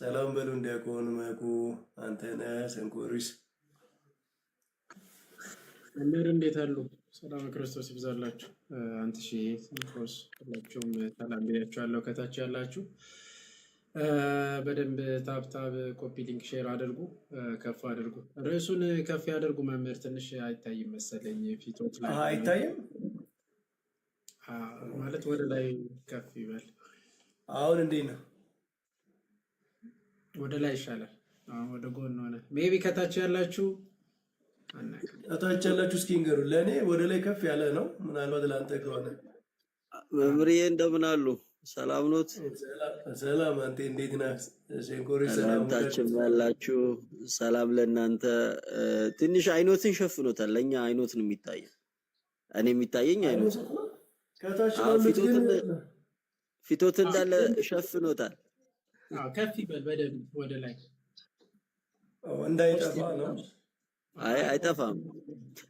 ሰላም በሉ እንዲያቆን መኩ አንተነህ ሰንኮሪስ መምህር እንዴት አሉ? ሰላም ክርስቶስ ይብዛላችሁ። አንተ ሺ ንፎስ ሁላችሁም ሰላም ብያችኋለሁ። ከታች ያላችሁ በደንብ ታብታብ ኮፒ ሊንክ ሼር አድርጉ፣ ከፍ አድርጉ። ርዕሱን ከፍ ያደርጉ። መምህር ትንሽ አይታይም መሰለኝ ፊቶት ላይ አይታይም ማለት ወደ ላይ ከፍ ይበል። አሁን እንዴት ነው? ወደ ላይ ይሻላል። አሁን ወደ ጎን ሆነ። ሜቢ ከታች ያላችሁ ከታች ያላችሁ እስኪ ንገሩ። ለእኔ ወደ ላይ ከፍ ያለ ነው። ምናልባት ለአንተ ከሆነ መምህርዬ እንደምን አሉ? ሰላም ኖት? ሰላም። አንተ እንዴት ነህ? ሴንኮሪ ሰላም እናንታችን ያላችሁ ሰላም ለእናንተ። ትንሽ አይኖትን ሸፍኖታል። ለእኛ አይኖትን የሚታየን እኔ የሚታየኝ አይኖት ከታች ፊቶት እንዳለ ሸፍኖታል። ከፍ ይበል በደንብ ወደ ላይ እንዳይጠፋ ነው። አይ አይጠፋም።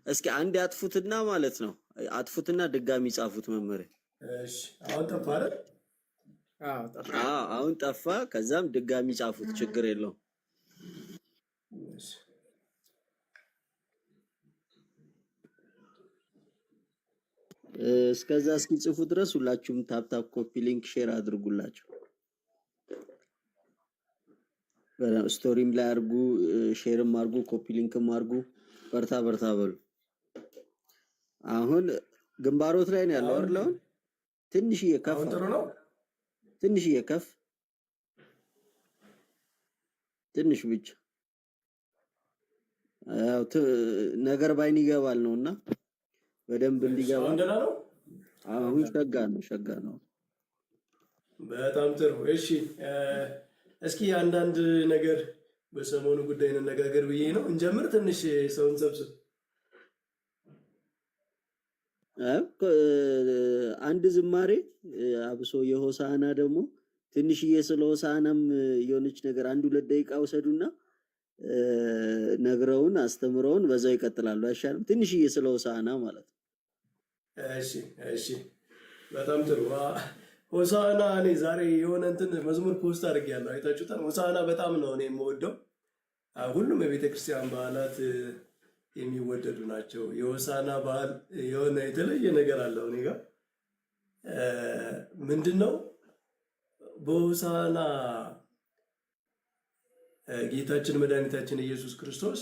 እስኪ አንድ አጥፉትና ማለት ነው። አጥፉትና ድጋሚ ጻፉት መምህር። እሺ አሁን ጠፋ አይደል? አሁን ጠፋ። ከዛም ድጋሚ ጻፉት፣ ችግር የለውም። እስከዛ እስኪ ጽፉ ድረስ ሁላችሁም ታፕታፕ ኮፒ ሊንክ ሼር አድርጉላችሁ። ስቶሪም ላይ አርጉ፣ ሼርም አርጉ፣ ኮፒ ሊንክም አርጉ። በርታ በርታ በሉ። አሁን ግንባሮት ላይ ነው ያለው አይደል? አሁን ትንሽዬ ከፍ ነው። ትንሽዬ ከፍ ትንሽ ብቻ ነገር ባይን ይገባል ነውና በደንብ እንዲገባ ነው። አሁን ሸጋ ነው። በጣም ጥሩ። እሺ እስኪ አንዳንድ ነገር በሰሞኑ ጉዳይ እንነጋገር ብዬ ነው። እንጀምር። ትንሽ ሰውን ሰብስብ። አንድ ዝማሬ አብሶ የሆሳና ደግሞ ትንሽዬ ስለ ሆሳናም የሆነች ነገር 1-2 ደቂቃ ወሰዱና ነግረውን አስተምረውን በዛው ይቀጥላሉ። አይሻልም? ትንሽዬ ስለ ሆሳና ማለት ነው። እሺ በጣም ጥሩ። ሆሳና እኔ ዛሬ የሆነ እንትን መዝሙር ፖስት አድርጌያለሁ፣ አይታችሁታል? ሆሳና በጣም ነው እኔ የምወደው። ሁሉም የቤተክርስቲያን በዓላት የሚወደዱ ናቸው። የሆሳና በዓል የሆነ የተለየ ነገር አለው እኔ ጋር። ምንድነው በሆሳና ጌታችን መድኃኒታችን ኢየሱስ ክርስቶስ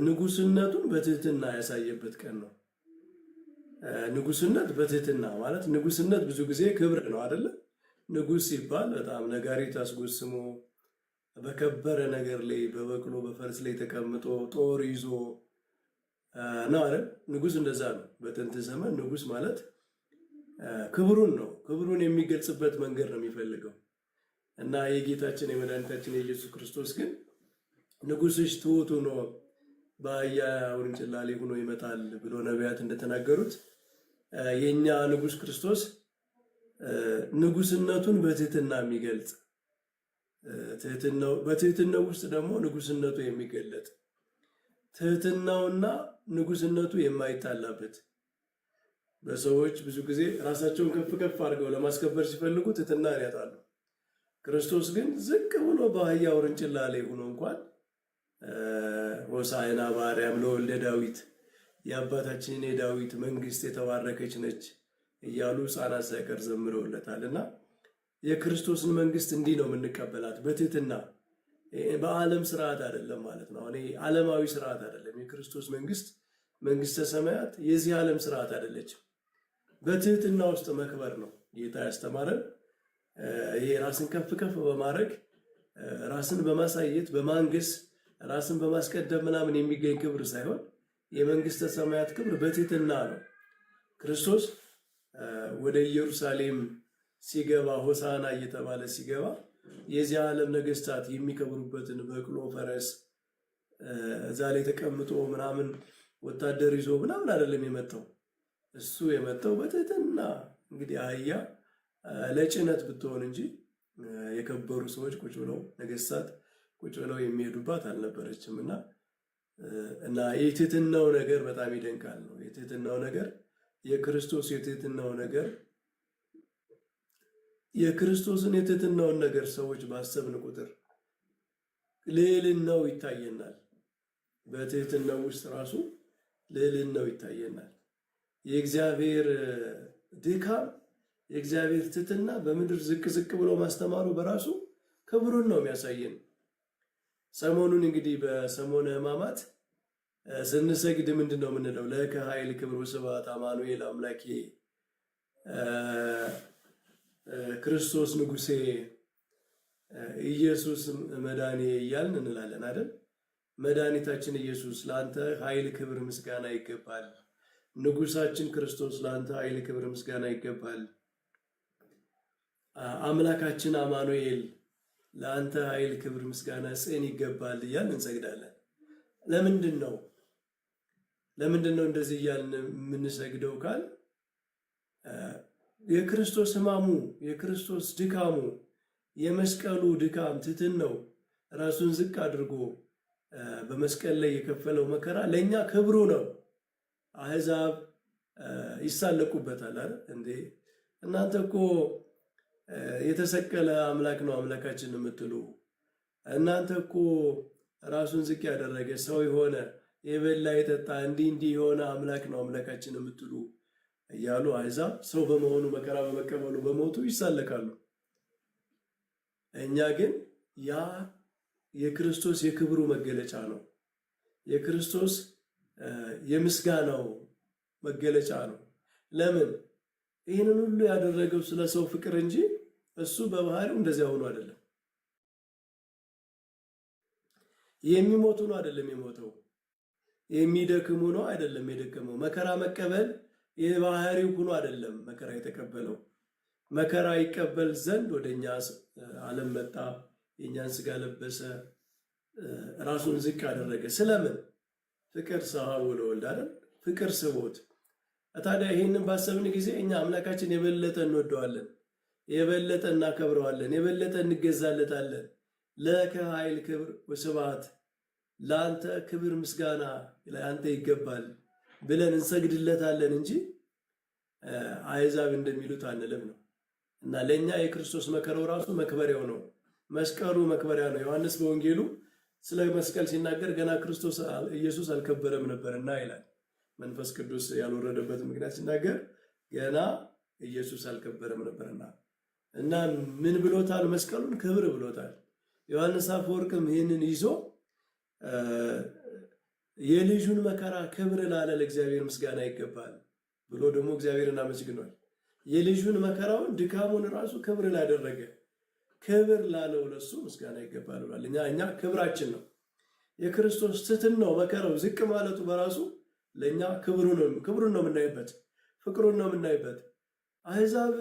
ንጉስነቱን በትህትና ያሳየበት ቀን ነው። ንጉስነት በትህትና ማለት ንጉስነት ብዙ ጊዜ ክብር ነው አይደለ? ንጉስ ሲባል በጣም ነጋሪት አስጎስሞ በከበረ ነገር ላይ በበቅሎ በፈረስ ላይ ተቀምጦ ጦር ይዞ ነው አይደል? ንጉስ እንደዛ ነው። በጥንት ዘመን ንጉስ ማለት ክብሩን ነው፣ ክብሩን የሚገልጽበት መንገድ ነው የሚፈልገው። እና የጌታችን የመድኃኒታችን የኢየሱስ ክርስቶስ ግን ንጉስሽ ትሑት ሆኖ በአህያ ውርንጭላ ላይ ሆኖ ይመጣል ብሎ ነቢያት እንደተናገሩት የኛ ንጉስ ክርስቶስ ንጉስነቱን በትህትና የሚገልጽ በትህትናው ውስጥ ደግሞ ንጉስነቱ የሚገለጥ ትህትናውና ንጉስነቱ የማይጣላበት። በሰዎች ብዙ ጊዜ ራሳቸውን ከፍ ከፍ አድርገው ለማስከበር ሲፈልጉ ትህትናን ያጣሉ። ክርስቶስ ግን ዝቅ ብሎ በአህያ ውርንጭላ ላይ ሆኖ እንኳን ሆሳዕና በአርያም ለወልደ ዳዊት የአባታችንን የዳዊት መንግስት የተባረከች ነች እያሉ ሕፃናት ሳይቀር ዘምረውለታል። እና የክርስቶስን መንግስት እንዲህ ነው የምንቀበላት፣ በትህትና። በዓለም ስርዓት አይደለም ማለት ነው። እኔ ዓለማዊ ስርዓት አይደለም። የክርስቶስ መንግስት መንግስተ ሰማያት የዚህ ዓለም ስርዓት አይደለችም። በትህትና ውስጥ መክበር ነው ጌታ ያስተማረን። ይሄ ራስን ከፍ ከፍ በማድረግ ራስን በማሳየት በማንገስ ራስን በማስቀደም ምናምን የሚገኝ ክብር ሳይሆን የመንግስተ ሰማያት ክብር በትህትና ነው። ክርስቶስ ወደ ኢየሩሳሌም ሲገባ ሆሳና እየተባለ ሲገባ የዚህ ዓለም ነገስታት የሚከብሩበትን በቅሎ ፈረስ እዛ ላይ ተቀምጦ ምናምን ወታደር ይዞ ምናምን አይደለም የመጣው። እሱ የመጣው በትህትና። እንግዲህ አህያ ለጭነት ብትሆን እንጂ የከበሩ ሰዎች ቁጭ ብለው ነገስታት ቁጭ ብለው የሚሄዱባት አልነበረችም። እና የትህትናው ነገር በጣም ይደንቃል ነው። የትህትናው ነገር የክርስቶስ የትህትናው ነገር የክርስቶስን የትህትናውን ነገር ሰዎች ባሰብን ቁጥር ልዕልናው ይታየናል። በትህትናው ውስጥ ራሱ ልዕልናው ይታየናል። የእግዚአብሔር ድካም፣ የእግዚአብሔር ትህትና በምድር ዝቅ ዝቅ ብሎ ማስተማሩ በራሱ ክብሩን ነው የሚያሳየን። ሰሞኑን እንግዲህ በሰሞነ ሕማማት ስንሰግድ ምንድን ነው የምንለው? ለከ ኃይል ክብር ወስብሐት አማኑኤል አምላኬ ክርስቶስ ንጉሴ ኢየሱስ መድኃኔ እያልን እንላለን አይደል? መድኃኒታችን ኢየሱስ ለአንተ ኃይል ክብር ምስጋና ይገባል። ንጉሳችን ክርስቶስ ለአንተ ኃይል ክብር ምስጋና ይገባል። አምላካችን አማኑኤል ለአንተ ኃይል ክብር ምስጋና ጽን ይገባል እያልን እንሰግዳለን። ለምንድን ነው እንደዚህ እያልን የምንሰግደው ካል የክርስቶስ ሕማሙ፣ የክርስቶስ ድካሙ፣ የመስቀሉ ድካም ትሕትናው ራሱን ዝቅ አድርጎ በመስቀል ላይ የከፈለው መከራ ለእኛ ክብሩ ነው። አሕዛብ ይሳለቁበታል አይደል እንዴ? እናንተ እኮ የተሰቀለ አምላክ ነው አምላካችን የምትሉ፣ እናንተ እኮ ራሱን ዝቅ ያደረገ ሰው የሆነ የበላ የጠጣ እንዲህ የሆነ አምላክ ነው አምላካችን የምትሉ እያሉ አሕዛብ ሰው በመሆኑ መከራ በመቀበሉ በሞቱ ይሳለቃሉ። እኛ ግን ያ የክርስቶስ የክብሩ መገለጫ ነው። የክርስቶስ የምስጋናው መገለጫ ነው። ለምን? ይህንን ሁሉ ያደረገው ስለ ሰው ፍቅር እንጂ እሱ በባህሪው እንደዚያ ሆኖ አይደለም። የሚሞቱ ነው አይደለም የሞተው። የሚደክሙ ነው አይደለም የደከመው። መከራ መቀበል የባህሪው ሆኖ አይደለም መከራ የተቀበለው። መከራ ይቀበል ዘንድ ወደኛ ዓለም መጣ፣ የኛን ስጋ ለበሰ፣ ራሱን ዝቅ አደረገ። ስለምን? ፍቅር ሰሐቦ ለወልድ አይደል? ፍቅር ስቦት። ታዲያ ይህንን ባሰብን ጊዜ እኛ አምላካችን የበለጠ እንወደዋለን፣ የበለጠ እናከብረዋለን፣ የበለጠ እንገዛለታለን። ለከ ኃይል ክብር ወስብሐት፣ ለአንተ ክብር ምስጋና ለአንተ ይገባል ብለን እንሰግድለታለን እንጂ አሕዛብ እንደሚሉት አንልም ነው። እና ለእኛ የክርስቶስ መከራው ራሱ መክበሪያው ነው። መስቀሉ መክበሪያ ነው። ዮሐንስ በወንጌሉ ስለ መስቀል ሲናገር ገና ክርስቶስ ኢየሱስ አልከበረም ነበርና ይላል። መንፈስ ቅዱስ ያልወረደበት ምክንያት ሲናገር ገና ኢየሱስ አልከበረም ነበርና እና ምን ብሎታል? መስቀሉን ክብር ብሎታል። ዮሐንስ አፈወርቅም ይህንን ይዞ የልጁን መከራ ክብር ላለ ለእግዚአብሔር ምስጋና ይገባል ብሎ ደግሞ እግዚአብሔርን አመስግኗል። የልጁን መከራውን ድካሙን ራሱ ክብር ላደረገ ክብር ላለው ለሱ ምስጋና ይገባል ብሏል። እኛ ክብራችን ነው የክርስቶስ ትሕትናው፣ መከራው ዝቅ ማለቱ በራሱ ለእኛ ክብሩን ነው የምናይበት፣ ፍቅሩን ነው የምናይበት። አሕዛብ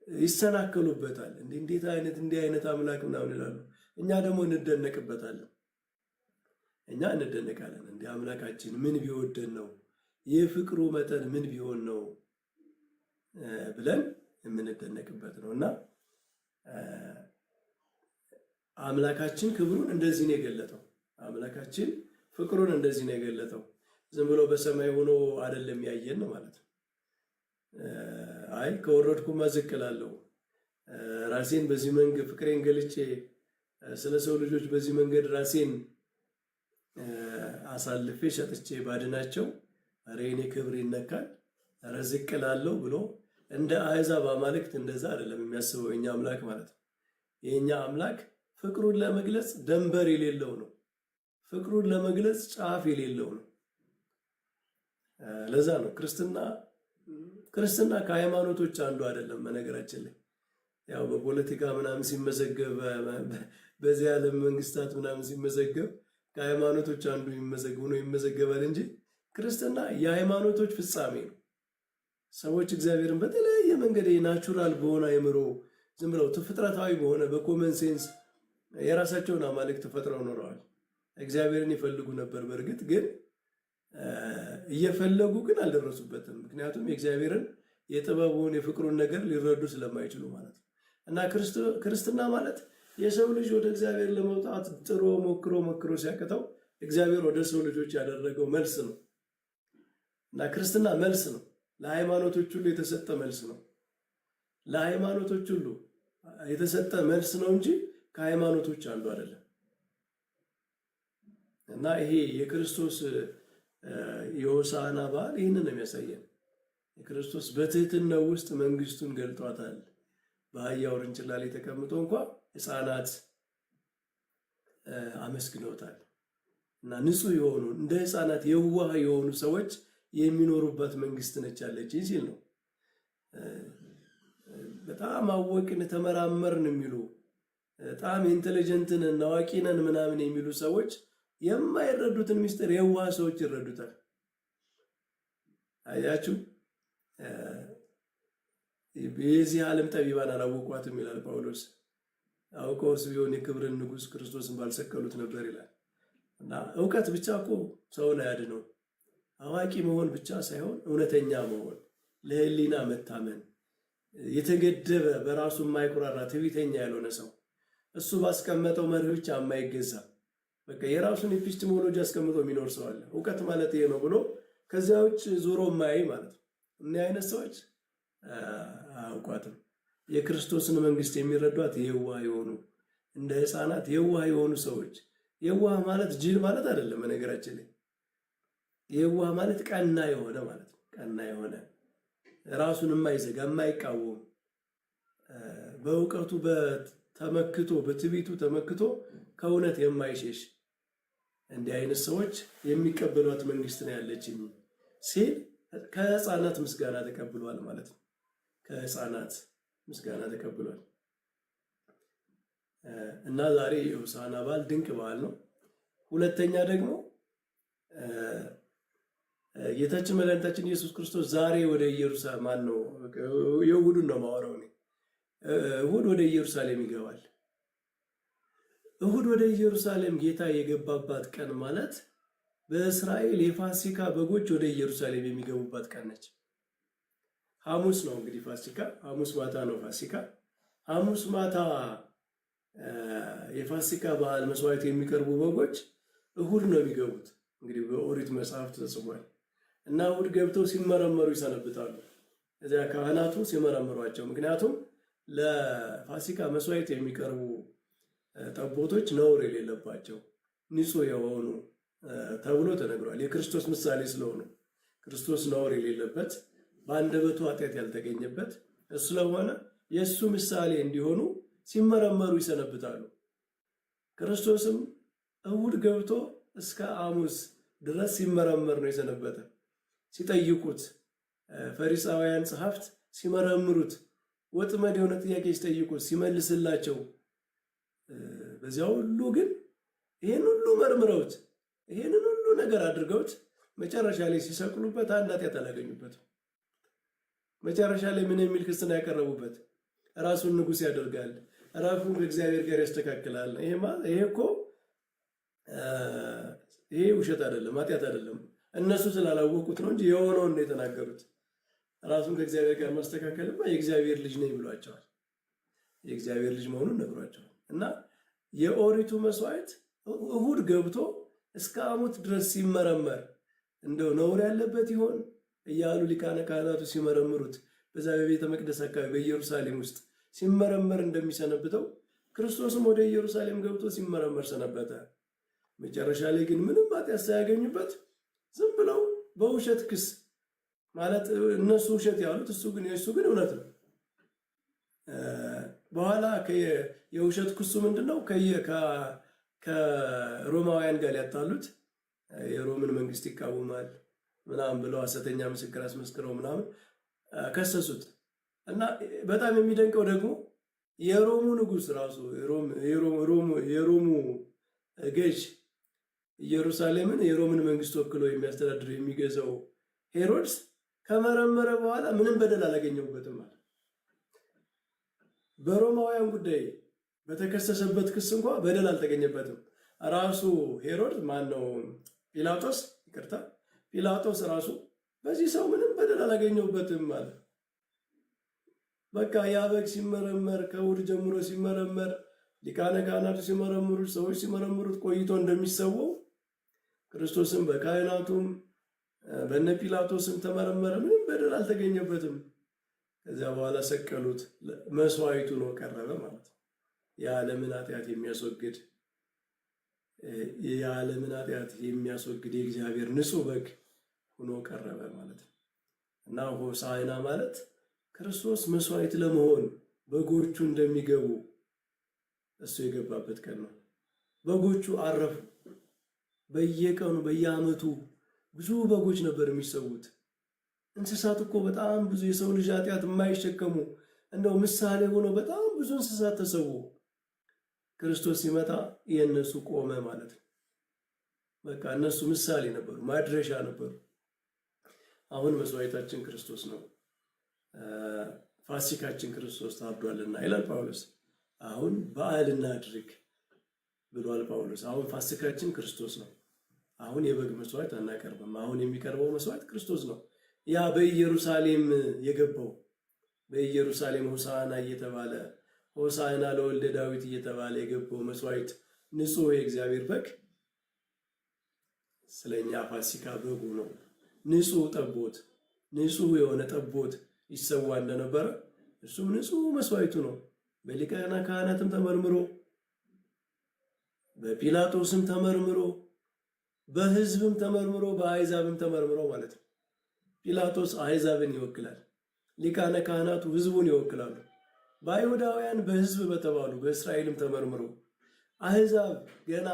ይሰናከሉበታል። እንዲህ አይነት አምላክ ምናምን ይላሉ። እኛ ደግሞ እንደነቅበታለን። እኛ እንደነቃለን። እንዲህ አምላካችን ምን ቢወደን ነው፣ የፍቅሩ መጠን ምን ቢሆን ነው ብለን የምንደነቅበት ነው። እና አምላካችን ክብሩን እንደዚህ ነው የገለጠው። አምላካችን ፍቅሩን እንደዚህ ነው የገለጠው። ዝም ብሎ በሰማይ ሆኖ አይደለም ያየን ማለት ነው። አይ ከወረድኩማ ዝቅ እላለሁ፣ ራሴን በዚህ መንገድ ፍቅሬን ገልጬ ስለ ሰው ልጆች በዚህ መንገድ ራሴን አሳልፌ ሰጥቼ ባድናቸው ኧረ የኔ ክብር ይነካል፣ ኧረ ዝቅ እላለሁ ብሎ እንደ አሕዛብ አማልክት እንደዛ አይደለም የሚያስበው የኛ አምላክ ማለት ነው። የኛ አምላክ ፍቅሩን ለመግለጽ ደንበር የሌለው ነው። ፍቅሩን ለመግለጽ ጫፍ የሌለው ነው። ለዛ ነው ክርስትና ከሃይማኖቶች አንዱ አይደለም። በነገራችን ላይ ያው በፖለቲካ ምናምን ሲመዘገብ፣ በዚህ ዓለም መንግስታት ምናምን ሲመዘገብ ከሃይማኖቶች አንዱ ይመዘገባል እንጂ ክርስትና የሃይማኖቶች ፍጻሜ ነው። ሰዎች እግዚአብሔርን በተለያየ መንገድ ናቹራል በሆነ አእምሮ ዝም ብለው ፍጥረታዊ በሆነ በኮመን ሴንስ የራሳቸውን አማልክት ፈጥረው ኖረዋል። እግዚአብሔርን ይፈልጉ ነበር። በእርግጥ ግን እየፈለጉ ግን አልደረሱበትም። ምክንያቱም የእግዚአብሔርን የጥበቡን የፍቅሩን ነገር ሊረዱ ስለማይችሉ ማለት ነው። እና ክርስትና ማለት የሰው ልጅ ወደ እግዚአብሔር ለመውጣት ጥሮ ሞክሮ ሲያቅተው እግዚአብሔር ወደ ሰው ልጆች ያደረገው መልስ ነው። እና ክርስትና መልስ ነው። ለሃይማኖቶች ሁሉ የተሰጠ መልስ ነው። ለሃይማኖቶች ሁሉ የተሰጠ መልስ ነው እንጂ ከሃይማኖቶች አንዱ አይደለም። እና ይሄ የክርስቶስ የሆሳዕና በዓል ይህንን ነው የሚያሳየን። የክርስቶስ በትህትናው ውስጥ መንግስቱን ገልጧታል። በአህያ ውርንጭላ ላይ ተቀምጦ እንኳ ሕፃናት አመስግነውታል። እና ንጹህ የሆኑ እንደ ሕፃናት የዋህ የሆኑ ሰዎች የሚኖሩበት መንግስት ነች ያለችኝ ሲል ነው። በጣም አወቅን ተመራመርን የሚሉ በጣም ኢንቴሊጀንትን አዋቂ ነን ምናምን የሚሉ ሰዎች የማይረዱትን ምስጢር የዋህ ሰዎች ይረዱታል። አያችሁ፣ የዚህ ዓለም ጠቢባን አላወቋትም ይላል ጳውሎስ። አውቀውስ ቢሆን የክብርን ንጉሥ ክርስቶስን ባልሰቀሉት ነበር ይላል። እና እውቀት ብቻ እኮ ሰውን አያድነው። አዋቂ መሆን ብቻ ሳይሆን እውነተኛ መሆን፣ ለህሊና መታመን፣ የተገደበ በራሱ የማይኩራራ ትዕቢተኛ ያልሆነ ሰው፣ እሱ ባስቀመጠው መርህ ብቻ የማይገዛ በቃ የራሱን ኤፒስቴሞሎጂ አስቀምጦ የሚኖር ሰው አለ። እውቀት ማለት ይሄ ነው ብሎ ከዚያ ውጭ ዞሮ የማያይ ማለት ነው። እኒህ አይነት ሰዎች አያውቋትም። የክርስቶስን መንግስት የሚረዷት የዋህ የሆኑ እንደ ሕፃናት የዋህ የሆኑ ሰዎች። የዋህ ማለት ጅል ማለት አይደለም። በነገራችን ላይ የዋህ ማለት ቀና የሆነ ማለት ነው። ቀና የሆነ ራሱን የማይዘጋ የማይቃወም፣ በእውቀቱ ተመክቶ በትዕቢቱ ተመክቶ ከእውነት የማይሸሽ እንዲህ አይነት ሰዎች የሚቀበሏት መንግስት ነው ያለችኝ ሲል ከሕፃናት ምስጋና ተቀብሏል ማለት ነው። ከሕፃናት ምስጋና ተቀብሏል እና ዛሬ የሆሳዕና በዓል ድንቅ በዓል ነው። ሁለተኛ ደግሞ ጌታችን መድኃኒታችን ኢየሱስ ክርስቶስ ዛሬ ወደ ኢየሩሳሌም ነው የእሑዱን ነው የማወራው እኔ። እሑድ ወደ ኢየሩሳሌም ይገባል። እሑድ ወደ ኢየሩሳሌም ጌታ የገባባት ቀን ማለት በእስራኤል የፋሲካ በጎች ወደ ኢየሩሳሌም የሚገቡባት ቀን ነች። ሐሙስ ነው እንግዲህ ፋሲካ፣ ሐሙስ ማታ ነው ፋሲካ። ሐሙስ ማታ የፋሲካ በዓል መስዋዕት የሚቀርቡ በጎች እሑድ ነው የሚገቡት። እንግዲህ በኦሪት መጽሐፍት ተጽፏል። እና እሑድ ገብተው ሲመረመሩ ይሰነብታሉ። እዚያ ካህናቱ ሲመረምሯቸው፣ ምክንያቱም ለፋሲካ መስዋዕት የሚቀርቡ ጠቦቶች ነውር የሌለባቸው ንጹህ የሆኑ ተብሎ ተነግሯል። የክርስቶስ ምሳሌ ስለሆኑ ክርስቶስ ነውር የሌለበት በአንደበቱ ኃጢአት ያልተገኘበት ስለሆነ የእሱ ምሳሌ እንዲሆኑ ሲመረመሩ ይሰነብታሉ። ክርስቶስም እሑድ ገብቶ እስከ ሐሙስ ድረስ ሲመረመር ነው የሰነበተ። ሲጠይቁት ፈሪሳውያን ጸሐፍት ሲመረምሩት፣ ወጥመድ የሆነ ጥያቄ ሲጠይቁት ሲመልስላቸው፣ በዚያ ሁሉ ግን ይህን ሁሉ መርምረውት ይህንን ሁሉ ነገር አድርገውት መጨረሻ ላይ ሲሰቅሉበት አንድ ኃጢአት አላገኙበትም። መጨረሻ ላይ ምን የሚል ክስ ነው ያቀረቡበት? ራሱን ንጉሥ ያደርጋል፣ ራሱን ከእግዚአብሔር ጋር ያስተካክላል። ይሄ እኮ ይሄ ውሸት አይደለም፣ ኃጢአት አይደለም። እነሱ ስላላወቁት ነው እንጂ የሆነውን ነው የተናገሩት። ራሱን ከእግዚአብሔር ጋር ማስተካከልማ የእግዚአብሔር ልጅ ነኝ ብሏቸዋል። የእግዚአብሔር ልጅ መሆኑን ነግሯቸዋል። እና የኦሪቱ መስዋዕት እሑድ ገብቶ እስከ ሐሙስ ድረስ ሲመረመር እንደው ነውር ያለበት ይሆን እያሉ ሊቃነ ካህናቱ ሲመረምሩት፣ በዛ በቤተ መቅደስ አካባቢ በኢየሩሳሌም ውስጥ ሲመረመር እንደሚሰነብተው ክርስቶስም ወደ ኢየሩሳሌም ገብቶ ሲመረመር ሰነበተ። መጨረሻ ላይ ግን ምንም ኃጢአት ሳያገኙበት ዝም ብለው በውሸት ክስ ማለት እነሱ ውሸት ያሉት እሱ ግን እውነት ነው። በኋላ የውሸት ክሱ ምንድነው? ከሮማውያን ጋር ሊያጣሉት የሮምን መንግስት ይቃወማል ምናምን ብለው ሐሰተኛ ምስክር አስመስክረው ምናምን ከሰሱት። እና በጣም የሚደንቀው ደግሞ የሮሙ ንጉሥ ራሱ የሮሙ ገዥ ኢየሩሳሌምን የሮምን መንግስት ወክሎ የሚያስተዳድር የሚገዛው ሄሮድስ ከመረመረ በኋላ ምንም በደል አላገኘሁበትም ማለት። በሮማውያን ጉዳይ በተከሰሰበት ክስ እንኳ በደል አልተገኘበትም። ራሱ ሄሮድስ ማነው ጲላጦስ፣ ይቅርታ ጲላጦስ ራሱ በዚህ ሰው ምንም በደል አላገኘሁበትም ማለት። በቃ ያ በግ ሲመረመር ከእሑድ ጀምሮ ሲመረመር ሊቃነ ካህናቱ ሲመረምሩት፣ ሰዎች ሲመረምሩት ቆይቶ እንደሚሰወው ክርስቶስም በካህናቱም በነ ጲላጦስም ተመረመረ፣ ምንም በደል አልተገኘበትም። ከዚያ በኋላ ሰቀሉት። መስዋዕቱ ነው ቀረበ ማለት ነው። የዓለምን ኃጢአት የሚያስወግድ የእግዚአብሔር ንጹሕ በግ ሆኖ ቀረበ ማለት ነው። እና ሆሳዕና ማለት ክርስቶስ መስዋዕት ለመሆን በጎቹ እንደሚገቡ እሱ የገባበት ቀን ነው። በጎቹ አረፉ። በየቀኑ በየዓመቱ ብዙ በጎች ነበር የሚሰዉት። እንስሳት እኮ በጣም ብዙ የሰው ልጅ ኃጢአት የማይሸከሙ እንደው ምሳሌ ሆኖ በጣም ብዙ እንስሳት ተሰዉ። ክርስቶስ ሲመጣ የእነሱ ቆመ ማለት ነው። በቃ እነሱ ምሳሌ ነበሩ፣ ማድረሻ ነበሩ። አሁን መስዋዕታችን ክርስቶስ ነው፣ ፋሲካችን ክርስቶስ ታርዷልና ይላል ጳውሎስ። አሁን በዓል እናድርግ ብሏል ጳውሎስ። አሁን ፋሲካችን ክርስቶስ ነው። አሁን የበግ መስዋዕት አናቀርብም። አሁን የሚቀርበው መስዋዕት ክርስቶስ ነው። ያ በኢየሩሳሌም የገባው በኢየሩሳሌም ሆሳዕና እየተባለ ሆሳዕና ለወልደ ዳዊት እየተባለ የገባው መስዋዕት ንጹሕ የእግዚአብሔር በግ ስለኛ ፋሲካ በጉ ነው። ንጹሕ ጠቦት፣ ንጹሕ የሆነ ጠቦት ይሰዋ እንደነበረ እሱም ንጹሕ መስዋዕቱ ነው። በሊቀ ካህናትም ተመርምሮ በጲላጦስም ተመርምሮ በሕዝብም ተመርምሮ በአሕዛብም ተመርምሮ ማለት ነው። ጲላጦስ አሕዛብን ይወክላል፣ ሊቃነ ካህናቱ ሕዝቡን ይወክላሉ። በአይሁዳውያን በሕዝብ በተባሉ በእስራኤልም ተመርምሮ አሕዛብ ገና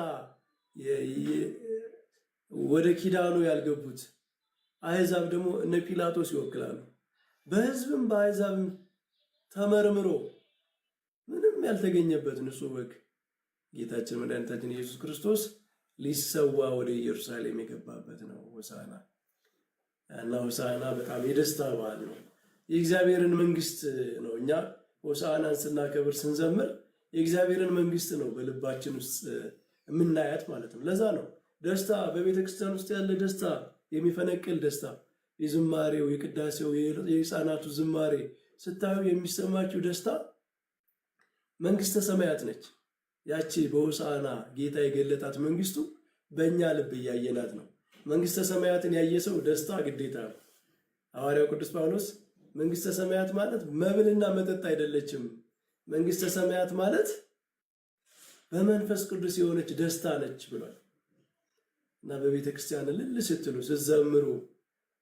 ወደ ኪዳኑ ያልገቡት አሕዛብ ደግሞ እነ ጲላጦስ ይወክላሉ። በሕዝብም በአሕዛብም ተመርምሮ ምንም ያልተገኘበት ንጹሕ በግ ጌታችን መድኃኒታችን ኢየሱስ ክርስቶስ ሊሰዋ ወደ ኢየሩሳሌም የገባበት ነው ሆሳዕና። እና ሆሳዕና በጣም የደስታ በዓል ነው። የእግዚአብሔርን መንግስት ነው። እኛ ሆሳዕናን ስናከብር ስንዘምር የእግዚአብሔርን መንግስት ነው በልባችን ውስጥ የምናያት ማለት ነው። ለዛ ነው ደስታ በቤተ ክርስቲያን ውስጥ ያለ ደስታ፣ የሚፈነቅል ደስታ፣ የዝማሬው፣ የቅዳሴው፣ የሕፃናቱ ዝማሬ ስታዩ የሚሰማችው ደስታ መንግስተ ሰማያት ነች። ያቺ በሆሳዕና ጌታ የገለጣት መንግስቱ በእኛ ልብ እያየናት ነው። መንግስተ ሰማያትን ያየ ሰው ደስታ ግዴታ ነው። ሐዋርያው ቅዱስ ጳውሎስ መንግስተ ሰማያት ማለት መብልና መጠጥ አይደለችም፣ መንግስተ ሰማያት ማለት በመንፈስ ቅዱስ የሆነች ደስታ ነች ብሏል። እና በቤተ ክርስቲያን እልል ስትሉ ስትዘምሩ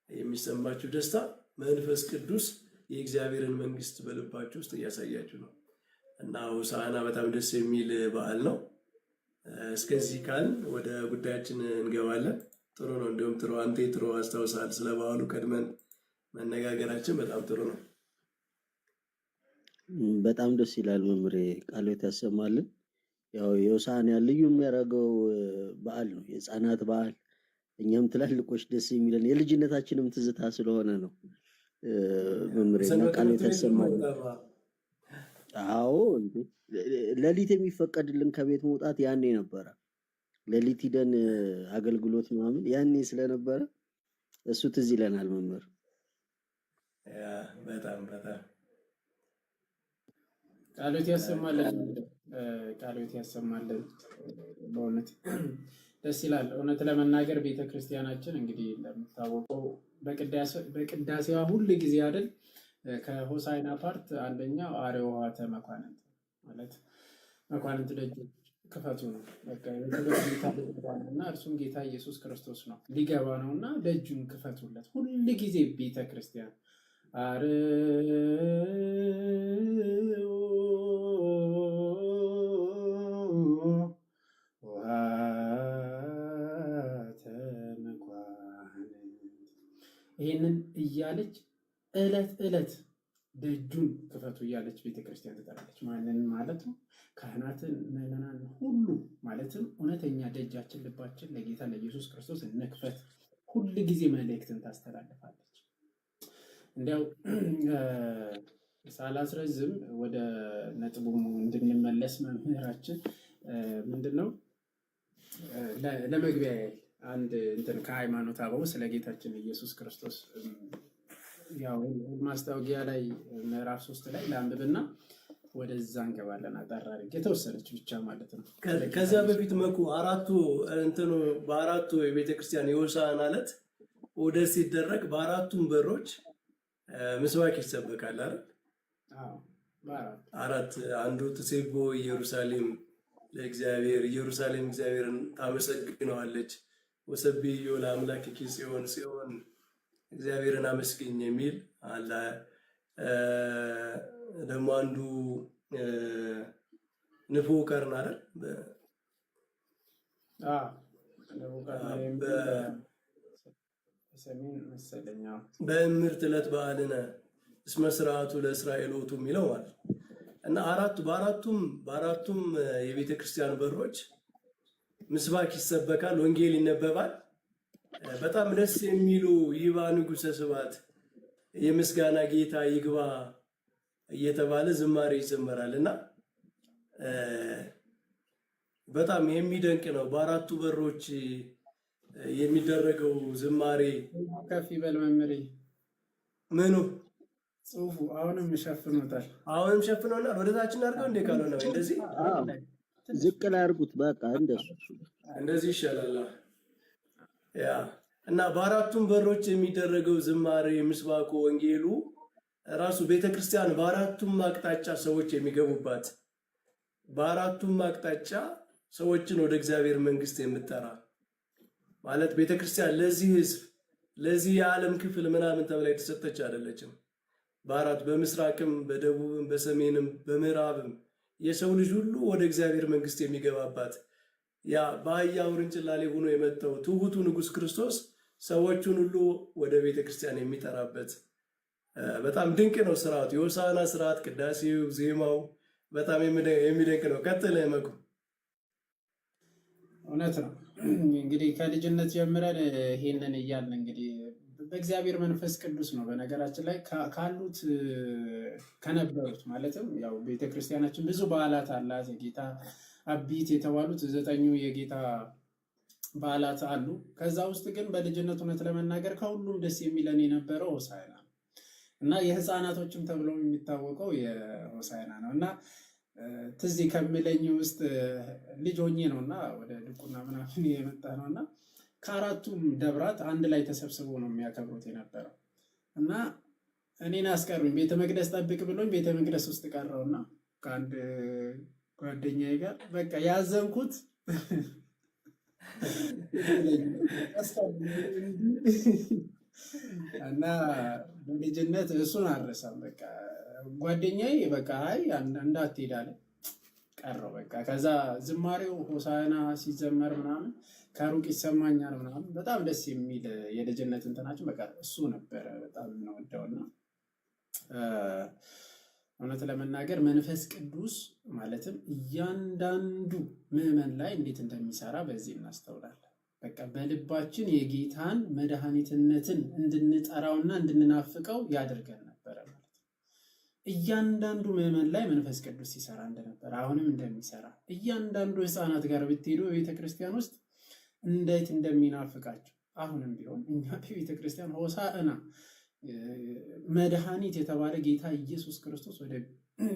የሚሰማችሁ ደስታ መንፈስ ቅዱስ የእግዚአብሔርን መንግስት በልባችሁ ውስጥ እያሳያችሁ ነው። እና ሆሳዕና በጣም ደስ የሚል በዓል ነው። እስከዚህ ካልን ወደ ጉዳያችን እንገባለን። ጥሩ ነው። እንዲሁም ጥሩ አስታውሳል። ስለ በዓሉ ቀድመን መነጋገራችን በጣም ጥሩ ነው። በጣም ደስ ይላል። መምሬ ቃሎት ያሰማልን። ያው የሆሳዕና ልዩ የሚያደርገው በዓል ነው፣ የሕፃናት በዓል። እኛም ትላልቆች ደስ የሚለን የልጅነታችንም ትዝታ ስለሆነ ነው። መምሬ ቃሎት ያሰማልን። አዎ እንዴ ሌሊት የሚፈቀድልን ከቤት መውጣት ያኔ ነበረ። ሌሊት ሂደን አገልግሎት ምናምን ያኔ ስለነበረ እሱ ትዝ ይለናል መምህር። በጣም ቃሎት ያሰማልን፣ ቃሎት ያሰማልን። በእውነት ደስ ይላል። እውነት ለመናገር ቤተክርስቲያናችን እንግዲህ እንደምታወቀው በቅዳሴዋ ሁል ጊዜ አይደል ከሆሳዕና ፓርት አንደኛው አርዮሐተ መኳንንት ማለት መኳንንት ደጅ ክፈቱ ነው። በቃ እና እርሱም ጌታ ኢየሱስ ክርስቶስ ነው ሊገባ ነው እና ደጁን ክፈቱለት። ሁል ጊዜ ቤተክርስቲያን ይህንን እያለች ዕለት ደጁን ክፈቱ እያለች ቤተክርስቲያን ትጠራለች። ማንን ማለት ነው? ካህናትን፣ ምዕመናን ሁሉ ማለትም እውነተኛ ደጃችን ልባችን ለጌታ ለኢየሱስ ክርስቶስ እንክፈት ሁል ጊዜ መልእክትን ታስተላልፋለች። እንዲያው ሳላስረዝም ወደ ነጥቡ እንድንመለስ መምህራችን ምንድነው ለመግቢያ ያህል አንድ እንትን ከሃይማኖት አበው ስለ ጌታችን ኢየሱስ ክርስቶስ ያው ማስታወቂያ ላይ ምዕራፍ 3 ላይ ለአንብብና ወደዛ እንገባለን። አጠራሪ የተወሰነች ብቻ ማለት ነው። ከዛ በፊት መኩ በአራቱ የቤተክርስቲያን የሆሳዕና ዕለት ወደ ሲደረግ በአራቱም በሮች ምስባክ ይሰበካል አይደል? አራት አንዱ ትሴቦ ኢየሩሳሌም ለእግዚአብሔር ኢየሩሳሌም እግዚአብሔርን ታመሰግነዋለች፣ ወሰብዮ ለአምላክኪ ጽዮን ጽዮን እግዚአብሔርን አመስግኝ የሚል አለ። ደግሞ አንዱ ንፉ ቀርን አይደል? በእምርት ዕለት በዓልነ እስመ ስርዓቱ ለእስራኤል ውእቱ የሚለው ማለት እና በአራቱም የቤተ ክርስቲያን በሮች ምስባክ ይሰበካል፣ ወንጌል ይነበባል። በጣም ደስ የሚሉ ይባ ንጉሠ ስብሐት የምስጋና ጌታ ይግባ እየተባለ ዝማሬ ይዘመራል እና በጣም የሚደንቅ ነው። በአራቱ በሮች የሚደረገው ዝማሬ ከፍ ይበል መምህሬ። ምኑ ጽሁፉ አሁንም ሸፍኖታል። አሁንም ሸፍኖናል። ወደታችን አድርገው እንዴ ካልሆነ እንደዚህ ዝቅ ላይ አድርጉት። በቃ እንደዚህ ይሻላል። ያ እና በአራቱም በሮች የሚደረገው ዝማሬ፣ ምስባኩ፣ ወንጌሉ ራሱ ቤተክርስቲያን በአራቱም አቅጣጫ ሰዎች የሚገቡባት በአራቱም አቅጣጫ ሰዎችን ወደ እግዚአብሔር መንግስት የምትጠራ ማለት ቤተክርስቲያን ለዚህ ህዝብ ለዚህ የዓለም ክፍል ምናምን ተብላ የተሰጠች አይደለችም። በምስራቅም በደቡብም በሰሜንም በምዕራብም የሰው ልጅ ሁሉ ወደ እግዚአብሔር መንግስት የሚገባባት ያ በአህያ ውርንጭላ ላይ ሆኖ የመጣው ትሁቱ ንጉሥ ክርስቶስ ሰዎቹን ሁሉ ወደ ቤተክርስቲያን የሚጠራበት በጣም ድንቅ ነው ስርዓቱ። የሆሳዕና ስርዓት፣ ቅዳሴው፣ ዜማው በጣም የሚደንቅ ነው። ቀጥለ መጉ እውነት ነው። እንግዲህ ከልጅነት ጀምረን ይሄንን እያልን እንግዲህ በእግዚአብሔር መንፈስ ቅዱስ ነው። በነገራችን ላይ ካሉት ከነበሩት ማለትም ያው ቤተክርስቲያናችን ብዙ በዓላት አላት። የጌታ አቢት የተባሉት 9 የጌታ በዓላት አሉ። ከዛ ውስጥ ግን በልጅነት እውነት ለመናገር ከሁሉም ደስ የሚለን የነበረው ሆሳዕና እና የህፃናቶችም ተብሎ የሚታወቀው የሆሳዕና ነው እና ትዝ ከሚለኝ ውስጥ ልጅ ሆኜ ነው እና ወደ ድቁና ምናምን የመጣ ነው እና ከአራቱም ደብራት አንድ ላይ ተሰብስቦ ነው የሚያከብሩት የነበረው እና እኔን አስቀሩኝ። ቤተ መቅደስ ጠብቅ ብሎኝ ቤተ መቅደስ ውስጥ ቀረውና ከአንድ ጓደኛዬ ጋር በቃ ያዘንኩት እና በልጅነት እሱን አልረሳም። በቃ ጓደኛዬ በቃ አይ እንዳትሄድ አለ ቀረው። በቃ ከዛ ዝማሬው ሆሳዕና ሲዘመር ምናምን ከሩቅ ይሰማኛል ምናምን በጣም ደስ የሚል የልጅነት እንትናችን በቃ እሱ ነበረ በጣም የምንወደውና እውነት ለመናገር መንፈስ ቅዱስ ማለትም እያንዳንዱ ምዕመን ላይ እንዴት እንደሚሰራ በዚህ እናስተውላለን። በቃ በልባችን የጌታን መድኃኒትነትን እንድንጠራውና እንድንናፍቀው ያደርገን ነበረ ማለት ነው። እያንዳንዱ ምዕመን ላይ መንፈስ ቅዱስ ሲሰራ እንደነበረ አሁንም እንደሚሰራ እያንዳንዱ ሕፃናት ጋር ብትሄዱ በቤተክርስቲያን ውስጥ እንዴት እንደሚናፍቃቸው አሁንም ቢሆን እኛ በቤተክርስቲያን ሆሳዕና መድኃኒት የተባለ ጌታ ኢየሱስ ክርስቶስ ወደ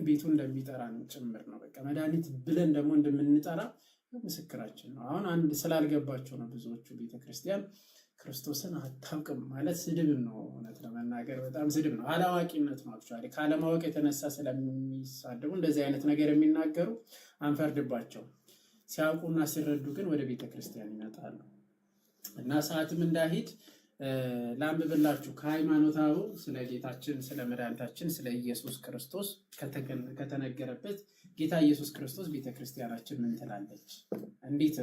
ቤቱ እንደሚጠራ ጭምር ነው። በቃ መድኃኒት ብለን ደግሞ እንደምንጠራ ምስክራችን ነው። አሁን አንድ ስላልገባቸው ነው ብዙዎቹ ቤተክርስቲያን ክርስቶስን አታውቅም ማለት ስድብ ነው። እውነት ለመናገር በጣም ስድብ ነው፣ አላዋቂነት ነው። አክቹዋሊ ካለማወቅ የተነሳ ስለሚሳደቡ እንደዚህ አይነት ነገር የሚናገሩ አንፈርድባቸው። ሲያውቁና ሲረዱ ግን ወደ ቤተክርስቲያን ይመጣሉ እና ሰዓትም እንዳሂድ ላንብብላችሁ ከሃይማኖተ አበው ስለ ጌታችን ስለ መድኃኒታችን ስለ ኢየሱስ ክርስቶስ ከተነገረበት ጌታ ኢየሱስ ክርስቶስ ቤተክርስቲያናችን ምን ትላለች፣ እንዴት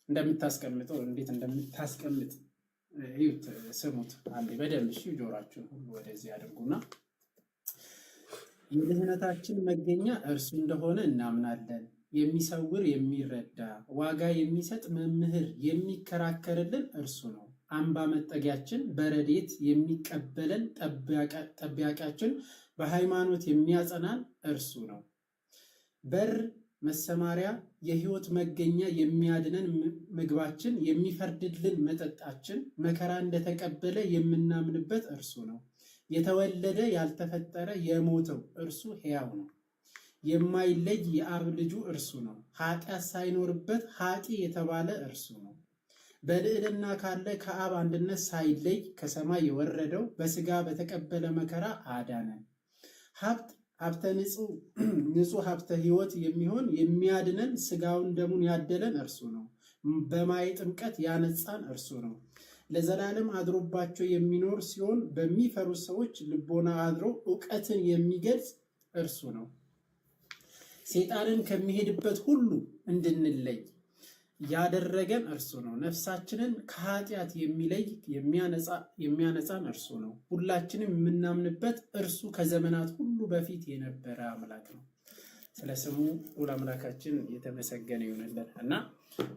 እንደምታስቀምጠው እንዴት እንደምታስቀምጥ እዩት፣ ስሙት አንዴ በደንብ እሺ። ጆሯችሁን ሁሉ ወደዚህ አድርጉና የድህነታችን መገኛ እርሱ እንደሆነ እናምናለን። የሚሰውር የሚረዳ ዋጋ የሚሰጥ መምህር የሚከራከርልን እርሱ ነው። አምባ መጠጊያችን በረድኤት የሚቀበለን ጠባቂያችን በሃይማኖት የሚያጸናን እርሱ ነው። በር መሰማሪያ የሕይወት መገኛ የሚያድነን ምግባችን የሚፈርድልን መጠጣችን መከራ እንደተቀበለ የምናምንበት እርሱ ነው። የተወለደ ያልተፈጠረ የሞተው እርሱ ሕያው ነው። የማይለይ የአብ ልጁ እርሱ ነው። ኃጢአት ሳይኖርበት ኃጢ የተባለ እርሱ ነው። በልዕልና ካለ ከአብ አንድነት ሳይለይ ከሰማይ የወረደው በሥጋ በተቀበለ መከራ አዳነን። ሀብተ ንጹሕ ሀብተ ሕይወት የሚሆን የሚያድነን ሥጋውን ደሙን ያደለን እርሱ ነው። በማየ ጥምቀት ያነጻን እርሱ ነው። ለዘላለም አድሮባቸው የሚኖር ሲሆን በሚፈሩት ሰዎች ልቦና አድሮ እውቀትን የሚገልጽ እርሱ ነው። ሰይጣንን ከሚሄድበት ሁሉ እንድንለይ ያደረገን እርሱ ነው። ነፍሳችንን ከኃጢአት የሚለይ የሚያነጻን እርሱ ነው። ሁላችንም የምናምንበት እርሱ ከዘመናት ሁሉ በፊት የነበረ አምላክ ነው። ስለ ስሙ ሁሉ አምላካችን የተመሰገነ ይሆንልን እና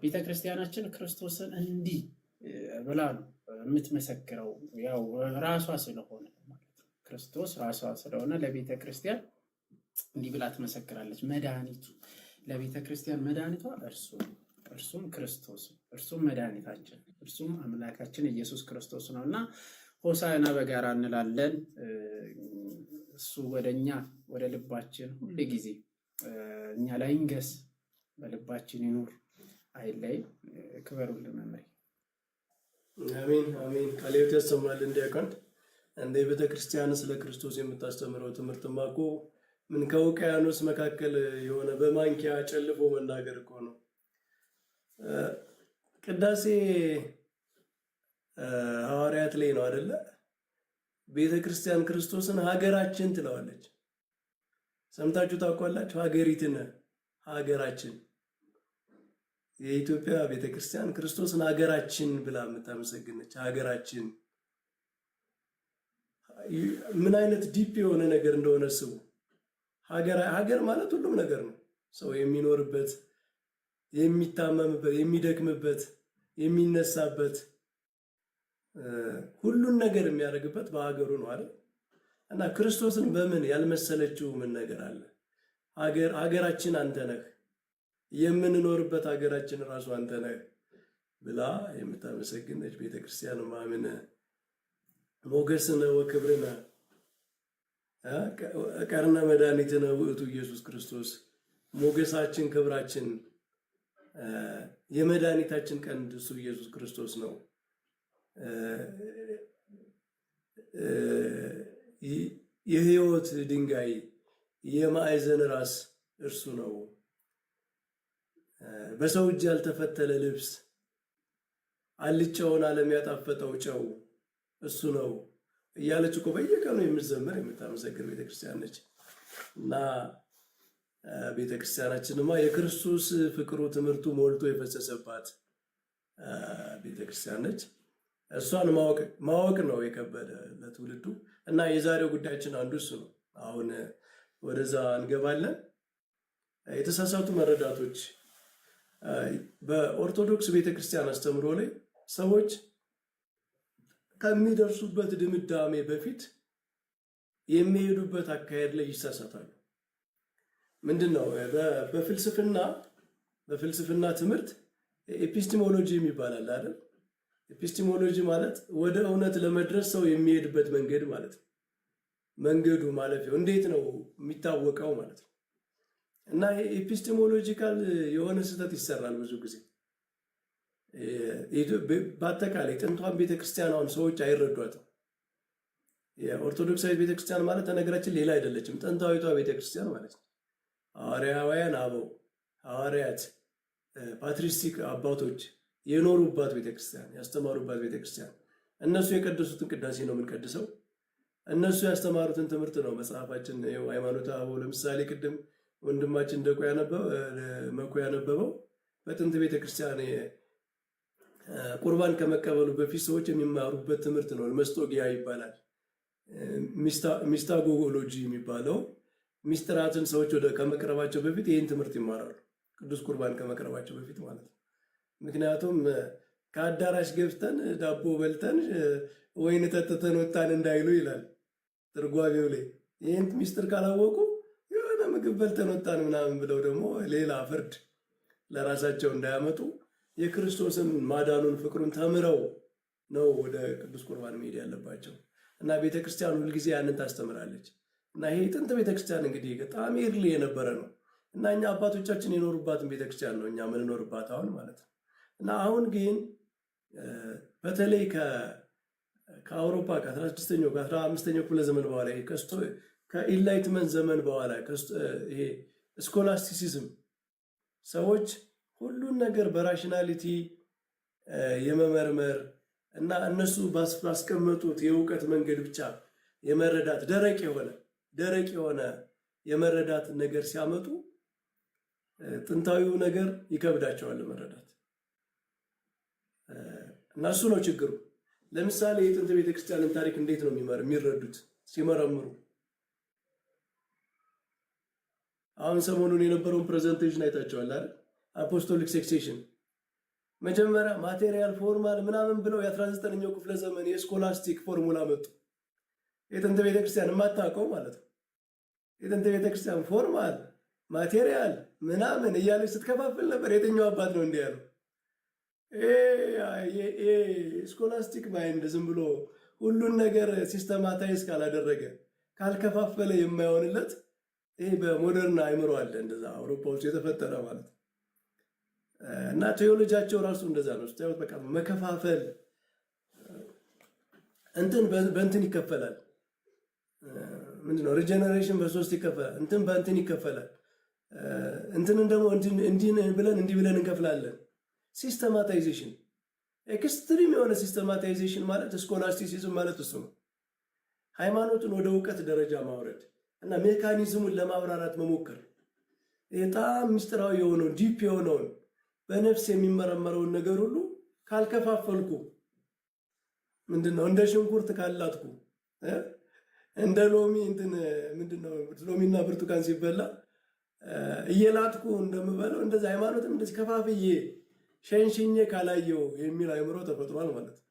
ቤተክርስቲያናችን ክርስቶስን እንዲህ ብላ ነው የምትመሰክረው። ያው ራሷ ስለሆነ ማለት ነው። ክርስቶስ ራሷ ስለሆነ ለቤተ ክርስቲያን እንዲህ ብላ ትመሰክራለች። መድኃኒቱ ለቤተ ክርስቲያን መድኃኒቷ እርሱ ነው። እርሱም ክርስቶስ፣ እርሱም መድኃኒታችን፣ እርሱም አምላካችን ኢየሱስ ክርስቶስ ነው እና ሆሳዕና በጋራ እንላለን። እሱ ወደኛ ወደ ልባችን ሁሉ ጊዜ እኛ ላይ ይንገስ፣ በልባችን ይኑር፣ አይለይ። ክበሩልን መምህር። አሜን አሜን። ቃለ ሕይወት ያሰማልን። ዲያቆን እንደ ቤተ ክርስቲያን ስለ ክርስቶስ የምታስተምረው ትምህርትማ እኮ ምን ከውቅያኖስ መካከል የሆነ በማንኪያ ጨልፎ መናገር እኮ ነው። ቅዳሴ ሐዋርያት ላይ ነው አይደለ? ቤተ ክርስቲያን ክርስቶስን ሀገራችን ትለዋለች። ሰምታችሁ ታውቋላችሁ? ሀገሪትን፣ ሀገራችን። የኢትዮጵያ ቤተ ክርስቲያን ክርስቶስን ሀገራችን ብላ የምታመሰግነች ሀገራችን። ምን አይነት ዲፕ የሆነ ነገር እንደሆነ ስቡ። ሀገር ማለት ሁሉም ነገር ነው። ሰው የሚኖርበት፣ የሚታመምበት፣ የሚደክምበት፣ የሚነሳበት፣ ሁሉን ነገር የሚያደርግበት በሀገሩ ነው አይደል? እና ክርስቶስን በምን ያልመሰለችው ምን ነገር አለ? ሀገራችን አንተ ነህ፣ የምንኖርበት ሀገራችን ራሱ አንተ ነህ ብላ የምታመሰግነች ቤተክርስቲያን ማምን ሞገስነ ወክብርነ ቀርነ መድኃኒትነ ውእቱ ኢየሱስ ክርስቶስ። ሞገሳችን፣ ክብራችን፣ የመድኃኒታችን ቀንድ እሱ ኢየሱስ ክርስቶስ ነው። የሕይወት ድንጋይ፣ የማዕዘን ራስ እርሱ ነው። በሰው እጅ ያልተፈተለ ልብስ፣ አልጫውን ዓለም ያጣፈጠው ጨው እሱ ነው እያለች እኮ በየቀኑ የምትዘምር የምታመሰግን ቤተክርስቲያን ነች። እና ቤተክርስቲያናችንማ የክርስቶስ ፍቅሩ ትምህርቱ ሞልቶ የፈሰሰባት ቤተክርስቲያን ነች። እሷን ማወቅ ነው የከበደ ለትውልዱ። እና የዛሬው ጉዳያችን አንዱ እሱ ነው። አሁን ወደዛ እንገባለን። የተሳሳቱ መረዳቶች በኦርቶዶክስ ቤተክርስቲያን አስተምሮ ላይ ሰዎች ከሚደርሱበት ድምዳሜ በፊት የሚሄዱበት አካሄድ ላይ ይሳሳታሉ። ምንድን ነው? በፍልስፍና ትምህርት ኤፒስቲሞሎጂ የሚባላል አይደል? ኤፒስቲሞሎጂ ማለት ወደ እውነት ለመድረስ ሰው የሚሄድበት መንገድ ማለት ነው። መንገዱ ማለፊያው እንዴት ነው የሚታወቀው ማለት ነው። እና ኤፒስቲሞሎጂካል የሆነ ስህተት ይሰራል ብዙ ጊዜ። በአጠቃላይ ጥንቷን ቤተክርስቲያን አሁን ሰዎች አይረዷትም። የኦርቶዶክሳዊ ቤተክርስቲያን ማለት ተነገራችን ሌላ አይደለችም፣ ጥንታዊቷ ቤተክርስቲያን ማለት ነው። ሐዋርያውያን አበው፣ ሐዋርያት፣ ፓትሪስቲክ አባቶች የኖሩባት ቤተክርስቲያን፣ ያስተማሩባት ቤተክርስቲያን። እነሱ የቀደሱትን ቅዳሴ ነው የምንቀድሰው። እነሱ ያስተማሩትን ትምህርት ነው መጽሐፋችን። ሃይማኖተ አበው ለምሳሌ ቅድም ወንድማችን መኩ ያነበበው በጥንት ቤተክርስቲያን ቁርባን ከመቀበሉ በፊት ሰዎች የሚማሩበት ትምህርት ነው። መስጦጊያ ይባላል። ሚስታጎጎሎጂ የሚባለው ሚስጥራትን ሰዎች ከመቅረባቸው በፊት ይህን ትምህርት ይማራሉ። ቅዱስ ቁርባን ከመቅረባቸው በፊት ማለት ነው። ምክንያቱም ከአዳራሽ ገብተን ዳቦ በልተን ወይን ጠጥተን ወጣን እንዳይሉ ይላል ትርጓሜው ላይ። ይህን ሚስጥር ካላወቁ የሆነ ምግብ በልተን ወጣን ምናምን ብለው ደግሞ ሌላ ፍርድ ለራሳቸው እንዳያመጡ የክርስቶስን ማዳኑን ፍቅሩን ተምረው ነው ወደ ቅዱስ ቁርባን መሄድ ያለባቸው። እና ቤተክርስቲያን ሁልጊዜ ያንን ታስተምራለች። እና ይሄ ጥንት ቤተክርስቲያን እንግዲህ በጣም ኤርሊ የነበረ ነው። እና እኛ አባቶቻችን የኖሩባትን ቤተክርስቲያን ነው እኛ የምንኖርባት አሁን ማለት ነው። እና አሁን ግን በተለይ ከአውሮፓ ከ16ኛው ከ15ኛው ክፍለ ዘመን በኋላ ከኢንላይትመንት ዘመን በኋላ ይሄ ስኮላስቲሲዝም ሰዎች ሁሉን ነገር በራሽናሊቲ የመመርመር እና እነሱ ባስቀመጡት የእውቀት መንገድ ብቻ የመረዳት ደረቅ የሆነ የመረዳት ነገር ሲያመጡ ጥንታዊው ነገር ይከብዳቸዋል መረዳት እና እሱ ነው ችግሩ። ለምሳሌ የጥንት ቤተክርስቲያንን ታሪክ እንዴት ነው የሚረዱት ሲመረምሩ? አሁን ሰሞኑን የነበረውን ፕሬዘንቴሽን አይታቸዋል አይደል? አፖስቶሊክ ሰክሴሽን መጀመሪያ ማቴሪያል ፎርማል ምናምን ብለው የ19ኛው ክፍለ ዘመን የስኮላስቲክ ፎርሙላ መጡ። የጥንት ቤተክርስቲያን የማታውቀው ማለት ነው። የጥንት ቤተክርስቲያን ፎርማል ማቴሪያል ምናምን እያለች ስትከፋፍል ነበር። የትኛው አባት ነው እንዲህ ያለው? ስኮላስቲክ ማይንድ ዝም ብሎ ሁሉን ነገር ሲስተማታይዝ ካላደረገ ካልከፋፈለ የማይሆንለት ይሄ በሞደርን አይምሮ አለ እንደዛ አውሮፓ ውስጥ የተፈጠረ ማለት ነው። እና ቴዎሎጂያቸው ራሱ እንደዛ ነው። ስታዩት በቃ መከፋፈል እንትን በእንትን ይከፈላል። ምንድነው ሪጀነሬሽን በሶስት ይከፈላል። እንትን በእንትን ይከፈላል። እንትንን ደግሞ እንዲህ ብለን እንከፍላለን። ሲስተማታይዜሽን ኤክስትሪም የሆነ ሲስተማታይዜሽን ማለት ስኮላስቲሲዝም ማለት እሱ ነው። ሃይማኖትን ወደ እውቀት ደረጃ ማውረድ እና ሜካኒዝሙን ለማብራራት መሞከር በጣም ምስጢራዊ የሆነውን ዲፕ የሆነውን በነፍስ የሚመረመረውን ነገር ሁሉ ካልከፋፈልኩ ምንድነው እንደ ሽንኩርት ካላጥኩ እንደ ሎሚ ምንድነው ሎሚና ብርቱካን ሲበላ እየላጥኩ እንደምበለው እንደዛ ሃይማኖትም እንደዚህ ከፋፍዬ ሸንሽኜ ካላየው የሚል አይምሮ ተፈጥሯል ማለት ነው።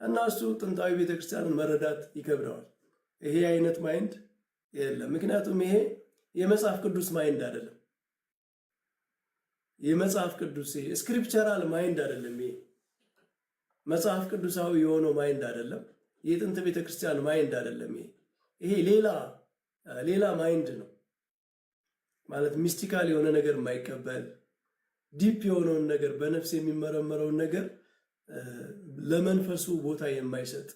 እና እሱ ጥንታዊ ቤተክርስቲያንን መረዳት ይከብደዋል። ይሄ አይነት ማይንድ የለም። ምክንያቱም ይሄ የመጽሐፍ ቅዱስ ማይንድ አይደለም። የመጽሐፍ ቅዱስ ስክሪፕቸራል ማይንድ አይደለም። ይሄ መጽሐፍ ቅዱሳዊ የሆነው ማይንድ አይደለም። የጥንት ቤተክርስቲያን ማይንድ አይደለም። ይሄ ሌላ ማይንድ ነው ማለት ሚስቲካል የሆነ ነገር የማይቀበል ዲፕ የሆነውን ነገር በነፍስ የሚመረመረውን ነገር ለመንፈሱ ቦታ የማይሰጥ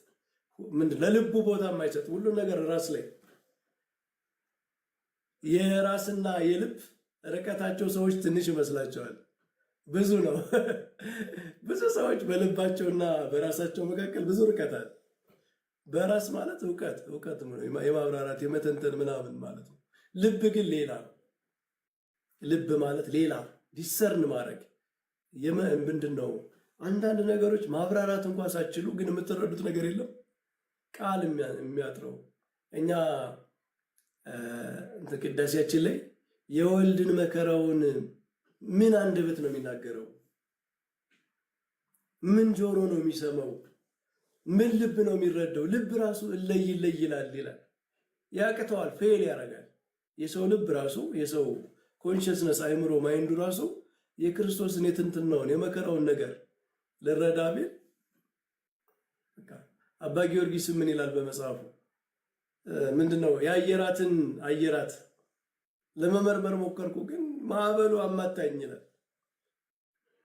ለልቡ ቦታ የማይሰጥ ሁሉን ነገር ራስ ላይ የራስና የልብ ርቀታቸው ሰዎች ትንሽ ይመስላቸዋል። ብዙ ነው። ብዙ ሰዎች በልባቸውና በራሳቸው መካከል ብዙ ርቀት አለ። በራስ ማለት እውቀት የማብራራት የመተንተን ምናምን ማለት ነው። ልብ ግን ሌላ ነው። ልብ ማለት ሌላ ዲሰርን ማድረግ ምንድነው? አንዳንድ ነገሮች ማብራራት እንኳን ሳችሉ ግን የምትረዱት ነገር የለም። ቃል የሚያጥረው እኛ ቅዳሴያችን ላይ የወልድን መከራውን ምን አንደበት ነው የሚናገረው? ምን ጆሮ ነው የሚሰማው? ምን ልብ ነው የሚረዳው? ልብ ራሱ እለይ ይላል ይላል። ያቅተዋል፣ ፌል ያደርጋል። የሰው ልብ ራሱ የሰው ኮንሽስነስ አይምሮ ማይንዱ ራሱ የክርስቶስን የትንትናውን የመከራውን ነገር ልረዳ ቢል አባ ጊዮርጊስ ምን ይላል በመጽሐፉ? ምንድነው የአየራትን አየራት ለመመርመር ሞከርኩ ግን ማዕበሉ አማታኝ ይላል።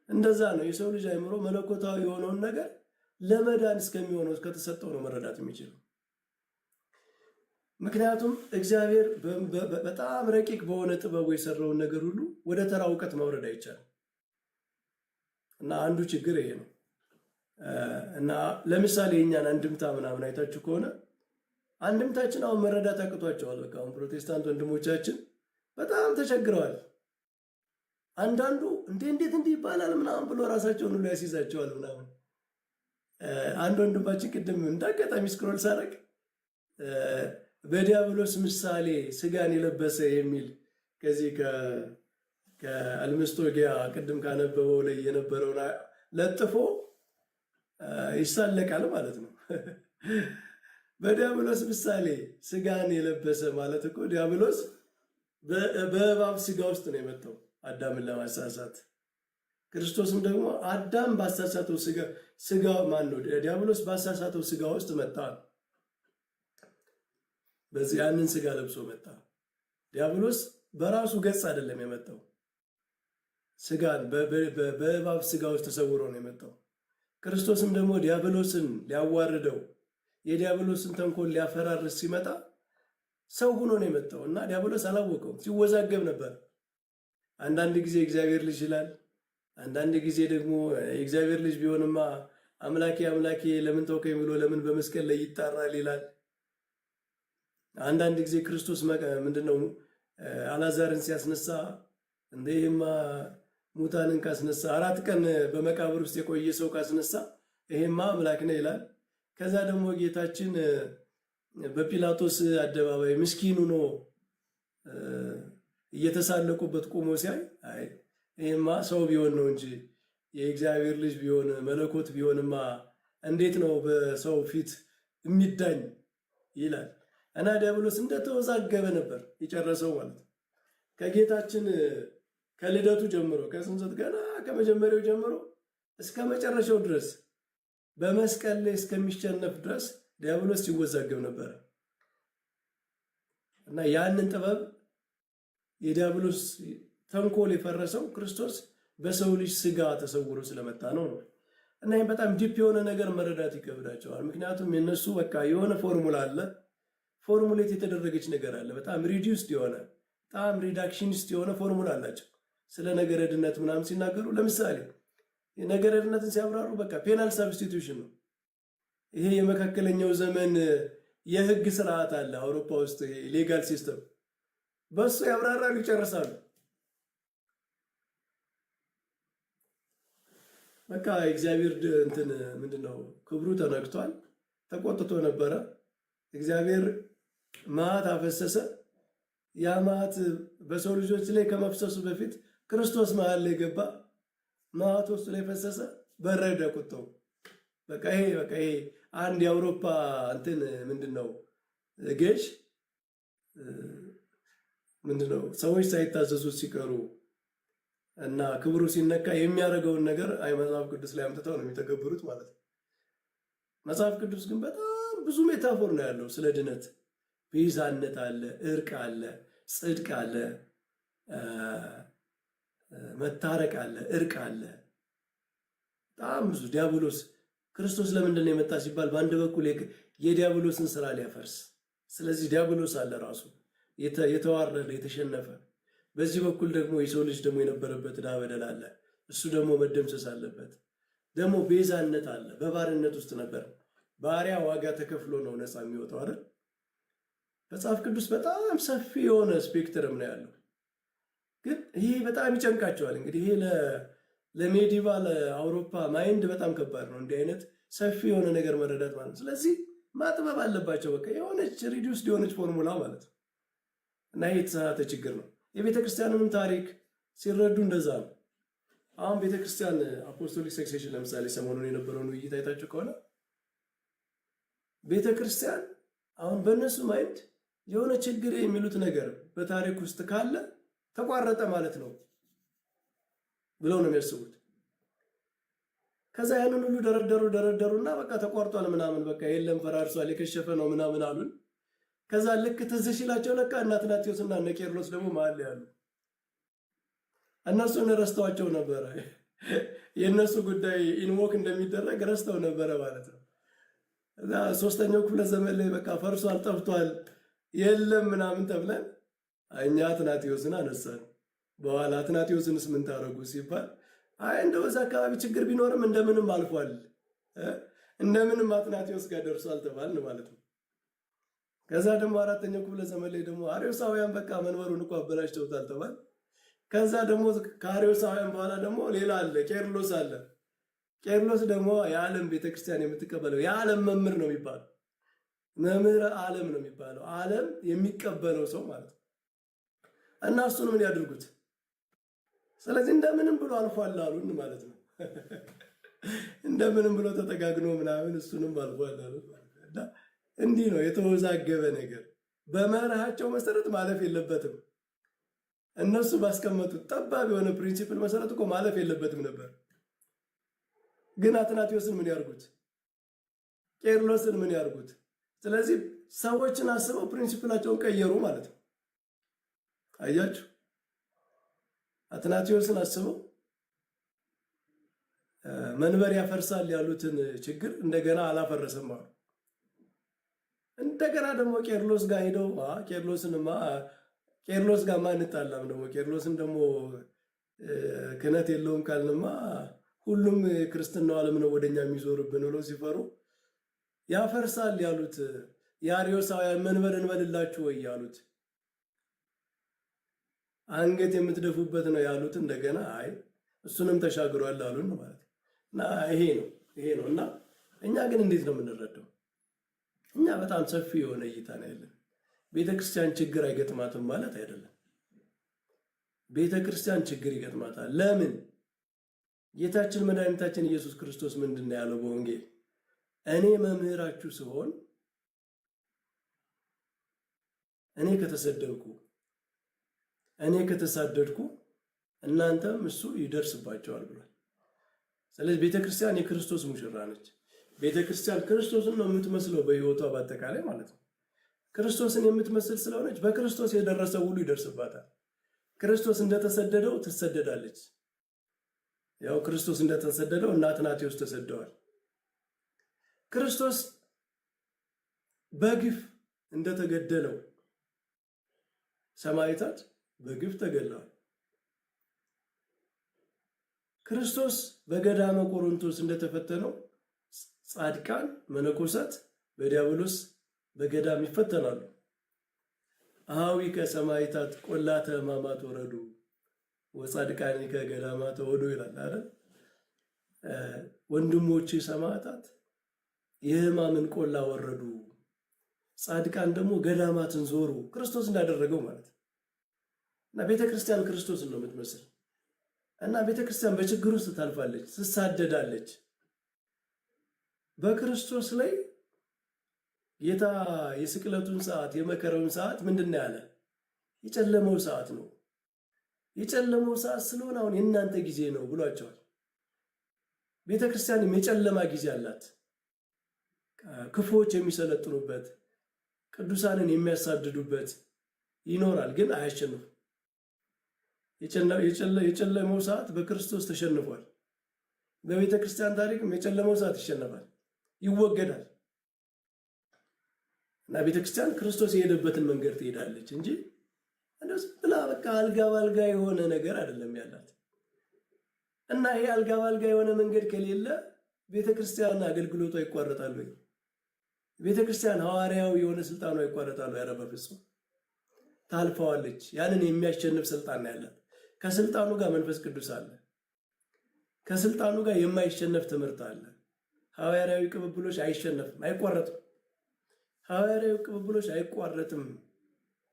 እንደዛ ነው የሰው ልጅ አይምሮ መለኮታዊ የሆነውን ነገር ለመዳን እስከሚሆነው እስከተሰጠው ነው መረዳት የሚችለው። ምክንያቱም እግዚአብሔር በጣም ረቂቅ በሆነ ጥበቡ የሰራውን ነገር ሁሉ ወደ ተራ እውቀት ማውረድ አይቻልም። እና አንዱ ችግር ይሄ ነው። እና ለምሳሌ የእኛን አንድምታ ምናምን አይታችሁ ከሆነ አንድምታችን አሁን መረዳት አቅቷቸዋል። በቃ አሁን ፕሮቴስታንት ወንድሞቻችን በጣም ተቸግረዋል። አንዳንዱ እንዴት እንዲህ ይባላል ምናምን ብሎ ራሳቸውን ሁሉ ያስይዛቸዋል ምናምን። አንድ ወንድማችን ቅድም እንዳጋጣሚ ስክሮል ሳረግ በዲያብሎስ ምሳሌ ስጋን የለበሰ የሚል ከዚህ ከአልመስቶጊያ ቅድም ካነበበው ላይ የነበረውን ለጥፎ ይሳለቃል ማለት ነው። በዲያብሎስ ምሳሌ ስጋን የለበሰ ማለት እኮ ዲያብሎስ በእባብ ስጋ ውስጥ ነው የመጣው አዳምን ለማሳሳት። ክርስቶስም ደግሞ አዳም ባሳሳተው ስጋ ማን ነው? ዲያብሎስ ባሳሳተው ስጋ ውስጥ መጣ። በዚህ ያንን ስጋ ለብሶ መጣ። ዲያብሎስ በራሱ ገጽ አይደለም የመጣው፣ ስጋን በእባብ ስጋ ውስጥ ተሰውሮ ነው የመጣው። ክርስቶስም ደግሞ ዲያብሎስን ሊያዋርደው የዲያብሎስን ተንኮል ሊያፈራርስ ሲመጣ ሰው ሆኖ ነው የመጣው እና ዲያብሎስ አላወቀውም፣ ሲወዛገብ ነበር። አንዳንድ ጊዜ እግዚአብሔር ልጅ ይላል፣ አንዳንድ ጊዜ ደግሞ የእግዚአብሔር ልጅ ቢሆንማ አምላኬ አምላኬ ለምን ተውከኝ ብሎ ለምን በመስቀል ላይ ይጣራል ይላል። አንዳንድ ጊዜ ክርስቶስ ምንድነው አላዛርን ሲያስነሳ እንደይማ ሙታንን ካስነሳ 4 ቀን በመቃብር ውስጥ የቆየ ሰው ካስነሳ ይሄማ አምላክ ነው ይላል። ከዛ ደግሞ ጌታችን በጲላጦስ አደባባይ ምስኪን ሆኖ እየተሳለቁበት ቆሞ ሲያይ አይ ይሄማ ሰው ቢሆን ነው እንጂ የእግዚአብሔር ልጅ ቢሆን መለኮት ቢሆንማ እንዴት ነው በሰው ፊት የሚዳኝ ይላል። እና ዲያብሎስ እንደተወዛገበ ነበር የጨረሰው ማለት ነው። ከጌታችን ከልደቱ ጀምሮ ከስንሰት ገና ከመጀመሪያው ጀምሮ እስከ መጨረሻው ድረስ በመስቀል ላይ እስከሚሸነፍ ድረስ ዲያብሎስ ሲወዛገብ ነበር እና ያንን ጥበብ የዲያብሎስ ተንኮል የፈረሰው ክርስቶስ በሰው ልጅ ስጋ ተሰውሮ ስለመጣ ነው። እና ይህም በጣም ዲፕ የሆነ ነገር መረዳት ይከብዳቸዋል። ምክንያቱም የነሱ በቃ የሆነ ፎርሙላ አለ፣ ፎርሙሌት የተደረገች ነገር አለ። በጣም ሪዲዩስድ የሆነ በጣም ሪዳክሽኒስት የሆነ ፎርሙላ አላቸው። ስለ ነገረ ድነት ምናምን ሲናገሩ ለምሳሌ ነገረ ድነትን ሲያብራሩ በቃ ፔናል ሳብስቲቱሽን ነው። ይሄ የመካከለኛው ዘመን የህግ ስርዓት አለ አውሮፓ ውስጥ ሌጋል ሲስተም፣ በሱ ያብራራሉ፣ ይጨርሳሉ። በቃ እግዚአብሔር እንትን ምንድነው ክብሩ ተነክቷል፣ ተቆጥቶ ነበረ። እግዚአብሔር መዓት አፈሰሰ። ያ መዓት በሰው ልጆች ላይ ከመፍሰሱ በፊት ክርስቶስ መሃል ላይ ገባ፣ መዓት ውስጥ ላይ ፈሰሰ፣ በረደ ቁጣው። በቃ ይሄ አንድ የአውሮፓ እንትን ምንድነው ገዥ ምንድነው ሰዎች ሳይታዘዙት ሲቀሩ እና ክብሩ ሲነካ የሚያደርገውን ነገር መጽሐፍ ቅዱስ ላይ አምጥተው ነው የሚተገብሩት ማለት ነው። መጽሐፍ ቅዱስ ግን በጣም ብዙ ሜታፎር ነው ያለው ስለ ድነት። ቤዛነት አለ፣ እርቅ አለ፣ ጽድቅ አለ፣ መታረቅ አለ፣ እርቅ አለ። በጣም ብዙ ዲያብሎስ ክርስቶስ ለምንድን ነው የመጣ ሲባል በአንድ በኩል የዲያብሎስን ስራ ሊያፈርስ፣ ስለዚህ ዲያብሎስ አለ ራሱ የተዋረደ የተሸነፈ። በዚህ በኩል ደግሞ የሰው ልጅ ደግሞ የነበረበት ዕዳ በደል አለ፣ እሱ ደግሞ መደምሰስ አለበት። ደግሞ ቤዛነት አለ፣ በባርነት ውስጥ ነበር፣ ባሪያ ዋጋ ተከፍሎ ነው ነፃ የሚወጣው አይደል? መጽሐፍ ቅዱስ በጣም ሰፊ የሆነ ስፔክትረም ነው ያለው። ግን ይሄ በጣም ይጨንቃቸዋል። እንግዲህ ይሄ ለሜዲቫል አውሮፓ ማይንድ በጣም ከባድ ነው፣ እንዲህ አይነት ሰፊ የሆነ ነገር መረዳት ማለት ነው። ስለዚህ ማጥበብ አለባቸው። በቃ የሆነች ሪዲውስድ የሆነች ፎርሙላ ማለት ነው። እና ይሄ የተሳሳተ ችግር ነው። የቤተ ክርስቲያንንም ታሪክ ሲረዱ እንደዛ ነው። አሁን ቤተ ክርስቲያን አፖስቶሊክ ሰክሴሽን ለምሳሌ ሰሞኑን የነበረውን ውይይት አይታችሁ ከሆነ ቤተ ክርስቲያን አሁን በእነሱ ማይንድ የሆነ ችግር የሚሉት ነገር በታሪክ ውስጥ ካለ ተቋረጠ ማለት ነው ብለው ነው የሚያስቡት። ከዛ ያንን ሁሉ ደረደሩና በቃ ተቋርጧል ምናምን በቃ የለም ፈራርሷል የከሸፈ ነው ምናምን አሉን። ከዛ ልክ ትዝ ሲላቸው ለካ እነ አትናቴዎስና እነ ቄርሎስ ደግሞ መሀል ላይ ያሉ እነሱን ረስተዋቸው ነበረ። የእነሱ ጉዳይ ኢንቮክ እንደሚደረግ ረስተው ነበረ ማለት ነው። እዛ 3ኛው ክፍለ ዘመን ላይ በቃ ፈርሷል ጠፍቷል የለም ምናምን ተብለን እኛ አትናቴዎስን አነሳን። በኋላ አትናቴዎስንስ ምን ታረጉ ሲባል አይ እንደው እዛ አካባቢ ችግር ቢኖርም እንደምንም አልፏል፣ እንደምንም አትናቴዎስ ጋር ደርሷል ተባልን ማለት ነው። ከዛ ደግሞ 4ኛው ክፍለ ዘመን ላይ ደግሞ አርዮሳውያን በቃ መንበሩን እኮ አበላሽተውታል ተባል። ከዛ ደግሞ ከአርዮሳውያን በኋላ ደግሞ ሌላ አለ፣ ቄርሎስ አለ። ቄርሎስ ደግሞ የዓለም ቤተክርስቲያን የምትቀበለው የዓለም መምህር ነው የሚባለው፣ መምህረ ዓለም ነው የሚባለው፣ ዓለም የሚቀበለው ሰው ማለት ነው። እና እሱን ምን ያድርጉት? ስለዚህ እንደምንም ብሎ አልፏል አሉን ማለት ነው። እንደምንም ብሎ ተጠጋግኖ ምናምን እሱንም አልፏል አሉን ማለት ነው። እና እንዲህ ነው የተወዛገበ ነገር በመርሃቸው መሰረት ማለፍ የለበትም። እነሱ ባስቀመጡት ጠባብ የሆነ ፕሪንሲፕል መሰረት እኮ ማለፍ የለበትም ነበር። ግን አትናቴዎስን ምን ያርጉት? ቄርሎስን ምን ያርጉት? ስለዚህ ሰዎችን አስበው ፕሪንሲፕላቸውን ቀየሩ ማለት ነው። አያችሁ፣ አትናቴዎስን አስበው መንበር ያፈርሳል ያሉትን ችግር እንደገና አላፈረሰም አሉ። እንደገና ደግሞ ቄርሎስ ጋር ሄደው ቄርሎስ ጋር ማንጣላም ደግሞ ቄርሎስን ደግሞ ክህነት የለውም ካልንማ ሁሉም ክርስትናው ዓለም ነው ወደኛ የሚዞርብን ብለው ሲፈሩ ያፈርሳል ያሉት የአርዮሳውያን መንበር እንበልላችሁ ወይ ያሉት አንገት የምትደፉበት ነው ያሉት እንደገና አይ እሱንም ተሻግሯል አሉን ማለት እና ይሄ ነው እና እኛ ግን እንዴት ነው የምንረዳው? እኛ በጣም ሰፊ የሆነ እይታ ነው ያለን። ቤተክርስቲያን ችግር አይገጥማትም ማለት አይደለም። ቤተክርስቲያን ችግር ይገጥማታል። ለምን? ጌታችን መድኃኒታችን ኢየሱስ ክርስቶስ ምንድነው ያለው በወንጌል? እኔ መምህራችሁ ስሆን እኔ ከተሰደብኩ እኔ ከተሳደድኩ እናንተም እሱ ይደርስባቸዋል ብሏል። ስለዚህ ቤተክርስቲያን የክርስቶስ ሙሽራ ነች። ቤተክርስቲያን ክርስቶስን ነው የምትመስለው በሕይወቷ በአጠቃላይ ማለት ነው። ክርስቶስን የምትመስል ስለሆነች በክርስቶስ የደረሰው ሁሉ ይደርስባታል። ክርስቶስ እንደተሰደደው ትሰደዳለች። ያው ክርስቶስ እንደተሰደደው እነ አትናቴዎስ ተሰደዋል። ክርስቶስ በግፍ እንደተገደለው ሰማዕታት በግፍ ተገድለዋል። ክርስቶስ በገዳመ ቆሮንቶስ እንደተፈተነው ጻድቃን መነኮሳት በዲያብሎስ በገዳም ይፈተናሉ። አሃዊ ከሰማዕታት ቆላተ ሕማማት ወረዱ ወጻድቃኒ ከገዳማት ወረዱ ይላል አይደል? ወንድሞች ሰማዕታት የሕማምን ቆላ ወረዱ፣ ጻድቃን ደግሞ ገዳማትን ዞሩ። ክርስቶስ እንዳደረገው ማለት ነው። እና ቤተክርስቲያን ክርስቶስን ነው የምትመስል እና ቤተክርስቲያን በችግር ውስጥ ታልፋለች፣ ትሳደዳለች። በክርስቶስ ላይ ጌታ የስቅለቱን ሰዓት የመከረውን ሰዓት ምንድን ያለ? የጨለመው ሰዓት ነው። የጨለመው ሰዓት ስለሆነ አሁን የእናንተ ጊዜ ነው ብሏቸዋል። ቤተክርስቲያንም የጨለማ ጊዜ አላት። ክፉዎች የሚሰለጥኑበት፣ ቅዱሳንን የሚያሳድዱበት ይኖራል፣ ግን አያሸንፉም። የጨለመው ሰዓት በክርስቶስ ተሸንፏል። በቤተክርስቲያን ታሪክም የጨለመው ሰዓት ይሸነፋል፣ ይወገዳል። እና ቤተክርስቲያን ክርስቶስ የሄደበትን መንገድ ትሄዳለች እንጂ እንደዚህ ብላ በቃ አልጋ ባልጋ የሆነ ነገር አይደለም ያላት። እና ይሄ አልጋ ባልጋ የሆነ መንገድ ከሌለ ቤተክርስቲያን አገልግሎቷ ይቋረጣል ወይ? ቤተክርስቲያን ሐዋርያዊ የሆነ ስልጣኗ ይቋረጣል ወይ? ኧረ በፍጹም ታልፈዋለች። ያንን የሚያሸንፍ ስልጣን ነው ያላት። ከስልጣኑ ጋር መንፈስ ቅዱስ አለ። ከስልጣኑ ጋር የማይሸነፍ ትምህርት አለ። ሐዋርያዊ ቅብብሎች አይሸነፍም፣ አይቋረጥም። ሐዋርያዊ ቅብብሎች አይቋረጥም።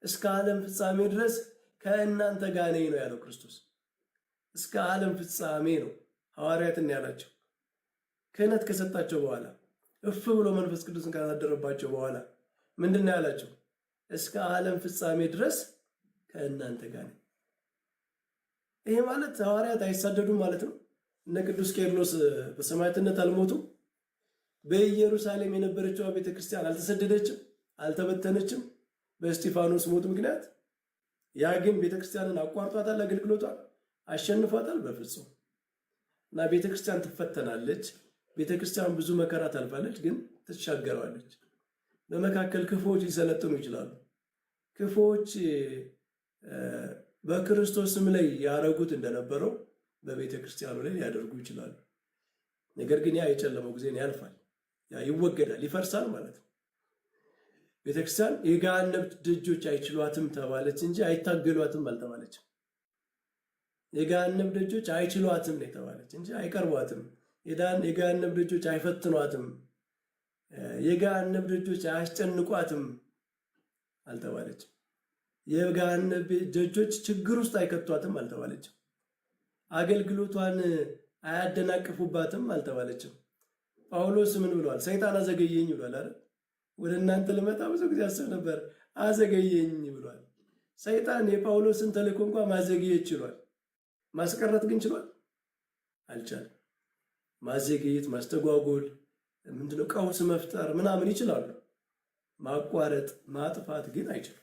እስከ ዓለም ፍጻሜ ድረስ ከእናንተ ጋር ነኝ ነው ያለው ክርስቶስ። እስከ ዓለም ፍጻሜ ነው ሐዋርያትን ያላቸው። ክህነት ከሰጣቸው በኋላ እፍ ብሎ መንፈስ ቅዱስን ካሳደረባቸው በኋላ ምንድን ነው ያላቸው? እስከ ዓለም ፍጻሜ ድረስ ከእናንተ ጋር ነኝ። ይሄ ማለት ሐዋርያት አይሳደዱም ማለት ነው። እነ ቅዱስ ቄርሎስ በሰማዕትነት አልሞቱም። በኢየሩሳሌም የነበረችው ቤተክርስቲያን አልተሰደደችም፣ አልተበተነችም በእስጢፋኖስ ሞት ምክንያት። ያ ግን ቤተክርስቲያንን አቋርጧታል፣ አገልግሎቷን አሸንፏታል? በፍጹም። እና ቤተክርስቲያን ትፈተናለች። ቤተክርስቲያን ብዙ መከራ ታልፋለች፣ ግን ትሻገረዋለች። በመካከል ክፉዎች ሊሰለጥኑ ይችላሉ። ክፉዎች በክርስቶስም ላይ ያደረጉት እንደነበረው በቤተክርስቲያኑ ላይ ሊያደርጉ ይችላሉ። ነገር ግን ያ የጨለመው ጊዜ ያልፋል፣ ያ ይወገዳል፣ ይፈርሳል ማለት ነው። ቤተክርስቲያን የገሃነም ደጆች አይችሏትም ተባለች እንጂ አይታገሏትም አልተባለችም። የገሃነም ደጆች አይችሏትም ነው የተባለች እንጂ አይቀርቧትም። የገሃነም ደጆች አይፈትኗትም፣ የገሃነም ደጆች አያስጨንቋትም አልተባለችም። የገሃነም ደጆች ችግር ውስጥ አይከቷትም አልተባለችም። አገልግሎቷን አያደናቅፉባትም አልተባለችም። ጳውሎስ ምን ብሏል? ሰይጣን አዘገየኝ ብሏል አይደል? ወደ እናንተ ልመጣ ብዙ ጊዜ አስብ ነበር፣ አዘገየኝ ብሏል። ሰይጣን የጳውሎስን ተልእኮ እንኳን ማዘግየት ችሏል። ማስቀረት ግን ችሏል? አልቻለም። ማዘግየት፣ ማስተጓጎል፣ ምንድነው ቀውስ መፍጠር ምናምን ይችላሉ። ማቋረጥ፣ ማጥፋት ግን አይችሉም።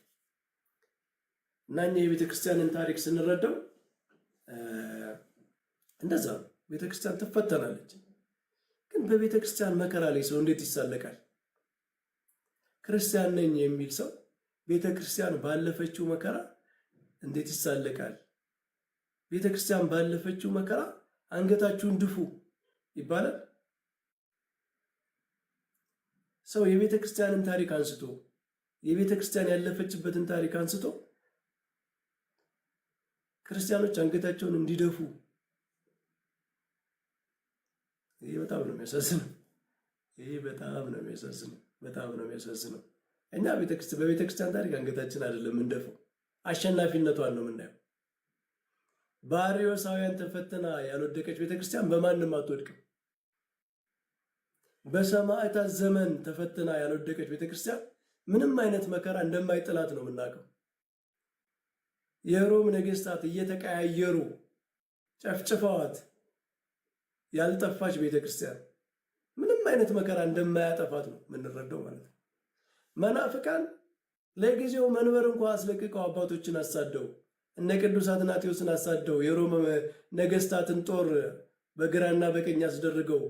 እና እኛ የቤተ ክርስቲያንን ታሪክ ስንረዳው እንደዛ ነው። ቤተክርስቲያን ትፈተናለች። ግን በቤተክርስቲያን መከራ ላይ ሰው እንዴት ይሳለቃል? ክርስቲያን ነኝ የሚል ሰው ቤተክርስቲያን ባለፈችው መከራ እንዴት ይሳለቃል? ቤተክርስቲያን ባለፈችው መከራ አንገታችሁን ድፉ ይባላል። ሰው የቤተክርስቲያንን ታሪክ አንስቶ የቤተክርስቲያን ያለፈችበትን ታሪክ አንስቶ ክርስቲያኖች አንገታቸውን እንዲደፉ፣ ይህ በጣም ነው የሚያሳዝነው። በጣም ነው የሚያሳዝነው። እኛ በቤተክርስቲያን ታሪክ አንገታችን አይደለም እንደፈው፣ አሸናፊነቷን ነው የምናየው። በአርዮሳውያን ተፈትና ያልወደቀች ቤተክርስቲያን በማንም አትወድቅም። በሰማዕታት ዘመን ተፈትና ያልወደቀች ቤተክርስቲያን ምንም አይነት መከራ እንደማይጥላት ነው የምናውቀው። የሮም ነገስታት እየተቀያየሩ ጨፍጭፈዋት ያልጠፋች ቤተክርስቲያን ምንም አይነት መከራ እንደማያጠፋት ነው የምንረዳው ማለት ነው። መናፍቃን ለጊዜው መንበር እንኳ አስለቅቀው አባቶችን አሳደው እነ ቅዱስ አትናቴዎስን አሳደው የሮም ነገስታትን ጦር በግራና በቀኝ አስደርገው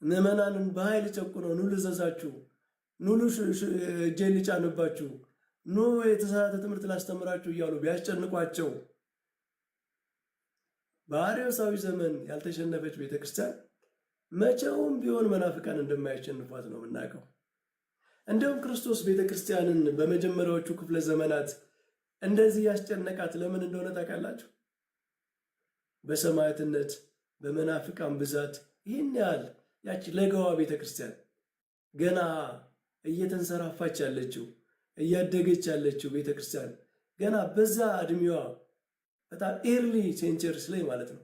ምዕመናንን በኃይል ጨቁነው ኑ ልዘዛችሁ፣ ኑ እጄን ልጫንባችሁ፣ ኑ የተሳሳተ ትምህርት ላስተምራችሁ እያሉ ቢያስጨንቋቸው በአርዮሳዊ ዘመን ያልተሸነፈች ቤተክርስቲያን መቼውም ቢሆን መናፍቃን እንደማያሸንፏት ነው የምናውቀው። እንደውም ክርስቶስ ቤተክርስቲያንን በመጀመሪያዎቹ ክፍለ ዘመናት እንደዚህ ያስጨነቃት ለምን እንደሆነ ታውቃላችሁ? በሰማዕትነት በመናፍቃን ብዛት ይህን ያህል ያቺ ለገዋ ቤተክርስቲያን ገና እየተንሰራፋች ያለችው እያደገች ያለችው ቤተክርስቲያን ገና በዛ እድሜዋ በጣም ኤርሊ ሴንቸርስ ላይ ማለት ነው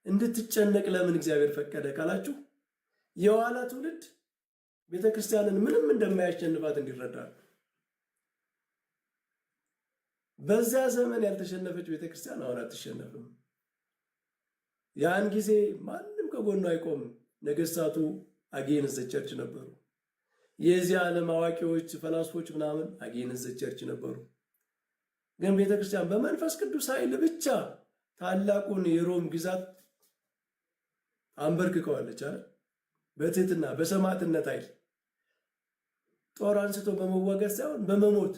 እንድትጨነቅ ለምን እግዚአብሔር ፈቀደ ካላችሁ የኋላ ትውልድ ቤተክርስቲያንን ምንም እንደማያሸንፋት እንዲረዳሉ። በዛ ዘመን ያልተሸነፈች ቤተክርስቲያን አሁን አትሸነፍም። ያን ጊዜ ማንም ከጎኑ አይቆምም። ነገስታቱ አጌንስት ዘ ቸርች ነበሩ። የዚህ ዓለም አዋቂዎች ፈላስፎች ምናምን አጌንስት ዘ ቸርች ነበሩ። ግን ቤተክርስቲያን በመንፈስ ቅዱስ ኃይል ብቻ ታላቁን የሮም ግዛት አንበርክከዋለች አይደል? በትህትና በሰማዕትነት ኃይል ጦር አንስቶ በመዋጋት ሳይሆን በመሞት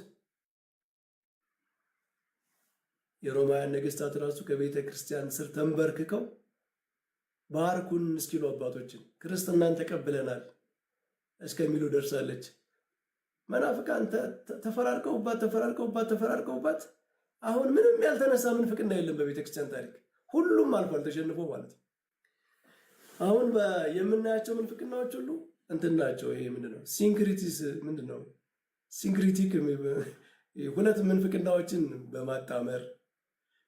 የሮማውያን ነገስታት ራሱ ከቤተ ክርስቲያን ስር ተንበርክከው ባርኩን እስኪሉ አባቶችን ክርስትናን ተቀብለናል እስከሚሉ ደርሳለች። መናፍቃን ተፈራርቀውባት አሁን ምንም ያልተነሳ ምንፍቅና የለም በቤተ ክርስቲያን ታሪክ። ሁሉም አልፏል ተሸንፎ ማለት ነው። አሁን የምናያቸው ምንፍቅናዎች ሁሉ እንትን ናቸው። ይሄ ምንድነው? ሲንክሪቲስ ምንድነው? ሲንክሪቲክ ሁለት ምንፍቅናዎችን በማጣመር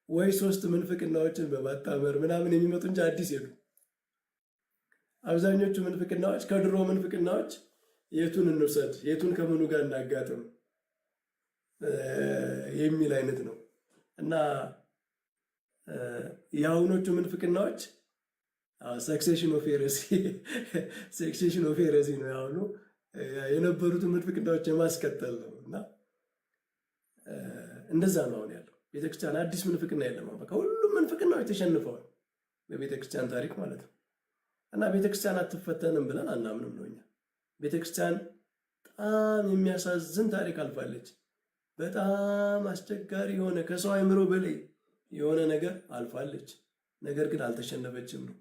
ወይ ሶስት ምንፍቅናዎችን በማጣመር ምናምን የሚመጡ እንጂ አዲስ የሉ። አብዛኞቹ ምንፍቅናዎች ከድሮ ምንፍቅናዎች የቱን እንውሰድ፣ የቱን ከምኑ ጋር እናጋጥም የሚል አይነት ነው እና የአሁኖቹ ምንፍቅናዎች ሰክሴሽን ኦፍ ሄረሲ ነው። ያሁኑ የነበሩትን ምንፍቅናዎች የማስቀጠል ነው እና እንደዛ ነው አሁን ያለው። ቤተክርስቲያን አዲስ ምንፍቅና የለም። በቃ ሁሉም ምንፍቅናዎች ተሸንፈዋል በቤተክርስቲያን ታሪክ ማለት ነው። እና ቤተክርስቲያን አትፈተንም ብለን አናምንም ነው እኛ። ቤተክርስቲያን በጣም የሚያሳዝን ታሪክ አልፋለች። በጣም አስቸጋሪ የሆነ ከሰው አእምሮ በላይ የሆነ ነገር አልፋለች። ነገር ግን አልተሸነፈችም ነው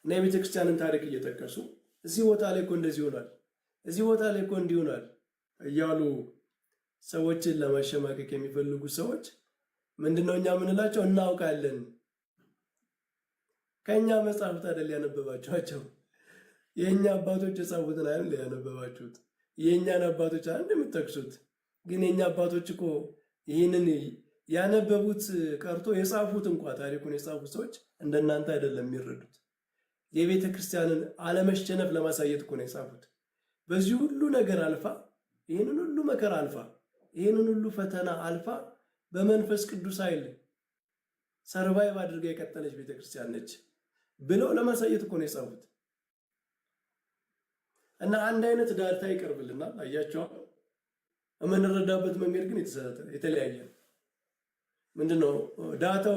እና የቤተክርስቲያንን ታሪክ እየጠቀሱ እዚህ ቦታ ላይ እኮ እንደዚህ ሆኗል፣ እዚህ ቦታ ላይ እኮ እንዲህ ሆኗል እያሉ ሰዎችን ለማሸማቀቅ የሚፈልጉ ሰዎች ምንድነው እኛ የምንላቸው? እናውቃለን። ከኛ መጽሐፍት አይደል ያነበባችኋቸው? የኛ አባቶች የጻፉትን አይደል ያነበባችሁት? የኛን አባቶች አይደል የምትጠቅሱት? ግን የኛ አባቶች እኮ ይህንን ያነበቡት ቀርቶ የጻፉት እንኳ ታሪኩን የጻፉት ሰዎች እንደናንተ አይደለም የሚረዱት። የቤተ ክርስቲያንን አለመሸነፍ ለማሳየት እኮ ነው የጻፉት። በዚህ ሁሉ ነገር አልፋ፣ ይህንን ሁሉ መከራ አልፋ፣ ይህንን ሁሉ ፈተና አልፋ በመንፈስ ቅዱስ ኃይል ሰርቫይቭ አድርጋ የቀጠለች ቤተክርስቲያን ነች ብለው ለማሳየት እኮ ነው የጻፉት። እና አንድ አይነት ዳታ ይቀርብልናል። አያቸው የምንረዳበት መንገድ ግን የተለያየ ነው። ምንድነው ዳታው?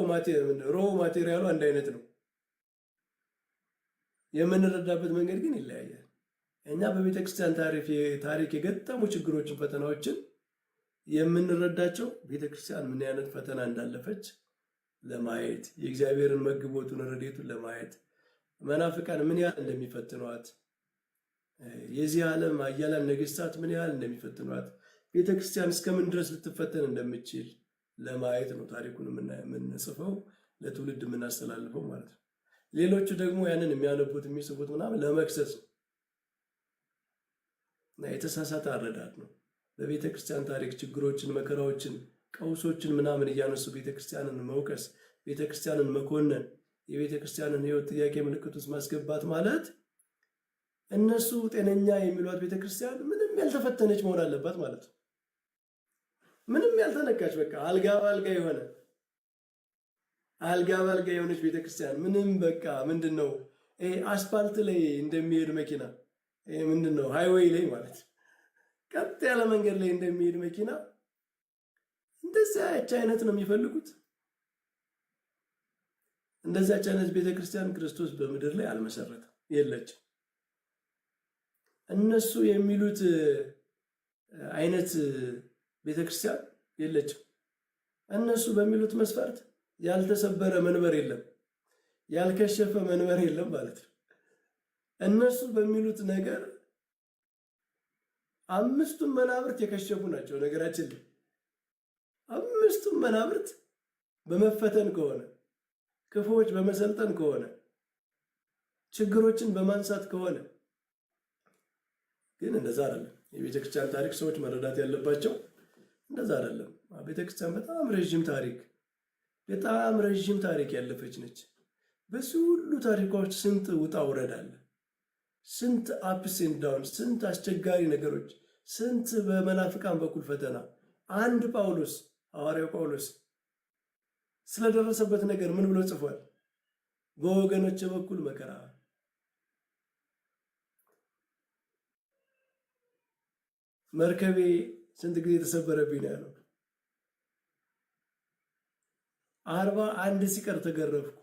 ሮ ማቴሪያሉ አንድ አይነት ነው። የምንረዳበት መንገድ ግን ይለያያል። እኛ በቤተክርስቲያን ታሪክ የገጠሙ ችግሮችን፣ ፈተናዎችን የምንረዳቸው ቤተክርስቲያን ምን አይነት ፈተና እንዳለፈች ለማየት፣ የእግዚአብሔርን መግቦቱን ረድኤቱን ለማየት፣ መናፍቃን ምን ያህል እንደሚፈትኗት፣ የዚህ ዓለም ኃያላን ነገስታት ምን ያህል እንደሚፈትኗት፣ ቤተክርስቲያን እስከምን ድረስ ልትፈተን እንደምችል ለማየት ነው ታሪኩን የምንጽፈው፣ ለትውልድ የምናስተላልፈው ማለት ነው። ሌሎቹ ደግሞ ያንን የሚያነቡት የሚጽፉት ምናምን ለመክሰስ ነው እና የተሳሳተ አረዳድ ነው። በቤተክርስቲያን ታሪክ ችግሮችን፣ መከራዎችን፣ ቀውሶችን ምናምን እያነሱ ቤተክርስቲያንን መውቀስ፣ ቤተክርስቲያንን መኮነን፣ የቤተክርስቲያንን ሕይወት ጥያቄ ምልክት ውስጥ ማስገባት ማለት እነሱ ጤነኛ የሚሏት ቤተክርስቲያን ምንም ያልተፈተነች መሆን አለባት ማለት ነው። ምንም ያልተነካች በቃ አልጋ ባልጋ የሆነች ቤተክርስቲያን ምንም በቃ ምንድነው አስፓልት ላይ እንደሚሄድ መኪና ምንድነው ሃይዌይ ላይ ማለት ቀጥ ያለ መንገድ ላይ እንደሚሄድ መኪና እንደዚያች አይነት ነው የሚፈልጉት። እንደዚያች አይነት ቤተክርስቲያን ክርስቶስ በምድር ላይ አልመሰረተም፣ የለችም። እነሱ የሚሉት አይነት ቤተክርስቲያን የለችም። እነሱ በሚሉት መስፈርት ያልተሰበረ መንበር የለም፣ ያልከሸፈ መንበር የለም ማለት ነው። እነሱ በሚሉት ነገር አምስቱም መናብርት የከሸፉ ናቸው። ነገራችን ላይ አምስቱም መናብርት በመፈተን ከሆነ፣ ክፉዎች በመሰልጠን ከሆነ፣ ችግሮችን በማንሳት ከሆነ ግን እንደዛ አይደለም። የቤተክርስቲያን ታሪክ ሰዎች መረዳት ያለባቸው እንደዛ አይደለም። ቤተክርስቲያን በጣም ረዥም ታሪክ ያለፈች ነች። በዚህ ሁሉ ታሪኮች ስንት ውጣ ውረድ አለ፣ ስንት አፕስ ኤንድ ዳውን፣ ስንት አስቸጋሪ ነገሮች፣ ስንት በመናፍቃን በኩል ፈተና። አንድ ጳውሎስ፣ ሐዋርያው ጳውሎስ ስለደረሰበት ነገር ምን ብሎ ጽፏል? በወገኖች በኩል መከራ፣ መርከቤ ስንት ጊዜ ተሰበረብኝ ነው ያለው። 41 ሲቀር ተገረፍኩ፣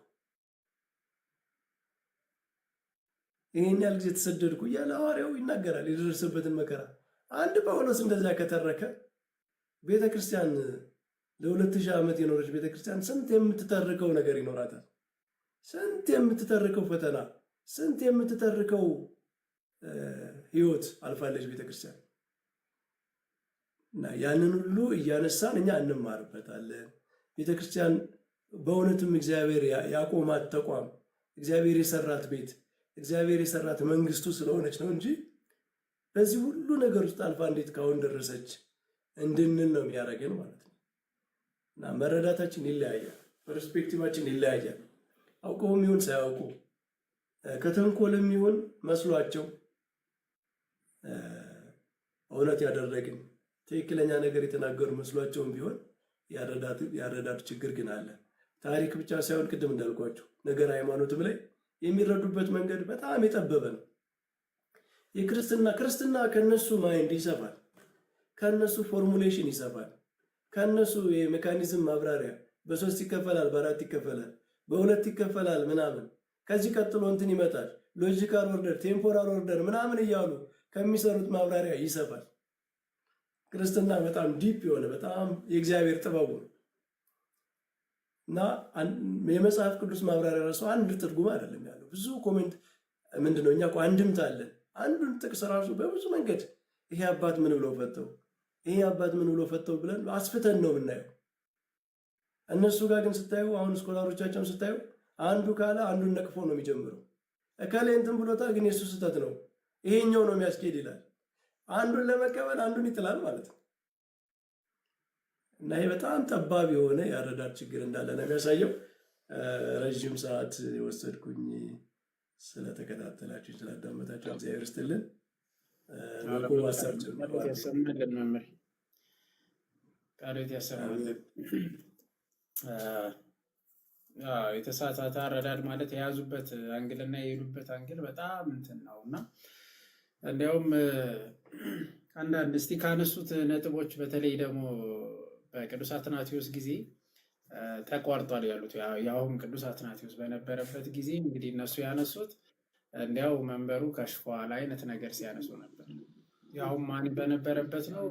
ይህን ያህል ጊዜ ተሰደድኩ እያለ ሐዋርያው ይናገራል የደረሰበትን መከራ። አንድ ጳውሎስ እንደዛ ከተረከ ቤተክርስቲያን ለ2000 ዓመት የኖረች ቤተክርስቲያን ስንት የምትተርከው ነገር ይኖራታል። ስንት የምትተርከው ፈተና፣ ስንት የምትተርከው ህይወት አልፋለች ቤተክርስቲያን። እና ያንን ሁሉ እያነሳን እኛ እንማርበታለን። ቤተክርስቲያን በእውነትም እግዚአብሔር ያቆማት ተቋም፣ እግዚአብሔር የሰራት ቤት፣ እግዚአብሔር የሰራት መንግስቱ ስለሆነች ነው እንጂ በዚህ ሁሉ ነገር ውስጥ አልፋ እንዴት ካሁን ደረሰች እንድንል ነው የሚያደርገን ማለት ነው። እና መረዳታችን ይለያያል፣ ፐርስፔክቲቫችን ይለያያል። አውቀውም ይሁን ሳያውቁ፣ ከተንኮልም ይሁን መስሏቸው እውነት ያደረግን ትክክለኛ ነገር የተናገሩ መስሏቸውም ቢሆን ያረዳድ ችግር ግን አለ። ታሪክ ብቻ ሳይሆን ቅድም እንዳልኳቸው ነገር ሃይማኖትም ላይ የሚረዱበት መንገድ በጣም የጠበበ ነው። ክርስትና ከነሱ ማይንድ ይሰፋል፣ ከነሱ ፎርሙሌሽን ይሰፋል፣ ከነሱ የሜካኒዝም ማብራሪያ በ3 ይከፈላል፣ በ4 ይከፈላል፣ በ2 ይከፈላል ምናምን፣ ከዚህ ቀጥሎ እንትን ይመጣል፣ ሎጂካል ኦርደር፣ ቴምፖራል ኦርደር ምናምን እያሉ ከሚሰሩት ማብራሪያ ይሰፋል። ክርስትና በጣም ዲፕ የሆነ በጣም የእግዚአብሔር ጥበቡ ነው እና የመጽሐፍ ቅዱስ ማብራሪያ ራሱ አንድ ትርጉም አይደለም ያለው። ብዙ ኮሜንት ምንድነው እኛ አንድምታ አለን። አንዱን ጥቅስ ራሱ በብዙ መንገድ ይሄ አባት ምን ብሎ ፈተው፣ ይሄ አባት ምን ብሎ ፈተው ብለን አስፍተን ነው የምናየው። እነሱ ጋር ግን ስታዩ፣ አሁን ስኮላሮቻቸውን ስታዩ አንዱ ካለ አንዱን ነቅፎ ነው የሚጀምረው። እከሌ እንትን ብሎታል ግን የሱ ስህተት ነው ይሄኛው ነው የሚያስኬድ ይላል። አንዱን ለመቀበል አንዱን ይጥላል ማለት ነው። እና ይሄ በጣም ጠባብ የሆነ የአረዳድ ችግር እንዳለ ነው የሚያሳየው። ረዥም ሰዓት የወሰድኩኝ ስለተከታተላችሁ ስላዳመጣችሁ እግዚአብሔር ይስጥልን። ያሰማልን መምህር ቃሎት ያሰማልን። የተሳሳተ አረዳድ ማለት የያዙበት አንግልና የሄዱበት አንግል በጣም እንትን ነው እና እንዲያውም አንዳንድ እስቲ ካነሱት ነጥቦች በተለይ ደግሞ በቅዱስ አትናቴዎስ ጊዜ ተቋርጧል ያሉት፣ ያውም ቅዱስ አትናቴዎስ በነበረበት ጊዜ እንግዲህ እነሱ ያነሱት እንዲያው መንበሩ ከሽፏል አይነት ነገር ሲያነሱ ነበር። ያው ማን በነበረበት ነው?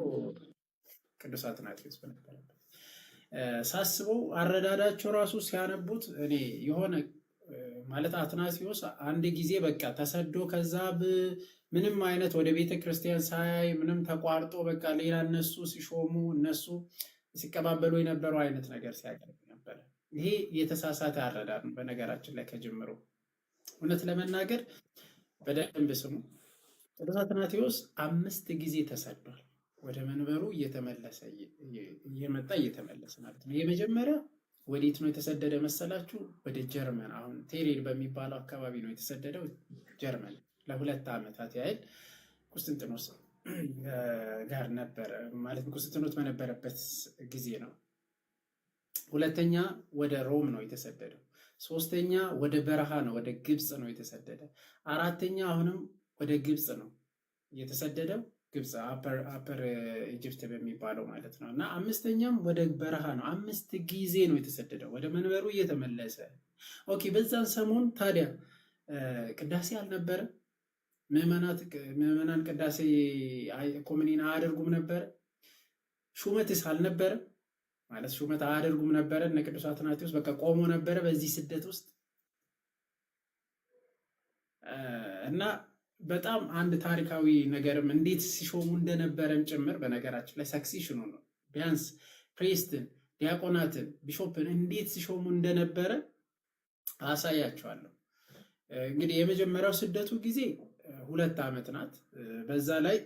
ቅዱስ አትናቴዎስ በነበረበት። ሳስበው አረዳዳቸው ራሱ ሲያነቡት እኔ የሆነ ማለት አትናቴዎስ አንድ ጊዜ በቃ ተሰዶ ከዛ ምንም አይነት ወደ ቤተ ክርስቲያን ሳያይ ምንም ተቋርጦ በቃ ሌላ እነሱ ሲሾሙ እነሱ ሲቀባበሉ የነበረው አይነት ነገር ሲያቀርብ ነበረ። ይሄ የተሳሳተ አረዳድ ነው። በነገራችን ላይ ከጀምሮ እውነት ለመናገር በደንብ ስሙ። ቅዱስ አትናቴዎስ 5 ጊዜ ተሰዷል። ወደ መንበሩ እየተመለሰ እየመጣ እየተመለሰ ማለት ነው። የመጀመሪያ ወዴት ነው የተሰደደ መሰላችሁ? ወደ ጀርመን፣ አሁን ቴሬድ በሚባለው አካባቢ ነው የተሰደደው። ጀርመን ለ2 ዓመታት ያህል ቁስጥንጥኖስ ጋር ነበረ ማለት ቁስጥንጥኖስ በነበረበት ጊዜ ነው። ሁለተኛ ወደ ሮም ነው የተሰደደው። ሶስተኛ ወደ በረሃ ነው፣ ወደ ግብፅ ነው የተሰደደ። አራተኛ አሁንም ወደ ግብፅ ነው የተሰደደው፣ ግብፅ አፐር ኢጅፕት በሚባለው ማለት ነው። እና አምስተኛም ወደ በረሃ ነው። 5 ጊዜ ነው የተሰደደው ወደ መንበሩ እየተመለሰ። ኦኬ፣ በዛን ሰሞን ታዲያ ቅዳሴ አልነበረ? ምዕመናን ቅዳሴ ኮሚኒን አያደርጉም ነበረ? ሹመትስ አልነበረ? ማለት ሹመት አያደርጉም ነበረ? እነ ቅዱስ አትናቴዎስ በቃ ቆሞ ነበረ በዚህ ስደት ውስጥ። እና በጣም አንድ ታሪካዊ ነገርም እንዴት ሲሾሙ እንደነበረም ጭምር በነገራችን ላይ ሰክሲሽኑ ነው። ቢያንስ ፕሬስትን፣ ዲያቆናትን፣ ቢሾፕን እንዴት ሲሾሙ እንደነበረ አሳያቸዋለሁ። እንግዲህ የመጀመሪያው ስደቱ ጊዜ 2 ዓመት ናት። በዛ ላይ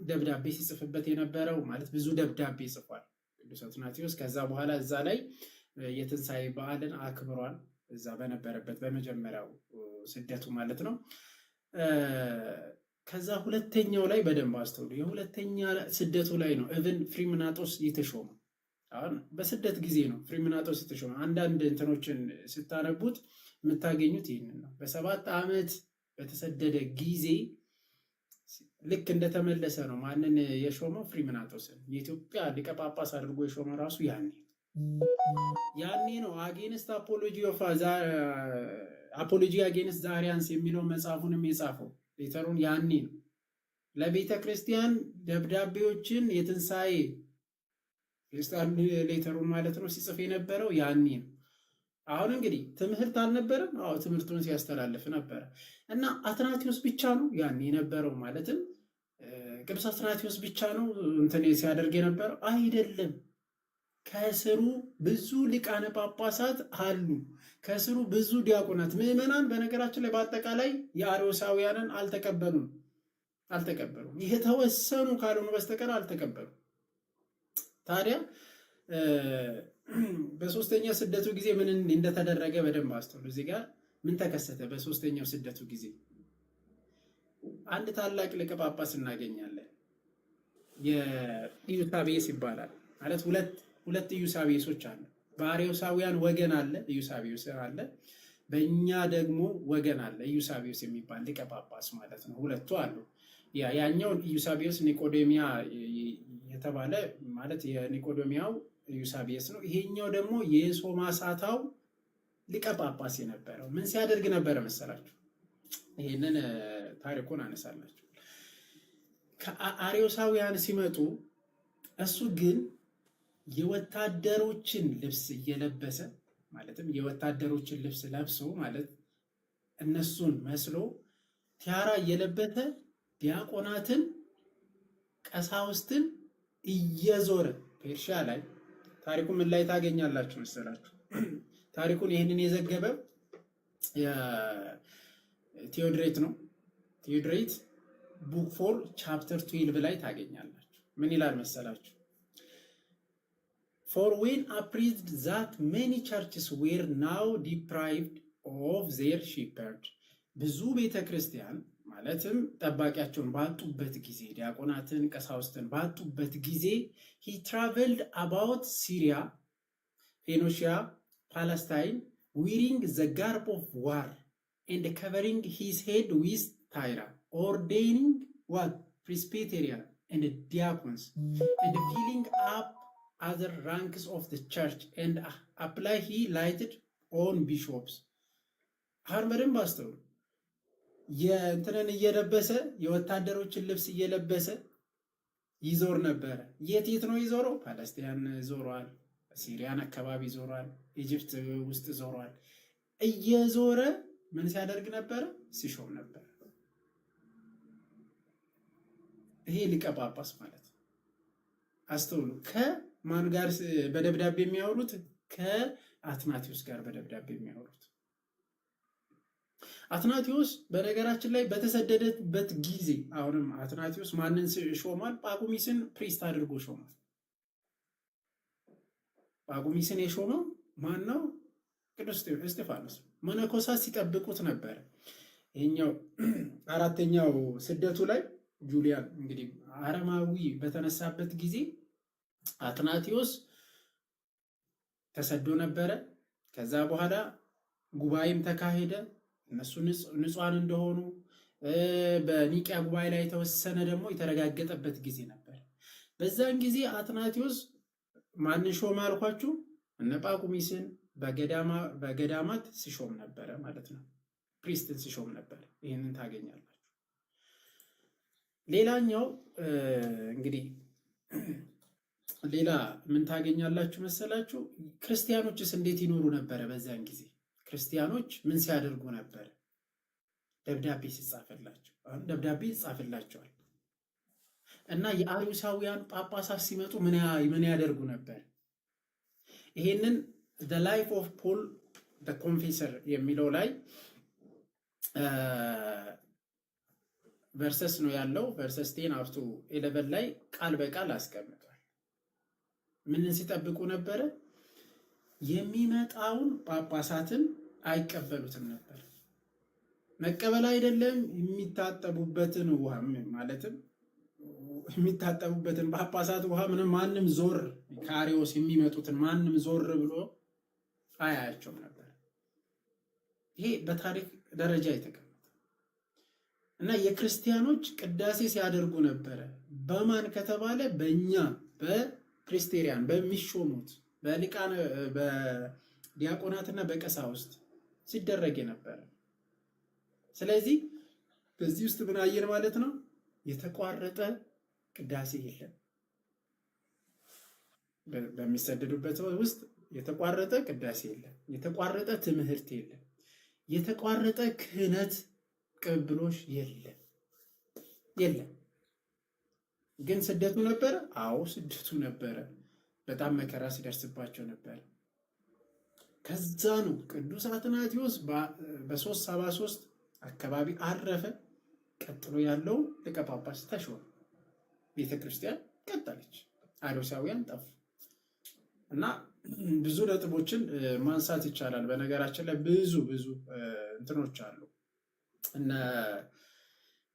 ደብዳቤ ሲጽፍበት የነበረው ማለት ብዙ ደብዳቤ ጽፏል ቅዱስ አትናቴዎስ። ከዛ በኋላ እዛ ላይ የትንሣኤ በዓልን አክብሯል። እዛ በነበረበት በመጀመሪያው ስደቱ ማለት ነው። ከዛ ሁለተኛው ላይ በደንብ አስተውሉ። የሁለተኛ ስደቱ ላይ ነው እብን ፍሪምናጦስ የተሾመ። አሁን በስደት ጊዜ ነው ፍሪምናጦስ የተሾመ። አንዳንድ እንትኖችን ስታነቡት የምታገኙት ይህንን ነው። በ7 ዓመት በተሰደደ ጊዜ ልክ እንደተመለሰ ነው ማንን የሾመው? ፍሪምናጦስን። የኢትዮጵያ ሊቀ ጳጳስ አድርጎ የሾመ ራሱ ያኔ ነው። አጌንስት አፖሎጂ አጌንስት ዛሪያንስ የሚለው መጽሐፉንም የጻፈው ሌተሩን ያኔ ነው። ለቤተ ክርስቲያን ደብዳቤዎችን የትንሣኤ ሌተሩን ማለት ነው ሲጽፍ የነበረው ያኔ ነው። አሁን እንግዲህ ትምህርት አልነበረም። አዎ ትምህርቱን ሲያስተላልፍ ነበረ። እና አትናቴዎስ ብቻ ነው ያኔ የነበረው ማለትም ቅዱስ አትናቴዎስ ብቻ ነው እንትን ሲያደርግ የነበረው አይደለም። ከስሩ ብዙ ሊቃነ ጳጳሳት አሉ። ከስሩ ብዙ ዲያቆናት፣ ምዕመናን በነገራችን ላይ በአጠቃላይ የአርዮሳውያንን አልተቀበሉም። የተወሰኑ ካልሆኑ በስተቀር አልተቀበሉም። ታዲያ በሶስተኛ ስደቱ ጊዜ ምን እንደተደረገ በደንብ አስተውሉ። እዚህ ጋር ምን ተከሰተ? በሶስተኛው ስደቱ ጊዜ አንድ ታላቅ ሊቀ ጳጳስ እናገኛለን። የኢዩሳቤስ ይባላል። ማለት ሁለት ኢዩሳቤሶች አሉ። በአርዮሳውያን ወገን አለ ኢዩሳቤስ አለ፣ በእኛ ደግሞ ወገን አለ ኢዩሳቤስ የሚባል ሊቀ ጳጳስ ማለት ነው። ሁለቱ አሉ። ያኛው ኢዩሳቤስ ኒቆዶሚያ የተባለ ማለት የኒቆዶሚያው ኢዩሳቤስ ነው። ይሄኛው ደግሞ የሶማሳታው ሊቀ ጳጳስ የነበረው ምን ሲያደርግ ነበረ መሰላችሁ? ይሄንን ታሪኩን አነሳላችሁ። ከአርዮሳውያን ሲመጡ እሱ ግን የወታደሮችን ልብስ እየለበሰ ማለትም የወታደሮችን ልብስ ለብሶ ማለት እነሱን መስሎ ቲያራ እየለበሰ ዲያቆናትን፣ ቀሳውስትን እየዞረ ፔርሺያ ላይ ታሪኩ ምን ላይ ታገኛላችሁ መሰላችሁ? ታሪኩን ይህንን የዘገበው ቴዎድሬት ነው። ቴዎድሬት ቡክ 4 ቻፕተር 12 ላይ ታገኛላችሁ። ምን ይላል መሰላችሁ? For when apprised that many churches were now deprived of their shepherd, ብዙ ቤተክርስቲያን ማለትም ጠባቂያቸውን ባጡበት ጊዜ ዲያቆናትን፣ ቀሳውስትን ባጡበት ጊዜ he traveled about Syria, Phoenicia, Palestine, wearing the garb of war and covering his head with tyra, ordaining what? Presbyterian and diacons, and filling up other ranks of the church, and apply he lighted on bishops. አሁን በደንብ አስተውሉ። የእንትንን እየለበሰ የወታደሮችን ልብስ እየለበሰ ይዞር ነበረ። የት የት ነው ይዞረው? ፓለስቲያን ዞሯል፣ ሲሪያን አካባቢ ዞሯል፣ ኢጅፕት ውስጥ ዞሯል። እየዞረ ምን ሲያደርግ ነበረ? ሲሾም ነበር። ይሄ ሊቀ ጳጳስ ማለት ነው። አስተውሉ። ከማን ጋር በደብዳቤ የሚያወሩት? ከአትናቴዎስ ጋር በደብዳቤ የሚያወሩት። አትናቴዎስ በነገራችን ላይ በተሰደደበት ጊዜ አሁንም አትናቴዎስ ማንን ሾሟል? ጳቁሚስን ፕሪስት አድርጎ ሾሟል። ጳቁሚስን የሾመው ማን ነው? ቅዱስ እስጢፋኖስ። መነኮሳት ሲጠብቁት ነበር። ይሄኛው አራተኛው ስደቱ ላይ ጁሊያን እንግዲህ አረማዊ በተነሳበት ጊዜ አትናቴዎስ ተሰዶ ነበረ። ከዛ በኋላ ጉባኤም ተካሄደ። እነሱ ንጹሐን እንደሆኑ በኒቂያ ጉባኤ ላይ የተወሰነ ደግሞ የተረጋገጠበት ጊዜ ነበር። በዛን ጊዜ አትናቴዎስ ማንን ሾመ አልኳችሁ? እነ ጳቁሚስን በገዳማት ሲሾም ነበረ ማለት ነው። ፕሪስትን ሲሾም ነበር። ይህንን ታገኛላችሁ። ሌላኛው እንግዲህ ሌላ ምን ታገኛላችሁ መሰላችሁ? ክርስቲያኖችስ እንዴት ይኖሩ ነበረ? በዛን ጊዜ ክርስቲያኖች ምን ሲያደርጉ ነበር? ደብዳቤ ሲጻፍላቸው፣ አሁን ደብዳቤ ይጻፍላቸዋል እና የአርዮሳውያን ጳጳሳት ሲመጡ ምን ያደርጉ ነበር? ይሄንን the life of Paul the confessor የሚለው ላይ ቨርሰስ ነው ያለው። ቨርሰስ 10 up to 11 ላይ ቃል በቃል አስቀምጧል። ምንን ሲጠብቁ ነበረ? የሚመጣውን ጳጳሳትን አይቀበሉትም ነበር። መቀበል አይደለም የሚታጠቡበትን ውሃ ማለትም የሚታጠቡበትን ጳጳሳት ውሃ ማንም ዞር ከአርዮስ የሚመጡትን ማንም ዞር ብሎ አያያቸውም ነበር። ይሄ በታሪክ ደረጃ የተቀመጠ እና የክርስቲያኖች ቅዳሴ ሲያደርጉ ነበረ። በማን ከተባለ በእኛ በፕሬስቴሪያን በሚሾሙት በሊቃነ በዲያቆናትና በቀሳውስት ሲደረግ የነበረ። ስለዚህ በዚህ ውስጥ ምን አየን ማለት ነው? የተቋረጠ ቅዳሴ የለም። በሚሰደዱበት ውስጥ የተቋረጠ ቅዳሴ የለም። የተቋረጠ ትምህርት የለም። የተቋረጠ ክህነት ቅብብሎሽ የለም። ግን ስደቱ ነበረ። አዎ ስደቱ ነበረ። በጣም መከራ ሲደርስባቸው ነበር። ከዛ ነው ቅዱስ አትናቴዎስ በ373 አካባቢ አረፈ። ቀጥሎ ያለው ሊቀ ጳጳስ ተሾመ። ቤተክርስቲያን ቀጠለች። አርዮሳውያን ጠፉ እና ብዙ ነጥቦችን ማንሳት ይቻላል። በነገራችን ላይ ብዙ እንትኖች አሉ። እነ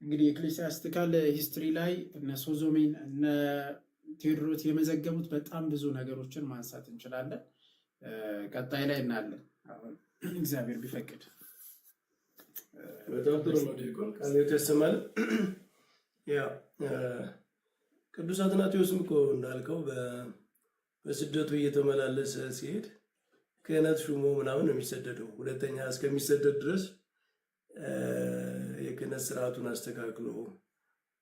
እንግዲህ ኤክሌሲያስቲካል ሂስትሪ ላይ እነ ሶዞሜን እነ ቴዎድሮስ የመዘገቡት በጣም ብዙ ነገሮችን ማንሳት እንችላለን። ቀጣይ ላይ እናያለን አሁን እግዚአብሔር ቢፈቅድ። በጣም ጥሩ ነው። ዲያቆን ቃል ያሰማል። ያ ቅዱስ አትናቴዎስም እኮ እንዳልከው በስደቱ እየተመላለሰ ሲሄድ ክህነት ሹሞ ምናምን ነው የሚሰደደው። ሁለተኛ እስከሚሰደድ ድረስ የክህነት ስርዓቱን አስተካክሎ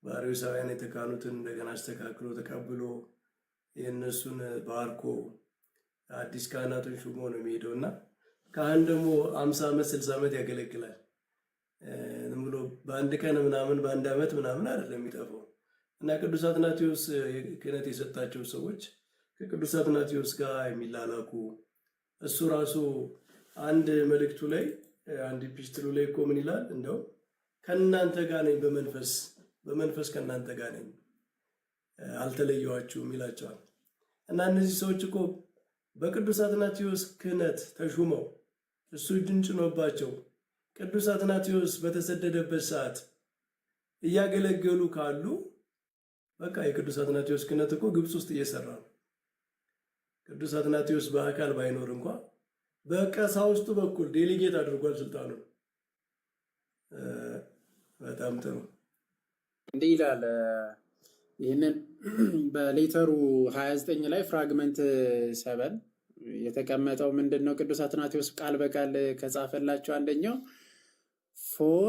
በአርዮሳውያን የተካኑትን እንደገና አስተካክሎ ተቀብሎ የእነሱን ባርኮ አዲስ ካህናቱን ሹሞ ነው የሚሄደው እና ካህን ደግሞ 50 ዓመት 60 ዓመት ያገለግላል። ዝም ብሎ በአንድ ቀን ምናምን በአንድ ዓመት ምናምን አይደለም የሚጠፋው። እና ቅዱስ አትናቴዎስ ክህነት የሰጣቸው ሰዎች ከቅዱስ አትናቴዎስ ጋር የሚላላኩ እሱ ራሱ አንድ መልእክቱ ላይ አንድ ፒስትሉ ላይ እኮ ምን ይላል? እንደው ከእናንተ ጋር ነኝ በመንፈስ ከእናንተ ጋር ነኝ አልተለየኋችሁም ይላቸዋል። እና እነዚህ ሰዎች እኮ በቅዱስ አትናቴዎስ ክህነት ተሹመው እሱ እጁን ጭኖባቸው ቅዱስ አትናቴዎስ በተሰደደበት ሰዓት እያገለገሉ ካሉ በቃ የቅዱስ አትናቴዎስ ክህነት እኮ ግብፅ ውስጥ እየሰራ ነው። ቅዱስ አትናቴዎስ በአካል ባይኖር እንኳ በቀሳውስቱ በኩል ዴሊጌት አድርጓል ስልጣኑን። በጣም ጥሩ። እንዲህ ይላል። ይህንን በሌተሩ 29 ላይ ፍራግመንት 7 የተቀመጠው ምንድን ነው? ቅዱስ አትናቴዎስ ቃል በቃል ከጻፈላቸው አንደኛው for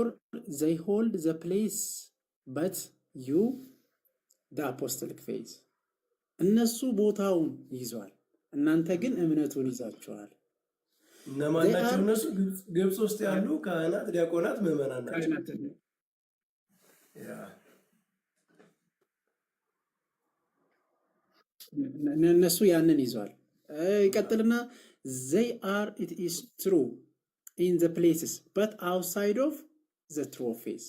they hold the place but you the apostolic faith እነሱ ቦታውን ይዟል እናንተ ግን እምነቱን ይዛችኋል እነማን ናቸው እነሱ ግብጽ ውስጥ ያሉ ካህናት ዲያቆናት ምዕመናን ናቸው እነሱ ያንን ይዟል ይቀጥልና they are it is true in the places but outside of the true faith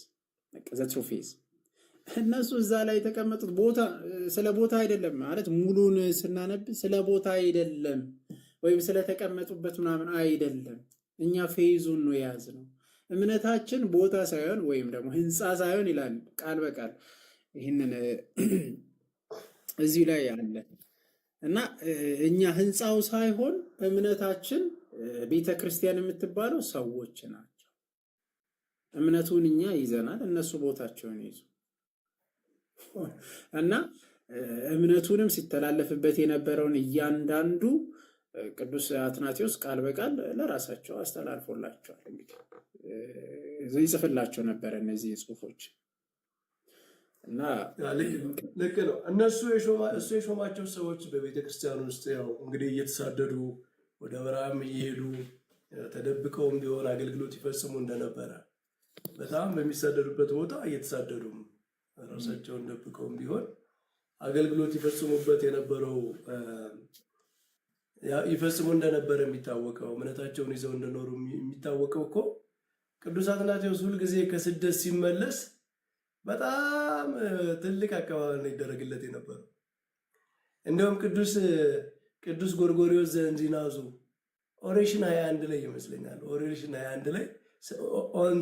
the true faith እነሱ እዛ ላይ የተቀመጡት ቦታ ስለ ቦታ አይደለም ማለት ሙሉን ስናነብ ስለ ቦታ አይደለም ወይም ስለ ተቀመጡበት ምናምን አይደለም እኛ ፌዙን ነው ያዝነው እምነታችን ቦታ ሳይሆን ወይም ደግሞ ህንጻ ሳይሆን ይላል ቃል በቃል ይሄንን እዚህ ላይ ያለ እና እኛ ህንጻው ሳይሆን እምነታችን ቤተክርስቲያን የምትባለው ሰዎች ናቸው እምነቱን እኛ ይዘናል እነሱ ቦታቸውን ይዙ እና እምነቱንም ሲተላለፍበት የነበረውን እያንዳንዱ ቅዱስ አትናቴዎስ ቃል በቃል ለራሳቸው አስተላልፎላቸዋል እንግዲህ ይጽፍላቸው ነበር እነዚህ ጽሁፎች እና ልክ ነው እነሱ የሾማቸው ሰዎች በቤተክርስቲያን ውስጥ ያው እንግዲህ እየተሳደዱ ወደ በረሃም እየሄዱ ተደብቀውም ቢሆን አገልግሎት ይፈጽሙ እንደነበረ በጣም በሚሳደዱበት ቦታ እየተሳደዱም ራሳቸውን ደብቀውም ቢሆን አገልግሎት ይፈጽሙበት የነበረው ይፈጽሙ እንደነበረ የሚታወቀው እምነታቸውን ይዘው እንደኖሩ የሚታወቀው እኮ ቅዱስ አትናቴዎስ ሁል ጊዜ ከስደት ሲመለስ በጣም ትልቅ አቀባበል ይደረግለት የነበረው እንደውም ቅዱስ ጎርጎርዮስ ዘእንዚናዙ ኦሬሽን 21 ላይ ይመስለኛል ኦሬሽን 21 ላይ ኦን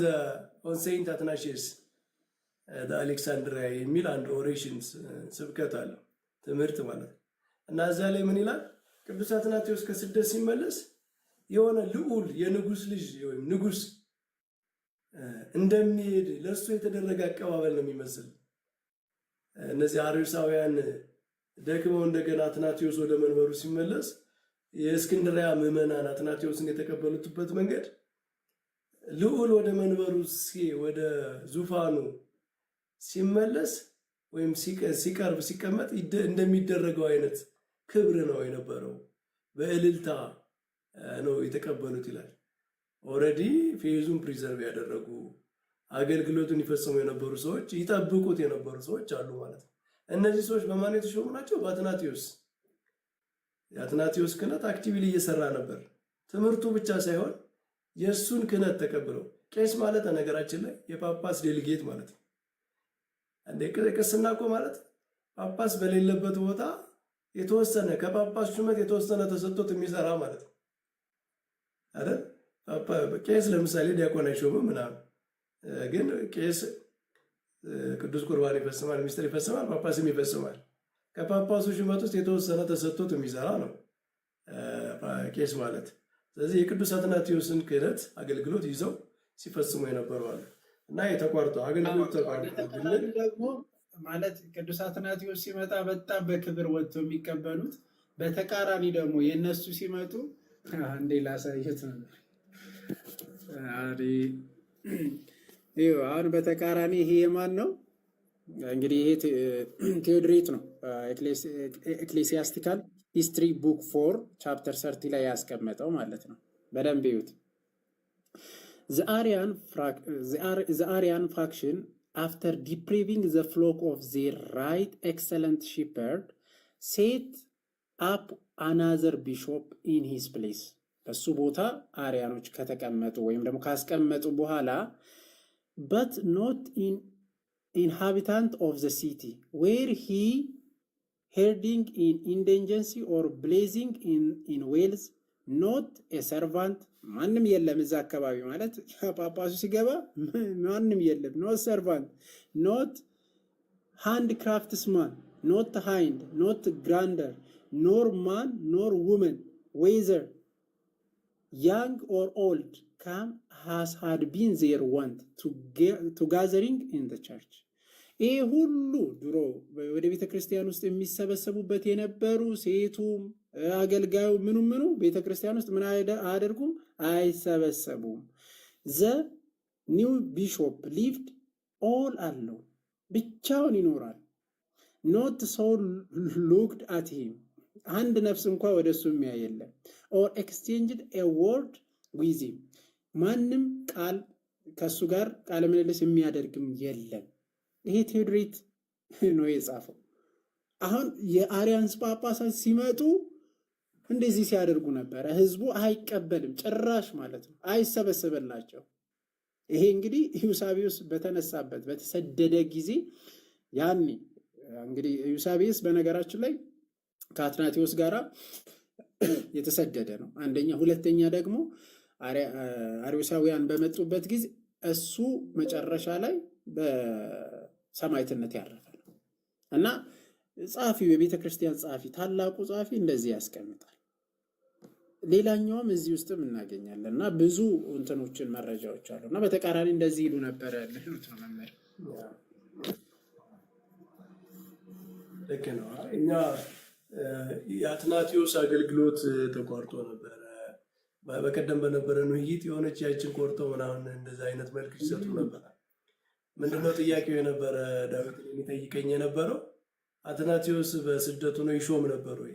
ሴንት አትናሺየስ አሌክሳንድሪያ የሚል አንድ ኦሬሽን ስብከት አለ ትምህርት ማለት እና እዛ ላይ ምን ይላል ቅዱስ አትናቴዎስ ከስደት ሲመለስ የሆነ ልዑል የንጉስ ልጅ ወይም ንጉስ እንደሚሄድ ለሱ የተደረገ አቀባበል ነው የሚመስል እነዚህ አርዮሳውያን ደክመው እንደገና አትናቴዎስ ወደ መንበሩ ሲመለስ የእስክንድርያ ምዕመናን አትናቴዎስን የተቀበሉበት መንገድ ልዑል ወደ መንበሩ ወደ ዙፋኑ ሲመለስ ወይም ሲቀርብ ሲቀመጥ እንደሚደረገው አይነት ክብር ነው የነበረው በእልልታ ነው የተቀበሉት ይላል ኦሬዲ ፌዙን ፕሪዘርቭ ያደረጉ አገልግሎቱን ይፈጽሙ የነበሩ ሰዎች ይጠብቁት የነበሩ ሰዎች አሉ ማለት ነው እነዚህ ሰዎች በማን የተሾሙ ናቸው በአትናቴዎስ የአትናቴዎስ ክህነት አክቲቭሊ እየሰራ ነበር ትምህርቱ ብቻ ሳይሆን የሱን ክህነት ተቀብለው ቄስ ማለት ነገራችን ላይ የጳጳስ ዴሊጌት ማለት ነው እንደ ቅስና እኮ ማለት ጳጳስ በሌለበት ቦታ የተወሰነ ከጳጳስ ሹመት የተወሰነ ተሰጥቶት የሚሰራ ማለት ነው አይደል ቄስ ለምሳሌ ዲያቆን አይሾምም ምናምን ግን ቄስ ቅዱስ ቁርባን ይፈጽማል ሚስጥር ይፈጽማል ጳጳስም ይፈጽማል ከጳጳሱ ሹመት ውስጥ የተወሰነ ተሰጥቶት የሚሰራ ነው ቄስ ማለት ስለዚህ የቅዱስ አትናቴዎስን ክህነት አገልግሎት ይዘው ሲፈጽሙ የነበሩ አሉ እና የተቋርጠው አገልግሎት ተቋርጠው ደግሞ ማለት ቅዱስ አትናቴዎስ ሲመጣ በጣም በክብር ወጥቶ የሚቀበሉት በተቃራኒ ደግሞ የነሱ ሲመጡ አንዴ ላሳየት ነው አሁን በተቃራኒ ይሄ የማን ነው እንግዲህ ይሄ ቴዎድሬት ነው ኤክሌሲያስቲካል ሂስትሪ ቡክ 4 ቻፕተር 30 ላይ ያስቀመጠው ማለት ነው በደንብ ይዩት the Arian faction after depriving the flock of their right excellent shepherd set up another bishop in his place በሱ ቦታ አሪያኖች ከተቀመጡ ወይም ደግሞ ካስቀመጡ በኋላ but not in inhabitant of the city where he herding in indigence or blazing in wells not a servant ማንም የለም እዛ አካባቢ ማለት ጳጳሱ ሲገባ ማንም የለም no servant not handcraftsman not hind not grander nor man nor woman whether young or old come has had been their want to gathering in the church ይሄ ሁሉ ድሮ ወደ ቤተ ክርስቲያን ውስጥ የሚሰበሰቡበት የነበሩ ሴቱም አገልጋዩ ምኑ ቤተ ክርስቲያን ውስጥ ምን አያደርጉም አይሰበሰቡም ኒው ቢሾፕ ሊቭድ ኦል አለው፣ ብቻውን ይኖራል። ኖት ሰው ሉክድ አት ሂም፣ አንድ ነፍስ እንኳ ወደ እሱ የሚያይ የለም። ኦር ኤክስቼንጅድ ኤ ወርድ ዊዝ ሂም፣ ማንም ቃል ከእሱ ጋር ቃለ ምልልስ የሚያደርግም የለም። ይሄ ቴዎድሬት ነው የጻፈው። አሁን የአሪያንስ ጳጳሳት ሲመጡ እንደዚህ ሲያደርጉ ነበረ። ህዝቡ አይቀበልም ጭራሽ ማለት ነው፣ አይሰበሰበላቸው። ይሄ እንግዲህ ዩሳቢዮስ በተነሳበት በተሰደደ ጊዜ ያኔ እንግዲህ ዩሳቢዮስ በነገራችን ላይ ከአትናቴዎስ ጋራ የተሰደደ ነው አንደኛ። ሁለተኛ ደግሞ አርዮሳውያን በመጡበት ጊዜ እሱ መጨረሻ ላይ በሰማዕትነት ያረፈ ነው እና ጸሐፊው የቤተ ክርስቲያን ጸሐፊ ታላቁ ጸሐፊ እንደዚህ ያስቀምጣል። ሌላኛውም እዚህ ውስጥም እናገኛለን እና ብዙ እንትኖችን መረጃዎች አሉ እና በተቃራኒ እንደዚህ ይሉ ነበረ ልሉት ነው መምህር። ልክ ነው። እኛ የአትናቴዎስ አገልግሎት ተቋርጦ ነበረ። በቀደም በነበረን ውይይት የሆነች ያችን ቆርጦ ምናምን እንደዚህ አይነት መልክ ይሰጡ ነበር። ምንድነው ጥያቄው የነበረ ዳዊት የሚጠይቀኝ የነበረው አትናቴዎስ በስደቱ ነው ይሾም ነበር ወይ?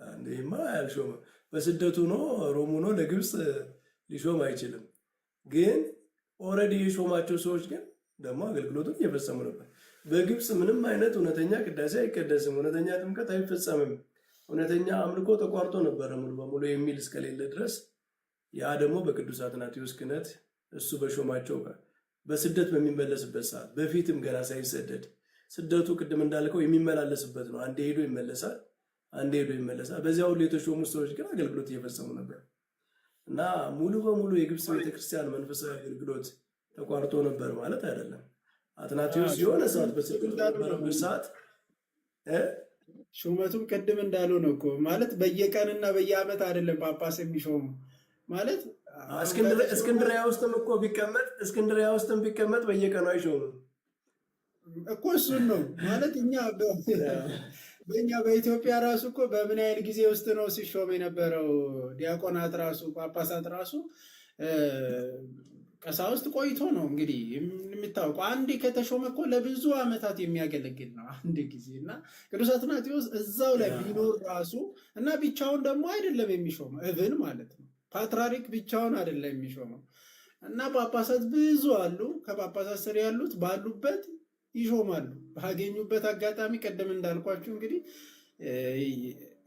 እንዴማ አልሾመም። በስደቱ ነው ሮሙ ነው ለግብፅ ሊሾም አይችልም። ግን ኦልሬዲ የሾማቸው ሰዎች ግን ደግሞ አገልግሎቱን እየፈጸሙ ነበር። በግብፅ ምንም አይነት እውነተኛ ቅዳሴ አይቀደስም፣ እውነተኛ ጥምቀት አይፈጸምም፣ እውነተኛ አምልኮ ተቋርጦ ነበረ ሙሉ በሙሉ የሚል እስከሌለ ድረስ ያ ደግሞ በቅዱስ አትናቴዎስ ክህነት እሱ በሾማቸው በስደት በሚመለስበት ሰዓት በፊትም ገና ሳይሰደድ ስደቱ ቅድም እንዳልከው የሚመላለስበት ነው። አንዴ ሄዶ ይመለሳል፣ አንዴ ሄዶ ይመለሳል። በዚያ ሁሉ የተሾሙ ሰዎች ግን አገልግሎት እየፈጸሙ ነበር እና ሙሉ በሙሉ የግብፅ ቤተክርስቲያን መንፈሳዊ አገልግሎት ተቋርጦ ነበር ማለት አይደለም። አትናቴዎስ የሆነ ሰዓት በስደት በነበረበት ሰዓት ሹመቱም ቅድም እንዳለው ነው እኮ ማለት በየቀንና በየዓመት አይደለም ጳጳስ የሚሾሙ ማለት እስክንድሪያ ውስጥም እኮ ቢቀመጥ በየቀኑ አይሾሙም እኮ። እሱን ነው ማለት በእኛ በኢትዮጵያ ራሱ እኮ በምን ያህል ጊዜ ውስጥ ነው ሲሾም የነበረው? ዲያቆናት ራሱ ጳጳሳት ራሱ ቀሳውስት ቆይቶ ነው እንግዲህ የሚታወቀው። አንዴ ከተሾመ እኮ ለብዙ ዓመታት የሚያገለግል ነው አንድ ጊዜ። እና ቅዱስ አትናቴዎስ እዛው ላይ ቢኖር ራሱ እና ብቻውን ደግሞ አይደለም የሚሾመው እብን ማለት ነው። ፓትርያርክ ብቻውን አይደለም የሚሾመው እና ጳጳሳት ብዙ አሉ። ከጳጳሳት ስር ያሉት ባሉበት ይሾማሉ ባገኙበት አጋጣሚ። ቀደም እንዳልኳችሁ እንግዲህ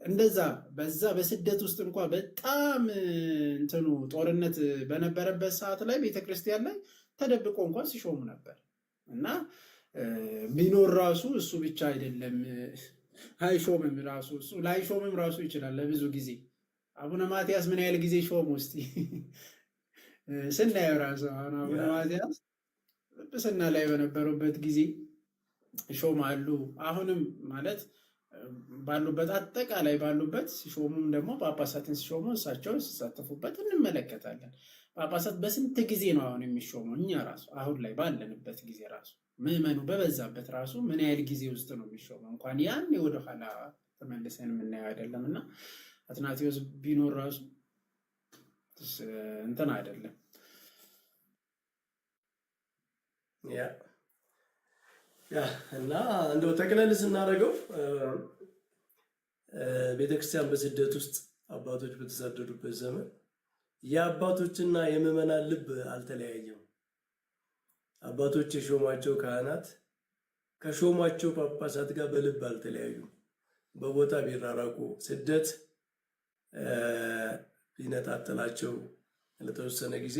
እንደዛ በዛ በስደት ውስጥ እንኳ በጣም እንትኑ ጦርነት በነበረበት ሰዓት ላይ ቤተክርስቲያን ላይ ተደብቆ እንኳን ሲሾሙ ነበር እና ቢኖር ራሱ እሱ ብቻ አይደለም አይሾምም። ራሱ እሱ ላይሾምም ራሱ ይችላል ለብዙ ጊዜ። አቡነ ማትያስ ምን ያህል ጊዜ ሾሙ እስቲ ስናየው ራሱ አቡነ ማትያስ ጵጵስና ላይ በነበሩበት ጊዜ ይሾማሉ። አሁንም ማለት ባሉበት አጠቃላይ ባሉበት ሲሾሙም ደግሞ ጳጳሳትን ሲሾሙ እሳቸው ሲሳተፉበት እንመለከታለን። ጳጳሳት በስንት ጊዜ ነው አሁን የሚሾመው? እኛ ራሱ አሁን ላይ ባለንበት ጊዜ ራሱ ምዕመኑ በበዛበት ራሱ ምን ያህል ጊዜ ውስጥ ነው የሚሾመው? እንኳን ያኔ ወደኋላ ተመልሰን የምናየው አይደለም እና አትናቴዎስ ቢኖር ራሱ እንትን አይደለም። እና እንደው ጠቅለል ስናደርገው ቤተክርስቲያን በስደት ውስጥ አባቶች በተሰደዱበት ዘመን የአባቶችና የምዕመናን ልብ አልተለያየም። አባቶች የሾሟቸው ካህናት ከሾሟቸው ጳጳሳት ጋር በልብ አልተለያዩም። በቦታ ቢራራቁ ስደት ቢነጣጥላቸው ለተወሰነ ጊዜ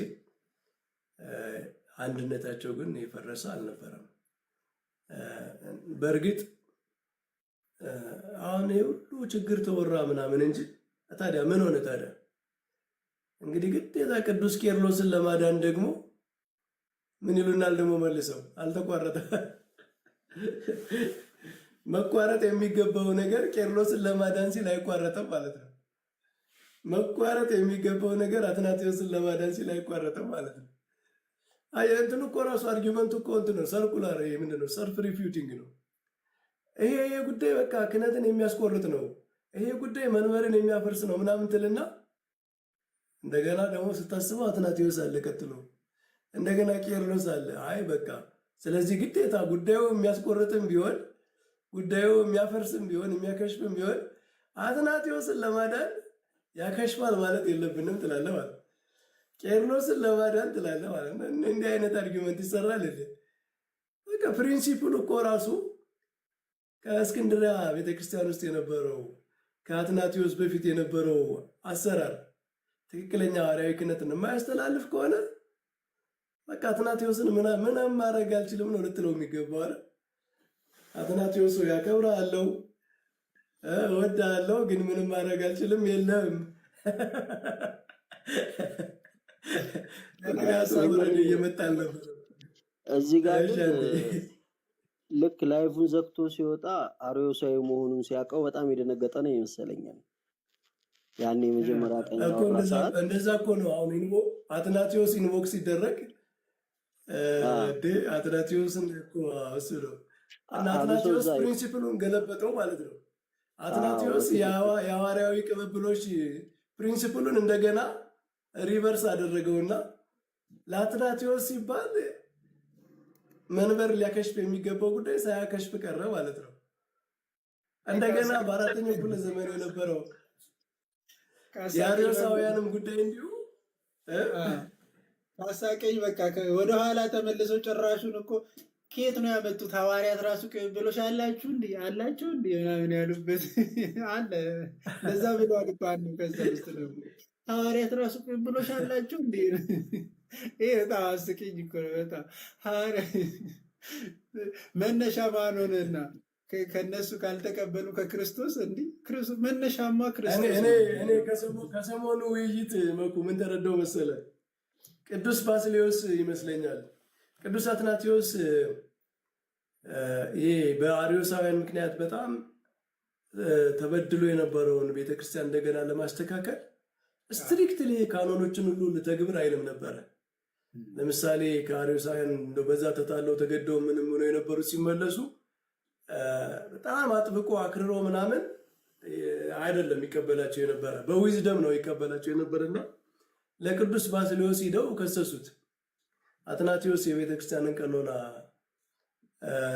አንድነታቸው ግን የፈረሰ አልነበረም። በእርግጥ አሁን የሁሉ ችግር ተወራ ምናምን እንጂ ታዲያ ምን ሆነ ታዲያ? እንግዲህ ግዴታ ቅዱስ ቄርሎስን ለማዳን ደግሞ ምን ይሉናል ደግሞ መልሰው አልተቋረጠ መቋረጥ የሚገባው ነገር ቄርሎስን ለማዳን ሲል አይቋረጥም ማለት ነው። መቋረጥ የሚገባው ነገር አትናቴዎስን ለማዳን ሲል አይቋረጥም ማለት ነው። እንትን እኮ ራሱ አርጊመንቱ እኮ እንትን ነው፣ ሰርኩላር ምንድን ነው? ሰልፍ ሪፊዩቲንግ ነው። ይሄ ጉዳይ በቃ ክህነትን የሚያስቆርጥ ነው፣ ይሄ ጉዳይ መንበርን የሚያፈርስ ነው ምናምን ትልና እንደገና ደግሞ ስታስበው አትናቴዎስ አለ ቀጥሎ እንደገና ቄርሎስ አለ። አይ በቃ ስለዚህ ግዴታ ጉዳዩ የሚያስቆርጥም ቢሆን ጉዳዩ የሚያፈርስም ቢሆን የሚያከሽፍም ቢሆን አትናቴዎስን ለማዳን ያከሽፋል ማለት የለብንም ትላለህ ማለት ነው። ቄርሎስን ለማዳን ትላለህ ማለት ነው። እንዲህ አይነት አርጊመንት ይሰራል። በቃ ፕሪንሲፕሉ እኮ ራሱ ከእስክንድሪያ ቤተክርስቲያን ውስጥ የነበረው ከአትናቴዎስ በፊት የነበረው አሰራር ትክክለኛ ሐዋርያዊ ክህነትን የማያስተላልፍ ከሆነ በቃ አትናቴዎስን ምንም ማድረግ አልችልም ነው ልትለው የሚገባው አይደል? አትናቴዎስ ያከብርሃለሁ እወድሃለሁ ግን ምንም ማድረግ አልችልም የለም። ምክንያቱም እየመጣል ነበር እዚህ ጋር ልክ ላይፉን ዘግቶ ሲወጣ አርዮሳዊ መሆኑን ሲያውቀው በጣም የደነገጠ ነው ይመስለኛል። ያኔ የመጀመሪያ ቀን እንደዛ እኮ ነው። አሁን አትናቴዎስ ኢንቮክስ ሲደረግ አትናቴዎስን እሱ ነው እና አትናቴዎስ ፕሪንሲፕሉን ገለበጠው ማለት ነው። አትናቴዎስ የሐዋርያዊ ቅብብሎች ፕሪንሲፕሉን እንደገና ሪቨርስ አደረገውና ለአትናቴዎስ ሲባል መንበር ሊያከሽፍ የሚገባው ጉዳይ ሳያከሽፍ ቀረ ማለት ነው። እንደገና በአራተኛው ክፍለ ዘመን የነበረው የአርዮሳውያንም ጉዳይ እንዲሁ አሳቀኝ። በቃ ወደኋላ ተመልሰው ጭራሹን እኮ ከየት ነው ያመጡት? ሐዋርያት ራሱ ቅብብሎች አላችሁ እንዲ አላችሁ እንዲ ምናምን ያሉበት አለ። ለዛ ብለዋል እኮ አንዱ ከዛ ውስጥ ነው ሐዋርያት ራሱ ቅብብሎች አላችሁ እንዲ። ይሄ በጣም አስቂኝ እኮ ነው። በጣም መነሻ ማን ሆነና ከነሱ ካልተቀበሉ ከክርስቶስ እንዲ ክርስቶስ መነሻማ ክርስቶስ። እኔ ከሰሞኑ ውይይት መኩ ምን ተረዳው መሰለ? ቅዱስ ባስልዮስ ይመስለኛል ቅዱስ አትናቴዎስ ይሄ በአርዮሳውያን ምክንያት በጣም ተበድሎ የነበረውን ቤተክርስቲያን እንደገና ለማስተካከል ስትሪክትሊ ካኖኖችን ሁሉ ልተግብር አይልም ነበረ። ለምሳሌ ከአርዮሳውያን በዛ ተጣለው ተገደው ምንም ሆነው የነበሩት ሲመለሱ በጣም አጥብቆ አክርሮ ምናምን አይደለም ይቀበላቸው የነበረ፣ በዊዝደም ነው ይቀበላቸው የነበረና ለቅዱስ ባስልዮስ ሂደው ከሰሱት። አትናቴዎስ የቤተክርስቲያንን ቀኖና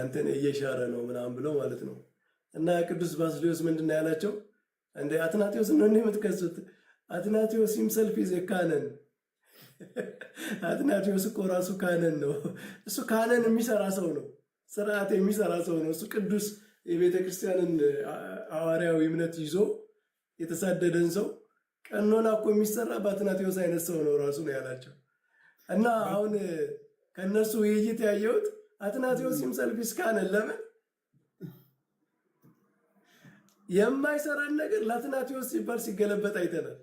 እንትን እየሻረ ነው ምናምን ብለው ማለት ነው። እና ቅዱስ ባስልዮስ ምንድነው ያላቸው? እንደ አትናቴዎስ ነው የምትከሱት? አትናቴዎስ ሂምሰልፍ ኢዝ ካህነን። አትናቴዎስ እኮ ራሱ ካህነን ነው። እሱ ካህነን የሚሰራ ሰው ነው፣ ስርዓት የሚሰራ ሰው ነው። እሱ ቅዱስ የቤተክርስቲያንን ሐዋርያዊ እምነት ይዞ የተሳደደን ሰው ቀኖና እኮ የሚሰራ በአትናቴዎስ አይነት ሰው ነው ራሱ ነው ያላቸው። እና አሁን ከነሱ ውይይት ያየሁት አትናቴዎስ ሂምሰልፍ ኢዝ ካህነን። ለምን የማይሰራን ነገር ለአትናቴዎስ ሲባል ሲገለበጥ አይተናል።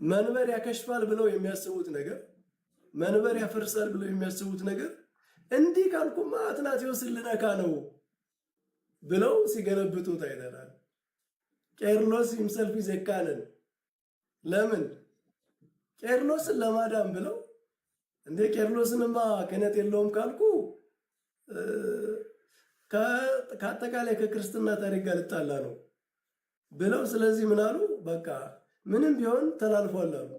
መንበር ያከሽፋል ብለው የሚያስቡት ነገር፣ መንበር ያፈርሳል ብለው የሚያስቡት ነገር እንዲህ ካልኩማ አትናቴዎስን ልነካ ነው ብለው ሲገለብጡት አይተናል። ቄርሎስ ሂምሰልፍ ኢዝ ካህነን። ለምን ቄርሎስን ለማዳን ብለው እንደ ቄርሎስንማ ክህነት የለውም ካልኩ ከአጠቃላይ ከክርስትና ታሪክ ጋር ልጣላ ነው ብለው ስለዚህ ምን አሉ? በቃ ምንም ቢሆን ተላልፏል አሉ።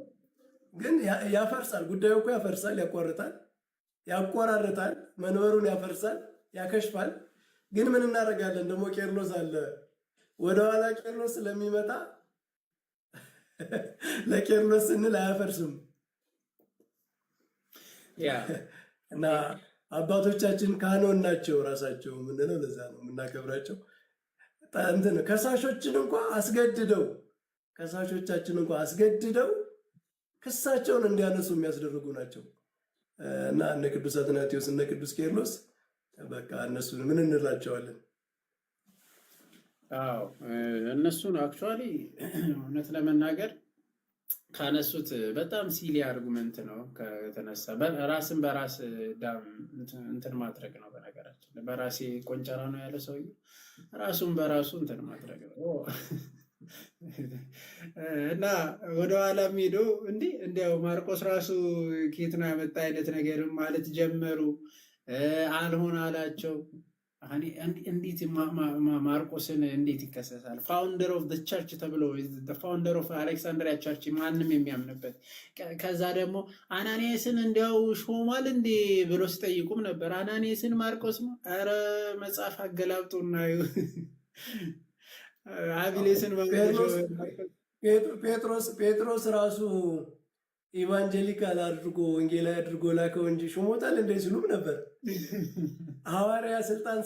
ግን ያፈርሳል፣ ጉዳዩ እኮ ያፈርሳል፣ ያቋርጣል፣ ያቆራርጣል፣ መንበሩን ያፈርሳል፣ ያከሽፋል። ግን ምን እናደርጋለን? ደግሞ ቄርሎስ አለ። ወደኋላ ቄርሎስ ስለሚመጣ ለቄርሎስ ስንል አያፈርስም። እና አባቶቻችን ካህኖን ናቸው ራሳቸው የምንለው ለዛ ነው የምናከብራቸው። ከሳሾቻችን እንኳ አስገድደው ክሳቸውን እንዲያነሱ የሚያስደርጉ ናቸው። እና እነ ቅዱስ አትናቴዎስ እነ ቅዱስ ቄርሎስ በቃ እነሱን ምን እንላቸዋለን? አዎ እነሱን አክቹዋሊ እውነት ለመናገር ካነሱት በጣም ሲሊ አርጉመንት ነው ከተነሳ። ራስን በራስ ዳም እንትን ማድረግ ነው። በነገራችን በራሴ ቆንጨራ ነው ያለ ሰውዬ ራሱን በራሱ እንትን ማድረግ ነው። እና ወደኋላ ሄዶ እንዲያው ማርቆስ ራሱ ኬት ነው ያመጣ አይነት ነገር ማለት ጀመሩ። አልሆን አላቸው። እንዴት ማርቆስን እንዴት ይከሰሳል? ፋውንደር ኦፍ ቸርች ተብሎ ፋውንደር ኦፍ አሌክሳንድሪያ ቸርች ማንም የሚያምንበት። ከዛ ደግሞ አናኒያስን እንዲያው ሾሟል እንዴ ብሎ ሲጠይቁም ነበር። አናኒያስን ማርቆስ ነው? ኧረ መጽሐፍ አገላብጡና አቢሌስን ጴጥሮስ ራሱ ኢቫንጀሊካል አድርጎ ወንጌላዊ አድርጎ ላከው እንጂ ሹሞታል እንደ ሲሉም ነበር። ሐዋርያ ስልጣን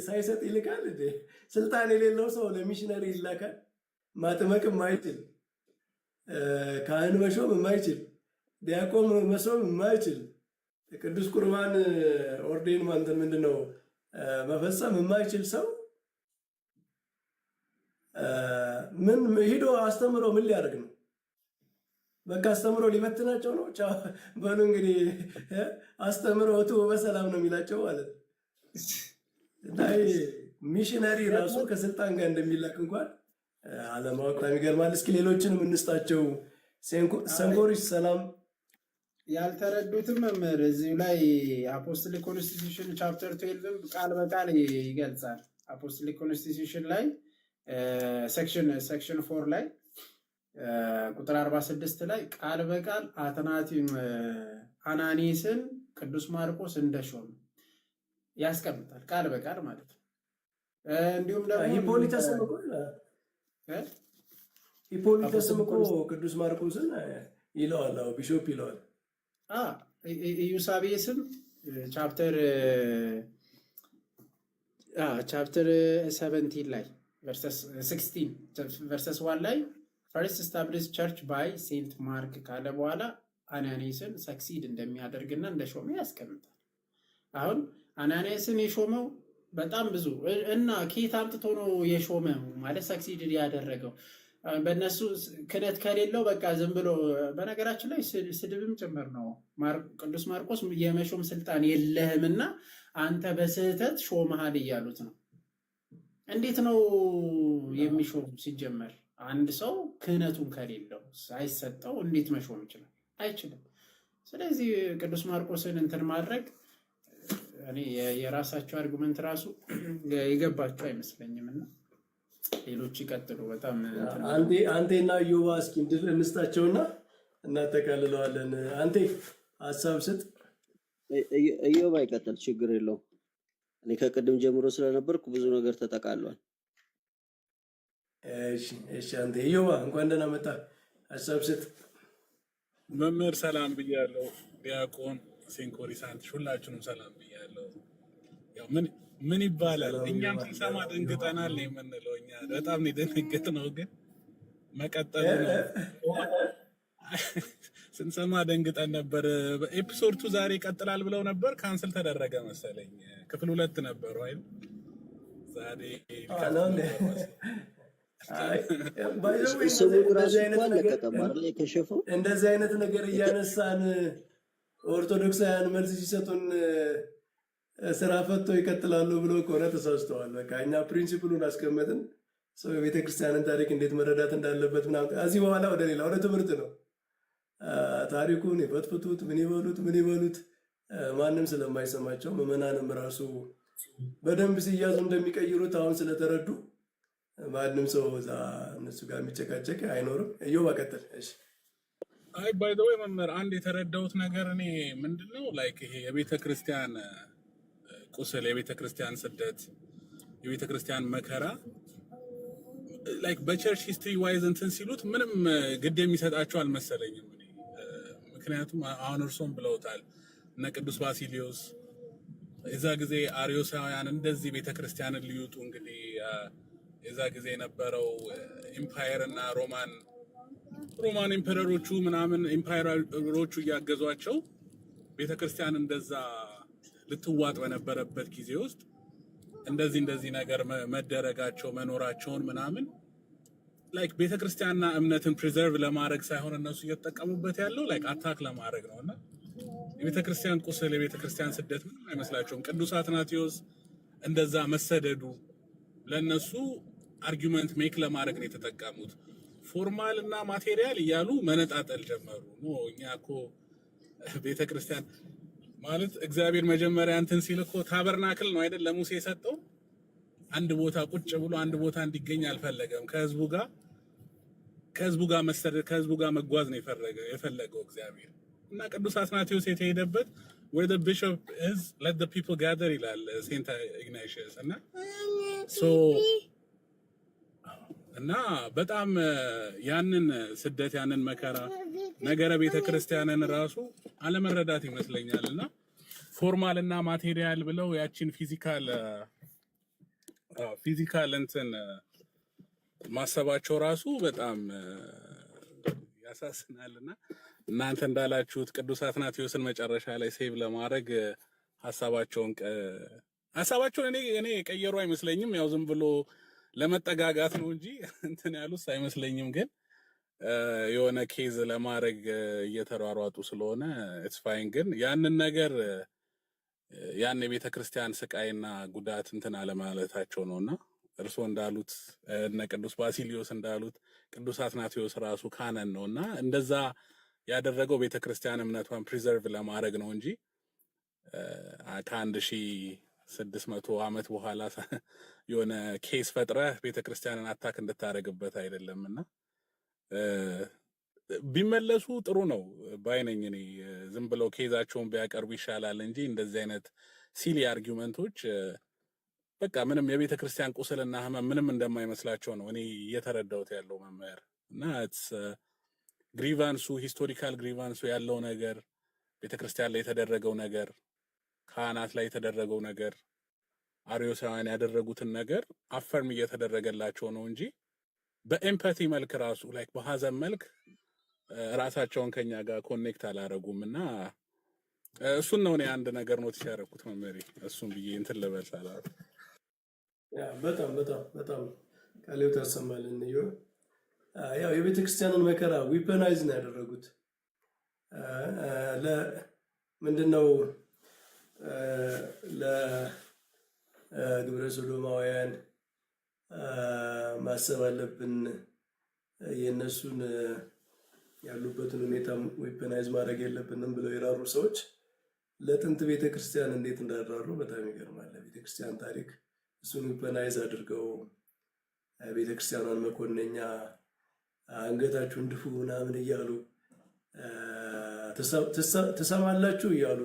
ሳይሰጥ ይልካል እንዴ? ስልጣን የሌለው ሰው ለሚሽነሪ ይላካል? ማጥመቅ የማይችል ካህን መሾም የማይችል ዲያቆን መሾም የማይችል ቅዱስ ቁርባን ኦርዴን ማንተን ምንድነው መፈጸም የማይችል ሰው ምን ሂዶ አስተምሮ ምን ሊያደርግ ነው? በቃ አስተምሮ ሊበትናቸው ነው። በሉ እንግዲህ አስተምሮቱ በሰላም ነው የሚላቸው ማለት ነው። እና ሚሽነሪ ራሱ ከስልጣን ጋር እንደሚላክ እንኳን አለማወቅ በጣም ይገርማል። እስኪ ሌሎችንም እንስጣቸው። ሰንጎሪስ ሰላም ያልተረዱትም መምህር እዚሁ ላይ አፖስቶሊክ ኮንስቲቱሽን ቻፕተር 12 ቃል በቃል ይገልጻል። አፖስቶሊክ ኮንስቲቱሽን ላይ ሴክሽን 4 ላይ ቁጥር 46 ላይ ቃል በቃል አናኒስን ቅዱስ ማርቆስ እንደሾመ ያስቀምጣል። ቃል በቃል ማለት ነው። እንዲሁም ደግሞ ሂፖሊተስም እኮ ቅዱስ ማርቆስን ይለዋል፣ ቢሾፕ ይለዋል። ኢዩሳቤስም ቻፕተር 17 ላይ ቨርሰስ 1 ላይ ፈርስት ስታብሊሽ ቸርች ባይ ሴንት ማርክ ካለ በኋላ አናኒስን ሰክሲድ እንደሚያደርግና እንደሾመ ያስቀምጣል። አሁን አናኒስን የሾመው በጣም ብዙ እና ከየት አምጥቶ ነው የሾመው ማለት ሰክሲድ ያደረገው? በእነሱ ክህነት ከሌለው በቃ ዝም ብሎ በነገራችን ላይ ስድብም ጭምር ነው። ቅዱስ ማርቆስ የመሾም ስልጣን የለህምና አንተ በስህተት ሾመሃል እያሉት ነው። እንዴት ነው የሚሾም? ሲጀመር አንድ ሰው ክህነቱን ከሌለው ሳይሰጠው እንዴት መሾም ይችላል? አይችልም። ስለዚህ ቅዱስ ማርቆስን እንትን ማድረግ እኔ የራሳቸው አርጉመንት ራሱ የገባቸው አይመስለኝም። እና ሌሎች ይቀጥሉ። በጣም አንቴና ዮባ እስኪ እንስጣቸውና እናጠቃልለዋለን። አንቴ ሀሳብ ስጥ። ዮባ ይቀጥል፣ ችግር የለውም። እኔ ከቅድም ጀምሮ ስለነበርኩ ብዙ ነገር ተጠቃሏል። እሺ አንተ ዮባ እንኳን ደህና መጣ፣ ሀሳብ ስጥ። መምህር ሰላም ብያለሁ። ዲያቆን ሴንኮሪስ አንትሽ ሁላችሁንም ሰላም ብያለሁ። ያው ምን ይባላል እኛም ስንሰማ ደንግጠናል ነው የምንለው። እኛ በጣም ነው የደነገጥነው፣ ግን መቀጠሉ ነው። ስንሰማ ደንግጠን ነበር። ኤፒሶድ 2 ዛሬ ይቀጥላል ብለው ነበር፣ ካንስል ተደረገ መሰለኝ። ክፍል 2 ነበሩ አይደል? ዛሬ እንደዚህ አይነት ነገር እያነሳን ኦርቶዶክሳውያን መልስ ሲሰጡን ስራ ፈቶ ይቀጥላሉ ብሎ ከሆነ ተሳስተዋል። በቃ እኛ ፕሪንሲፕሉን አስቀመጥን። ሰው የቤተክርስቲያንን ታሪክ እንዴት መረዳት እንዳለበት ምናምን። ከዚህ በኋላ ወደ ሌላ ወደ ትምህርት ነው። ታሪኩን የፈትፍቱት ምን ይበሉት ማንም ስለማይሰማቸው ምዕመናንም ራሱ በደንብ ሲያዙ እንደሚቀይሩት አሁን ስለተረዱ ማንም ሰው እዛ እነሱ ጋር የሚጨቃጨቅ አይኖርም። እየው በቀጥል። እሺ አይ ባይ ዘ ወይ መምህር አንድ የተረዳሁት ነገር እኔ ምንድነው ላይክ ይሄ የቤተ ክርስቲያን ቁስል፣ የቤተ ክርስቲያን ስደት፣ የቤተ ክርስቲያን መከራ ላይክ በቸርች ሂስትሪ ዋይዝ እንትን ሲሉት ምንም ግድ የሚሰጣቸው አልመሰለኝም እኔ። ምክንያቱም አሁን እርሶም ብለውታል እነ ቅዱስ ባሲሊዮስ የዛ ጊዜ አሪዮሳውያን እንደዚህ ቤተ ክርስቲያንን ሊዩጡ እንግዲህ የዛ ጊዜ የነበረው ኢምፓየር እና ሮማን ኢምፐረሮቹ ምናምን ኢምፓየሮቹ እያገዟቸው ቤተክርስቲያን እንደዛ ልትዋጥ በነበረበት ጊዜ ውስጥ እንደዚህ ነገር መደረጋቸው መኖራቸውን ምናምን ላይክ ቤተክርስቲያንና እምነትን ፕሪዘርቭ ለማድረግ ሳይሆን እነሱ እየተጠቀሙበት ያለው ላይክ አታክ ለማድረግ ነውና የቤተክርስቲያን ቁስል፣ የቤተክርስቲያን ስደት ምንም አይመስላቸውም። ቅዱስ አትናቴዎስ እንደዛ መሰደዱ ለነሱ አርጊውመንት ሜክ ለማድረግ ነው የተጠቀሙት። ፎርማል እና ማቴሪያል እያሉ መነጣጠል ጀመሩ። እኛ እኮ ቤተክርስቲያን ማለት እግዚአብሔር መጀመሪያ እንትን ሲል እኮ ታበርናክል ነው አይደል ለሙሴ የሰጠው። አንድ ቦታ ቁጭ ብሎ አንድ ቦታ እንዲገኝ አልፈለገም። ከህዝቡ ጋር መጓዝ ነው የፈለገው እግዚአብሔር። እና ቅዱስ አትናቴዎስ የተሄደበት where the bishop is let the people gather ይላል ሴንት ኢግናቲየስ እና በጣም ያንን ስደት ያንን መከራ ነገረ ቤተክርስቲያንን ራሱ አለመረዳት ይመስለኛል። እና ፎርማል እና ማቴሪያል ብለው ያቺን ፊዚካል እንትን ማሰባቸው ራሱ በጣም ያሳስናልና እናንተ እንዳላችሁት ቅዱስ አትናቴዎስን መጨረሻ ላይ ሴቭ ለማድረግ ሀሳባቸውን እኔ የቀየሩ አይመስለኝም። ያው ዝም ብሎ ለመጠጋጋት ነው እንጂ እንትን ያሉት አይመስለኝም። ግን የሆነ ኬዝ ለማድረግ እየተሯሯጡ ስለሆነ ኢትስ ፋይን። ግን ያንን ነገር ያን የቤተ ክርስቲያን ስቃይና ጉዳት እንትን አለማለታቸው ነውና እርሶ እንዳሉት እነ ቅዱስ ባሲሊዮስ እንዳሉት ቅዱስ አትናቴዎስ ራሱ ካነን ነውና እንደዛ ያደረገው ቤተ ክርስቲያን እምነቷን ፕሪዘርቭ ለማድረግ ነው እንጂ ከ1600 ዓመት በኋላ የሆነ ኬስ ፈጥረህ ቤተ ክርስቲያንን አታክ እንድታረግበት አይደለምና ቢመለሱ ጥሩ ነው ባይነኝ። እኔ ዝም ብለው ኬዛቸውን ቢያቀርቡ ይሻላል እንጂ እንደዚህ አይነት ሲሊ አርጊውመንቶች በቃ ምንም የቤተ ክርስቲያን ቁስልና ህመም ምንም እንደማይመስላቸው ነው እኔ እየተረዳሁት ያለው መምህር። እና ግሪቫንሱ ሂስቶሪካል ግሪቫንሱ ያለው ነገር ቤተ ክርስቲያን ላይ የተደረገው ነገር ካህናት ላይ የተደረገው ነገር አርዮሳውያን ያደረጉትን ነገር አፈርም እየተደረገላቸው ነው እንጂ በኤምፓቲ መልክ ራሱ ላይክ በሐዘን መልክ ራሳቸውን ከኛ ጋር ኮኔክት አላረጉም። እና እሱን ነው እኔ አንድ ነገር ኖቲስ ያደረኩት መምህሬ። እሱን ብዬ እንትን ልበል ሳላል በጣም በጣም በጣም ቃሌው ታሰማልን። ያው የቤተ ክርስቲያንን መከራ ዊፐናይዝ ነው ያደረጉት። ምንድነው ለግብረ ሰዶማውያን ማሰብ አለብን፣ የእነሱን ያሉበትን ሁኔታ ዊፐናይዝ ማድረግ የለብንም ብለው የራሩ ሰዎች ለጥንት ቤተክርስቲያን እንዴት እንዳራሩ በጣም ይገርማል። ቤተክርስቲያን ታሪክ እሱን ዊፐናይዝ አድርገው ቤተክርስቲያኗን መኮንኛ አንገታችሁን ድፉ ምናምን እያሉ ትሰማላችሁ እያሉ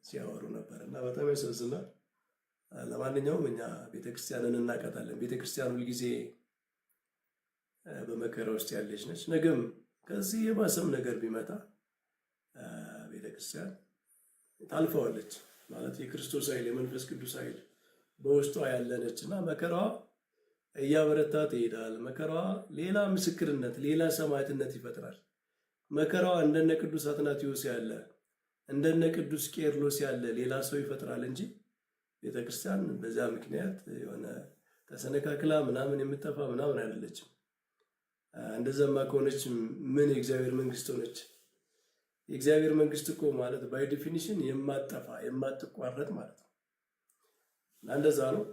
ሲያወሩ ነበር እና በጣም ያሳዝናል። ለማንኛውም እኛ ቤተክርስቲያንን እናቀጣለን። ቤተክርስቲያን ሁልጊዜ በመከራ ውስጥ ያለች ነች። ነገም ከዚህ የባሰም ነገር ቢመጣ ቤተክርስቲያን ታልፈዋለች ማለት የክርስቶስ ኃይል የመንፈስ ቅዱስ ኃይል በውስጧ ያለነች እና መከራዋ እያበረታት ይሄዳል። መከራዋ ሌላ ምስክርነት፣ ሌላ ሰማዕትነት ይፈጥራል። መከራዋ እንደነ ቅዱስ አትናቴዎስ ያለ እንደነ ቅዱስ ቄርሎስ ያለ ሌላ ሰው ይፈጥራል እንጂ ቤተክርስቲያን በዛ ምክንያት የሆነ ተሰነካክላ ምናምን የምትጠፋ ምናምን አይደለችም። እንደዛማ ከሆነች ምን የእግዚአብሔር መንግስት ሆነች? የእግዚአብሔር መንግስት እኮ ማለት ባይ ዲፊኒሽን የማትጠፋ የማትቋረጥ ማለት ነው። እንደዛ ነው።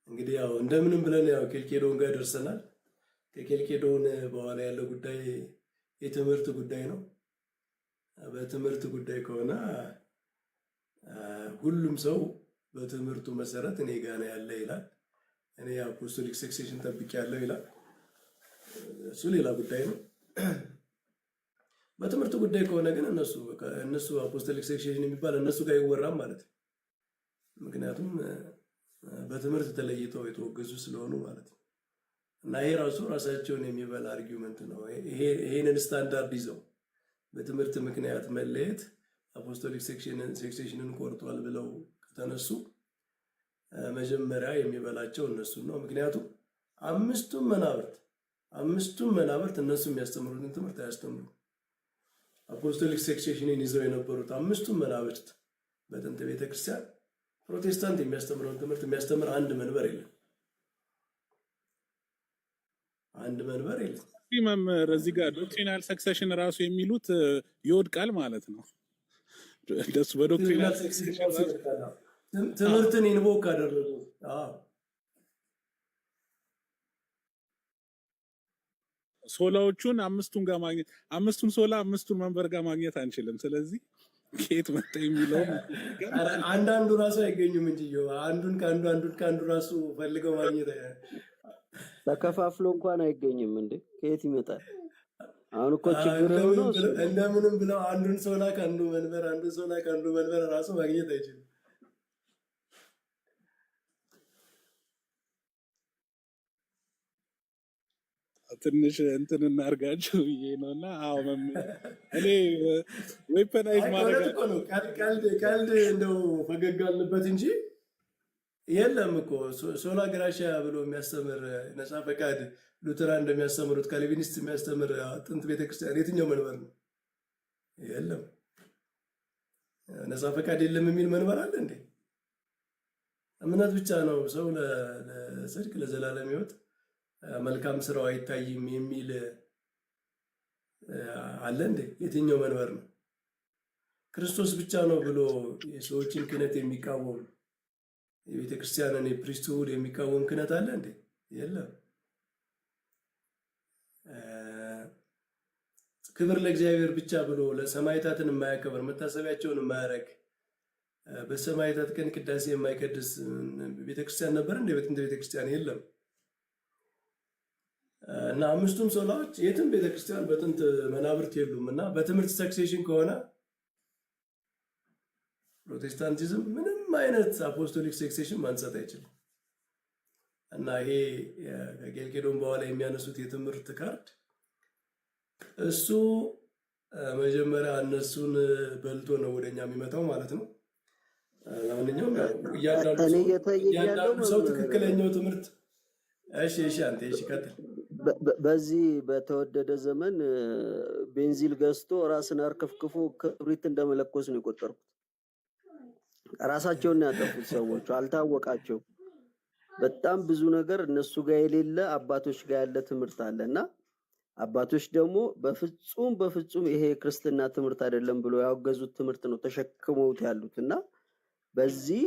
እንግዲህ ያው እንደምንም ብለን ያው ኬልቄዶን ጋር ደርሰናል። ከኬልቄዶን በኋላ ያለው ጉዳይ የትምህርት ጉዳይ ነው። በትምህርት ጉዳይ ከሆነ ሁሉም ሰው በትምህርቱ መሰረት እኔ ጋር ነው ያለ ይላል። እኔ አፖስቶሊክ ሰክሴሽን ጠብቄያለሁ ይላል። እሱ ሌላ ጉዳይ ነው። በትምህርት ጉዳይ ከሆነ ግን እነሱ አፖስቶሊክ ሰክሴሽን የሚባል እነሱ ጋር ይወራም ማለት ነው። ምክንያቱም በትምህርት ተለይተው የተወገዙ ስለሆኑ ማለት ነው። እና ይሄ ራሳቸውን የሚበላ አርጊውመንት ነው። ይሄንን ስታንዳርድ ይዘው በትምህርት ምክንያት መለየት አፖስቶሊክ ሴክሴሽንን ቆርጧል ብለው ከተነሱ መጀመሪያ የሚበላቸው እነሱን ነው። ምክንያቱም አምስቱም መናብርት እነሱ የሚያስተምሩትን ትምህርት አያስተምሩ። አፖስቶሊክ ሴክሴሽንን ይዘው የነበሩት አምስቱም መናብርት በጥንት ቤተክርስቲያን ፕሮቴስታንት የሚያስተምረውን ትምህርት የሚያስተምር አንድ መንበር የለም። መምህር እዚህ ጋር ዶክትሪናል ሰክሰሽን ራሱ የሚሉት ይወድቃል ማለት ነው። እንደሱ በዶክትሪናል ትምህርትን ኢንቮክ አደረጉ። ሶላዎቹን አምስቱን ጋር ማግኘት አምስቱን ሶላ አምስቱን መንበር ጋር ማግኘት አንችልም። ስለዚህ ከየት መጣ የሚለው አንዳንዱ ራሱ አይገኙም እንጂ አንዱን ከአንዱ ራሱ ፈልገው ማግኘት ተከፋፍሎ እንኳን አይገኝም እንዴ? ከየት ይመጣል? አሁን እኮ ችግር ነው። እንደምንም ብለው አንዱን ሶላ ከአንዱ መንበር አንዱን ሶላ ከአንዱ መንበር ራሱ ማግኘት አይችልም። ትንሽ እንትን እናርጋቸው ብዬ ነው። እና አዎ እኔ ዌፐናይዝ ማድረግ ነው። ቀልድ እንደው ፈገግ አለበት እንጂ የለም እኮ ሶላ ግራሻ ብሎ የሚያስተምር ነፃ ፈቃድ ሉተራን እንደሚያስተምሩት ካልቪኒስት የሚያስተምር ጥንት ቤተክርስቲያን የትኛው መንበር ነው? የለም። ነፃ ፈቃድ የለም የሚል መንበር አለ እንዴ? እምነት ብቻ ነው ሰው ለጽድቅ ለዘላለም ሕይወት መልካም ስራው አይታይም የሚል አለ እንዴ? የትኛው መንበር ነው? ክርስቶስ ብቻ ነው ብሎ የሰዎችን ክህነት የሚቃወም የቤተክርስቲያንን የፕሪስትሁድ የሚቃወም ክህነት አለ እንዴ? የለም። ክብር ለእግዚአብሔር ብቻ ብሎ ለሰማዕታትን የማያከብር መታሰቢያቸውን የማያረግ በሰማዕታት ቀን ቅዳሴ የማይቀድስ ቤተክርስቲያን ነበር እንደ በጥንት ቤተክርስቲያን? የለም። እና አምስቱም ሶላዎች የትም ቤተክርስቲያን በጥንት መናብርት የሉም። እና በትምህርት ሰክሴሽን ከሆነ ፕሮቴስታንቲዝም ምንም አይነት አፖስቶሊክ ሰክሴሽን ማንሳት አይችልም። እና ይሄ ከኬልቄዶን በኋላ የሚያነሱት የትምህርት ካርድ እሱ መጀመሪያ እነሱን በልቶ ነው ወደኛ የሚመጣው ማለት ነው። ለማንኛውም እያንዳንዱ ሰው ትክክለኛው ትምህርት እሺ አንተ ቀጥል። በዚህ በተወደደ ዘመን ቤንዚል ገዝቶ ራስን አርከፍክፎ ክብሪት እንደመለኮስ ነው የቆጠርኩት። ራሳቸውን ያጠፉት ሰዎች አልታወቃቸው። በጣም ብዙ ነገር እነሱ ጋር የሌለ አባቶች ጋር ያለ ትምህርት አለና አባቶች ደግሞ በፍጹም ይሄ ክርስትና ትምህርት አይደለም ብሎ ያወገዙት ትምህርት ነው ተሸክመውት ያሉትና በዚህ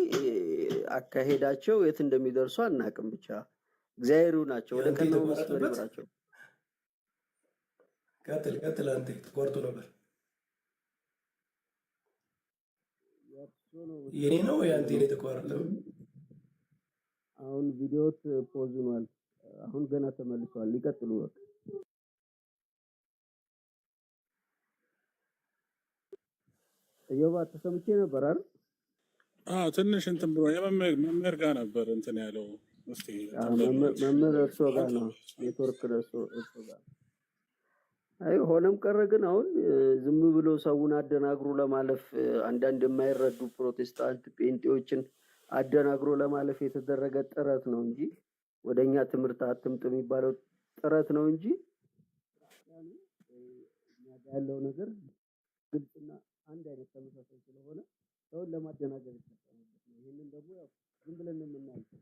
አካሄዳቸው የት እንደሚደርሱ አናቅም። ብቻ እግዚአብሔሩ ናቸው ወደ ቀናው መስመር ይመራቸው። ቀጥል አንተ ተቆርጦ ነበር። የኔ ነው ያንተ ነው የተቋረጠው? አሁን ቪዲዮት ፖዝ ሆኗል። አሁን ገና ተመልሷል። ሊቀጥሉ በቃ እዮባ ተሰምቼ ነበር አይደል? ትንሽ እንትን ብሎ የመምህር ጋር ነበር እንትን ያለው። እስቲ መምህር እርሶ ጋር ነው ኔትወርክ እርሶ ጋር። አይ ሆነም ቀረ ግን አሁን ዝም ብሎ ሰውን አደናግሮ ለማለፍ አንዳንድ የማይረዱ ፕሮቴስታንት ጴንጤዎችን አደናግሮ ለማለፍ የተደረገ ጥረት ነው እንጂ ወደኛ ትምህርት አትምጡ የሚባለው ጥረት ነው እንጂ ያለው ነገር ግልጽና አንድ አይነት ተመሳሳይ ስለሆነ ሰውን ለማደናገር ይተጠቀሙበት ነው። ይሄንን ደግሞ ያው ዝም ብለን የምናልፈው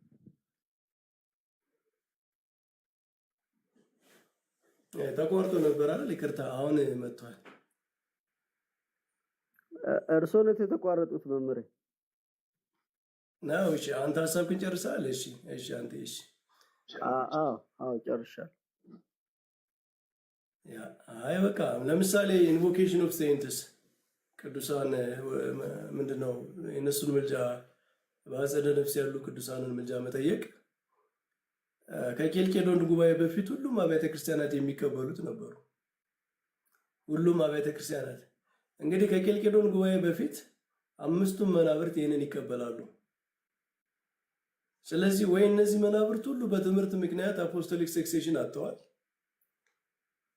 ተቆርጦ ነበር አይደል? ይቅርታ አሁን መጥቷል። እርሶ ነው የተቋረጡት መምህር ነው? እሺ አንተ ሀሳብህን ጨርሰሃል? እሺ አንተ እሺ። አዎ ጨርሻለሁ። አይ በቃ ለምሳሌ ኢንቮኬሽን ኦፍ ሴንትስ ቅዱሳን ምንድነው? የእነሱን ምልጃ በአጸደ ነፍስ ያሉ ቅዱሳንን ምልጃ መጠየቅ ከኬልቄዶን ጉባኤ በፊት ሁሉም አብያተ ክርስቲያናት የሚቀበሉት ነበሩ። ሁሉም አብያተ ክርስቲያናት እንግዲህ ከኬልቄዶን ጉባኤ በፊት አምስቱም መናብርት ይህንን ይቀበላሉ። ስለዚህ ወይ እነዚህ መናብርት ሁሉ በትምህርት ምክንያት አፖስቶሊክ ሰክሴሽን አጥተዋል፣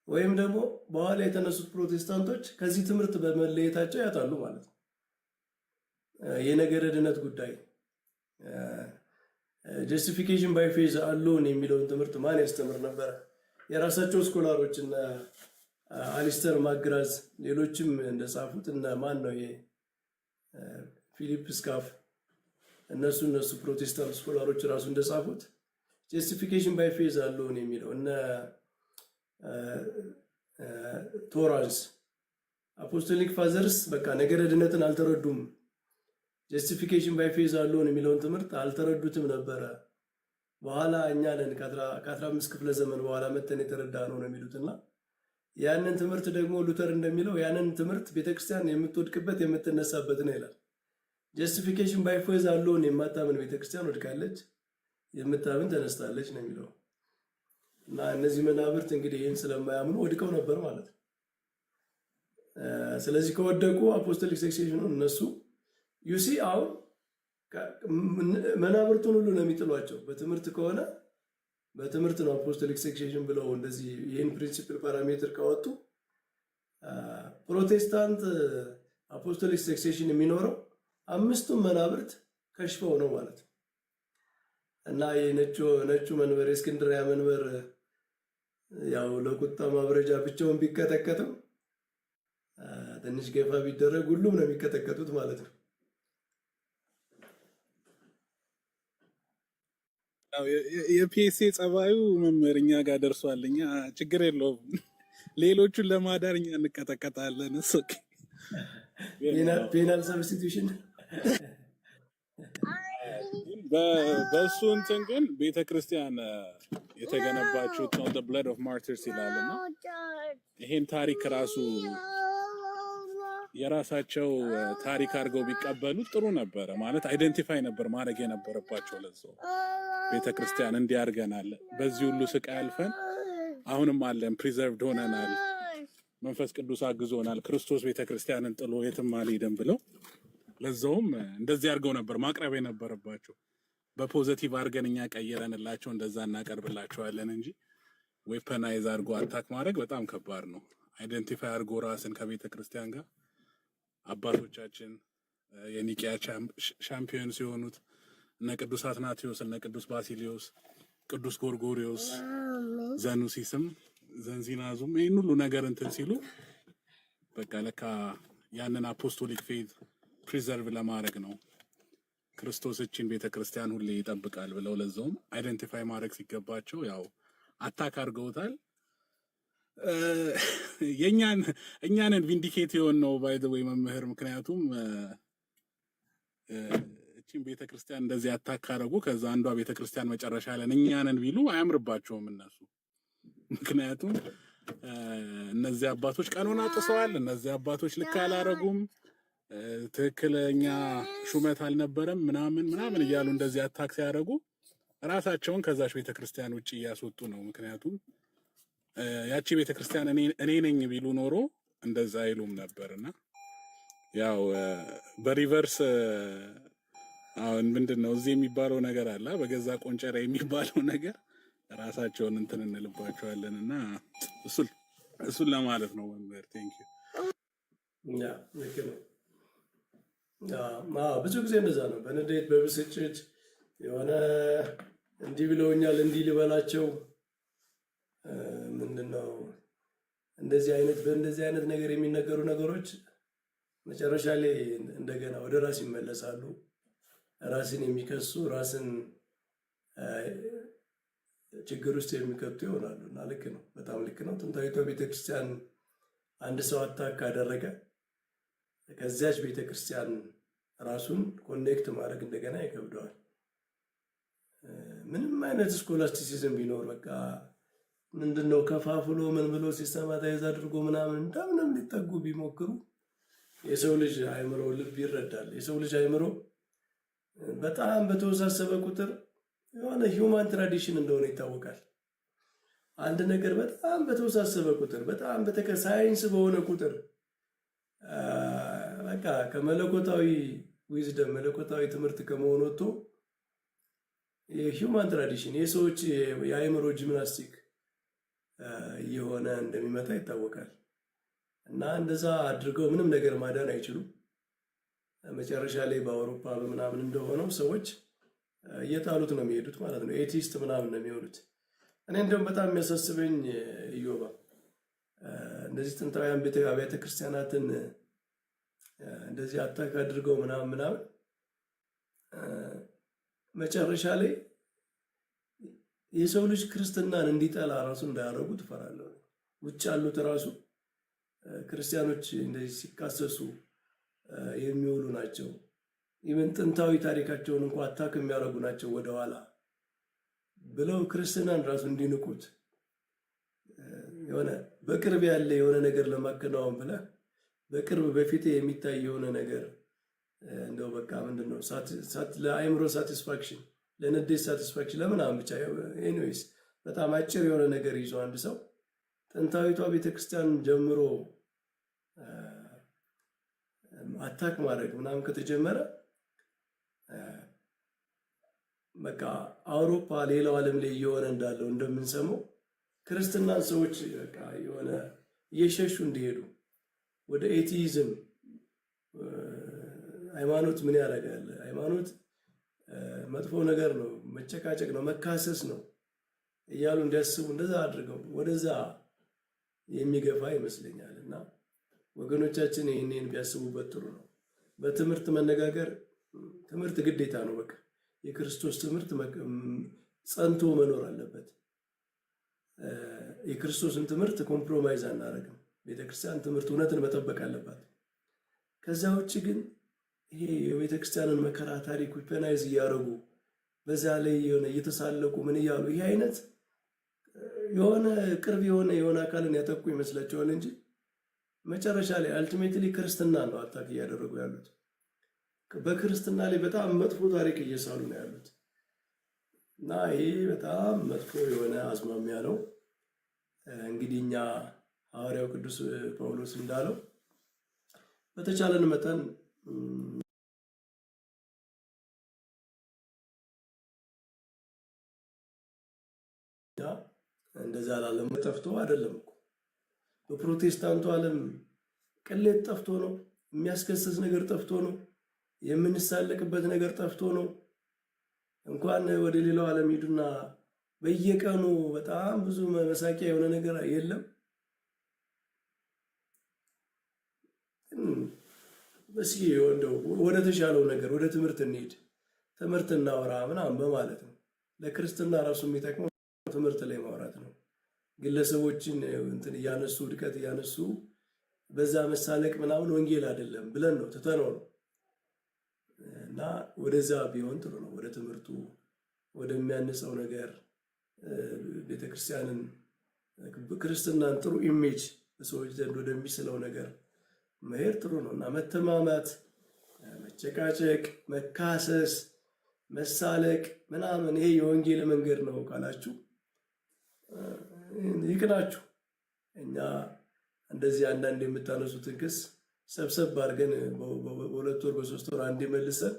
ወይም ደግሞ በኋላ የተነሱት ፕሮቴስታንቶች ከዚህ ትምህርት በመለየታቸው ያጣሉ ማለት ነው። የነገረ ድነት ጉዳይ ጀስቲፊኬሽን ባይ ፌዝ አሎን የሚለውን ትምህርት ማን ያስተምር ነበረ? የራሳቸው ስኮላሮች እና አሊስተር ማግራዝ ሌሎችም እንደጻፉት እና ማን ነው ፊሊፕ ስካፍ እነሱ ፕሮቴስታንት ስኮላሮች ራሱ እንደጻፉት ጀስቲፊኬሽን ባይ ፌዝ አሎን የሚለው እና ቶራንስ አፖስቶሊክ ፋዘርስ በቃ ነገረ ድነትን አልተረዱም። ጀስቲፊኬሽን ባይ ፌዝ አሎን የሚለውን ትምህርት አልተረዱትም ነበረ። በኋላ እኛ ነን ከ15 ክፍለ ዘመን በኋላ መተን የተረዳ ነው የሚሉትና ያንን ትምህርት ደግሞ ሉተር እንደሚለው ያንን ትምህርት ቤተክርስቲያን የምትወድቅበት የምትነሳበት ነው ይላል። ጀስቲፊኬሽን ባይ ፌዝ አለውን የማታምን ቤተክርስቲያን ወድቃለች፣ የምታምን ተነስታለች ነው የሚለው እና እነዚህ መናብርት እንግዲህ ይህን ስለማያምኑ ወድቀው ነበር ማለት ነው። ስለዚህ ከወደቁ አፖስቶሊክ ሰክሴሽኑ እነሱ ዩሲ አሁን መናብርቱን ሁሉ ነው የሚጥሏቸው። በትምህርት ከሆነ በትምህርት ነው አፖስቶሊክ ሰክሴሽን ብለው እንደዚህ ይህን ፕሪንሲፕል ፓራሜትር ካወጡ ፕሮቴስታንት አፖስቶሊክ ሰክሴሽን የሚኖረው አምስቱም መናብርት ከሽፈው ነው ማለት ነው እና ነጩ መንበር የእስክንድርያ መንበር ያው ለቁጣ ማብረጃ ብቻውን ቢቀጠቀጥም ትንሽ ገፋ ቢደረግ ሁሉም ነው የሚቀጠቀጡት ማለት ነው። የፒኤስኤ ጸባዩ መምህር እኛ ጋር ደርሷል። እኛ ችግር የለውም፣ ሌሎቹን ለማዳር እኛ እንቀጠቀጣለን። ፔናል ሰብስቲቱሽን በእሱ እንትን ግን ቤተክርስቲያን የተገነባችው ነው ብለድ ኦፍ ማርቲርስ ይላልና ይሄን ታሪክ ራሱ የራሳቸው ታሪክ አድርገው ቢቀበሉት ጥሩ ነበረ። ማለት አይደንቲፋይ ነበር ማድረግ የነበረባቸው። ለዛው ቤተክርስቲያን እንዲያርገናል፣ በዚህ ሁሉ ስቃይ አልፈን አሁንም አለን፣ ፕሪዘርቭድ ሆነናል፣ መንፈስ ቅዱስ አግዞናል፣ ክርስቶስ ቤተክርስቲያንን ጥሎ የትም አልሄድም ብለው ለዛውም እንደዚህ አድርገው ነበር ማቅረብ የነበረባቸው። በፖዚቲቭ አድርገን እኛ ቀይረንላቸው እንደዛ እናቀርብላቸዋለን እንጂ ዌፐናይዝ አድርጎ አታክ ማድረግ በጣም ከባድ ነው። አይደንቲፋይ አድርጎ ራስን ከቤተ ክርስቲያን ጋር አባቶቻችን የኒቂያ ሻምፒዮን ሲሆኑት እነ ቅዱስ አትናቴዎስ፣ እነ ቅዱስ ባሲሊዮስ፣ ቅዱስ ጎርጎሪዮስ፣ ዘኑሲስም ዘንዚናዙም ይህን ሁሉ ነገር እንትን ሲሉ በቃ ለካ ያንን አፖስቶሊክ ፌዝ ፕሪዘርቭ ለማድረግ ነው ክርስቶስ እቺን ቤተክርስቲያን ሁሌ ይጠብቃል ብለው ለዛውም አይደንቲፋይ ማድረግ ሲገባቸው ያው አታክ አድርገውታል። እኛንን ቪንዲኬት የሆን ነው ባይ ዘ ዌይ መምህር። ምክንያቱም እቺን ቤተክርስቲያን እንደዚህ አታክ አደረጉ፣ ከዛ አንዷ ቤተክርስቲያን መጨረሻ ላይ እኛንን ቢሉ አያምርባቸውም እነሱ። ምክንያቱም እነዚህ አባቶች ቀኖና ጥሰዋል፣ እነዚህ አባቶች ልክ አላረጉም፣ ትክክለኛ ሹመት አልነበረም ምናምን እያሉ እንደዚህ አታክ ሲያደርጉ ራሳቸውን ከዛች ቤተክርስቲያን ውጭ እያስወጡ ነው። ምክንያቱም ያቺ ቤተክርስቲያን እኔ ነኝ ቢሉ ኖሮ እንደዛ አይሉም ነበርና ያው በሪቨርስ አሁን ምንድነው እዚህ የሚባለው ነገር አለ፣ በገዛ ቆንጨራ የሚባለው ነገር ራሳቸውን እንትን እንልባቸዋለንና እሱን ለማለት ነው መምህር። ቴንክ ዩ። ያ ልክ ነው። ብዙ ጊዜ እንደዛ ነው። በንዴት በብስጭት የሆነ እንዲህ ብለውኛል እንዲህ ልበላቸው ምንድነው በእንደዚህ አይነት ነገር የሚነገሩ ነገሮች መጨረሻ ላይ እንደገና ወደ ራስ ይመለሳሉ። ራስን የሚከሱ ራስን ችግር ውስጥ የሚከቱ ይሆናሉ እና ልክ ነው፣ በጣም ልክ ነው። ጥንታዊቷ ቤተክርስቲያን አንድ ሰው አታክ ካደረገ ከዚያች ቤተክርስቲያን ራሱን ኮኔክት ማድረግ እንደገና ይከብደዋል። ምንም አይነት ስኮላስቲሲዝም ቢኖር በቃ ምንድነው ከፋፍሎ ምን ብሎ ሲስተማታይዝ አድርጎ ምናምን እንደምንም ሊጠጉ ቢሞክሩ የሰው ልጅ አእምሮ ልብ ይረዳል። የሰው ልጅ አእምሮ በጣም በተወሳሰበ ቁጥር የሆነ ሂውማን ትራዲሽን እንደሆነ ይታወቃል። አንድ ነገር በጣም በተወሳሰበ ቁጥር በጣም ሳይንስ በሆነ ቁጥር በቃ ከመለኮታዊ ዊዝደም መለኮታዊ ትምህርት ከመሆን ወጥቶ የሂውማን ትራዲሽን የሰዎች የአእምሮ ጂምናስቲክ እየሆነ እንደሚመጣ ይታወቃል። እና እንደዛ አድርገው ምንም ነገር ማዳን አይችሉም። መጨረሻ ላይ በአውሮፓ በምናምን እንደሆነው ሰዎች እየጣሉት ነው የሚሄዱት ማለት ነው። ኤቲስት ምናምን ነው የሚሆኑት። እኔ እንደውም በጣም የሚያሳስበኝ ኢዮባ እንደዚህ ጥንታውያን አብያተ ክርስቲያናትን እንደዚህ አታክ አድርገው ምናምን መጨረሻ ላይ የሰው ልጅ ክርስትናን እንዲጠላ ራሱ እንዳያደርጉ ትፈራለሁ። ውጭ ያሉት ራሱ ክርስቲያኖች እንደዚህ ሲካሰሱ የሚውሉ ናቸው። ኢቨን ጥንታዊ ታሪካቸውን እንኳን አታክ የሚያደርጉ ናቸው ወደኋላ። ብለው ክርስትናን ራሱ እንዲንቁት የሆነ በቅርብ ያለ የሆነ ነገር ለማከናወን ብለህ በቅርብ በፊት የሚታይ የሆነ ነገር እንደው በቃ ምንድነው ለአይምሮ ሳቲስፋክሽን ለንዴት ሳቲስፋክሽን ለምናምን ብቻ ኤኒዌይስ በጣም አጭር የሆነ ነገር ይዞ አንድ ሰው ጥንታዊቷ ቤተክርስቲያን ጀምሮ አታክ ማድረግ ምናምን ከተጀመረ በቃ አውሮፓ ሌላው ዓለም ላይ እየሆነ እንዳለው እንደምንሰማው ክርስትናን ሰዎች በቃ የሆነ እየሸሹ እንዲሄዱ ወደ ኤቲይዝም ሃይማኖት ምን ያደርጋል? ሃይማኖት መጥፎ ነገር ነው፣ መጨቃጨቅ ነው፣ መካሰስ ነው እያሉ እንዲያስቡ እንደዛ አድርገው ወደዛ የሚገፋ ይመስለኛል። እና ወገኖቻችን ይህንን ቢያስቡበት ጥሩ ነው። በትምህርት መነጋገር ትምህርት ግዴታ ነው። በቃ የክርስቶስ ትምህርት ጸንቶ መኖር አለበት። የክርስቶስን ትምህርት ኮምፕሮማይዝ አናደርግም። ቤተክርስቲያን ትምህርት እውነትን መጠበቅ አለባት። ከዛ ውጭ ግን ይሄ የቤተክርስቲያንን መከራ ታሪክ ዊፐናይዝ እያደረጉ በዛ ላይ የሆነ እየተሳለቁ ምን እያሉ ይሄ አይነት የሆነ ቅርብ የሆነ አካልን ያጠቁ ይመስላቸዋል እንጂ መጨረሻ ላይ አልቲሜትሊ ክርስትና ነው አታክ እያደረጉ ያሉት። በክርስትና ላይ በጣም መጥፎ ታሪክ እየሳሉ ነው ያሉት እና ይሄ በጣም መጥፎ የሆነ አዝማሚያ ነው። እንግዲህ እኛ ሐዋርያው ቅዱስ ጳውሎስ እንዳለው በተቻለን መጠን እንደዛ ዓለም ጠፍቶ አይደለም እኮ በፕሮቴስታንቱ ዓለም ቅሌት ጠፍቶ ነው፣ የሚያስከስስ ነገር ጠፍቶ ነው፣ የምንሳለቅበት ነገር ጠፍቶ ነው። እንኳን ወደ ሌላው ዓለም ሂዱና በየቀኑ በጣም ብዙ መሳቂያ የሆነ ነገር የለም። እስኪ እንደው ወደ ተሻለው ነገር ወደ ትምህርት እንሂድ፣ ትምህርት እናወራ ምናምን በማለት ነው። ለክርስትና ራሱ የሚጠቅመው ትምህርት ላይ ማውራት ነው። ግለሰቦችን እንትን እያነሱ ውድቀት እያነሱ በዛ መሳለቅ ምናምን ወንጌል አይደለም ብለን ነው ትተነው ነው። እና ወደዛ ቢሆን ጥሩ ነው። ወደ ትምህርቱ ወደሚያንጸው ነገር ቤተክርስቲያንን ክርስትናን ጥሩ ኢሜጅ በሰዎች ዘንድ ወደሚስለው ነገር መሄድ ጥሩ ነው። እና መተማማት፣ መጨቃጨቅ፣ መካሰስ፣ መሳለቅ ምናምን ይሄ የወንጌል መንገድ ነው ካላችሁ ይቅናችሁ። እኛ እንደዚህ አንዳንድ የምታነሱትን ክስ ሰብሰብ አድርገን በሁለት ወር በሶስት ወር አንዴ መልሰን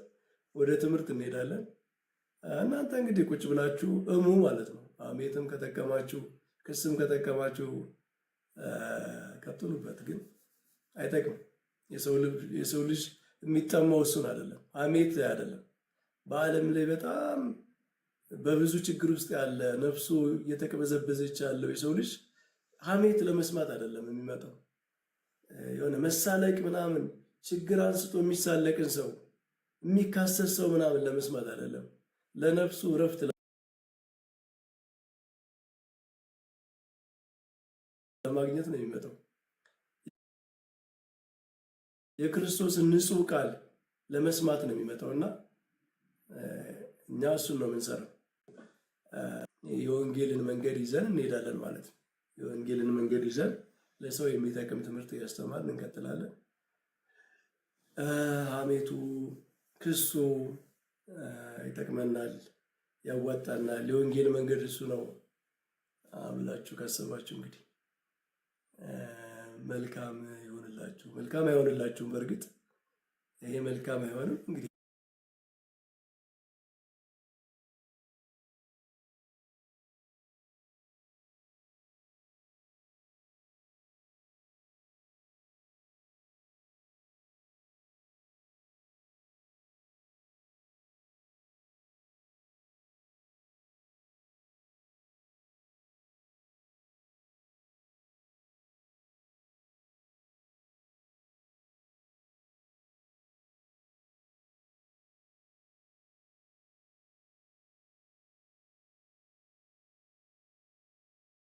ወደ ትምህርት እንሄዳለን። እናንተ እንግዲህ ቁጭ ብላችሁ እሙ ማለት ነው። አሜትም ከጠቀማችሁ ክስም ከጠቀማችሁ ቀጥሉበት። ግን አይጠቅም። የሰው ልጅ የሚጠማው እሱን አይደለም፣ አሜት ላይ አይደለም። በዓለም ላይ በጣም በብዙ ችግር ውስጥ ያለ ነፍሱ እየተቀበዘበዘች ያለው የሰው ልጅ ሐሜት ለመስማት አይደለም የሚመጣው። የሆነ መሳለቅ ምናምን ችግር አንስቶ የሚሳለቅን ሰው የሚካሰስ ሰው ምናምን ለመስማት አይደለም፣ ለነፍሱ እረፍት ለማግኘት ነው የሚመጣው። የክርስቶስን ንጹሕ ቃል ለመስማት ነው የሚመጣው እና እኛ እሱን ነው የምንሰራው። የወንጌልን መንገድ ይዘን እንሄዳለን ማለት ነው። የወንጌልን መንገድ ይዘን ለሰው የሚጠቅም ትምህርት እያስተማርን እንቀጥላለን። ሐሜቱ ክሱ ይጠቅመናል፣ ያዋጣናል። የወንጌል መንገድ እሱ ነው ብላችሁ ካሰባችሁ እንግዲህ መልካም ይሆንላችሁ። መልካም አይሆንላችሁም። በእርግጥ ይሄ መልካም አይሆንም እንግዲህ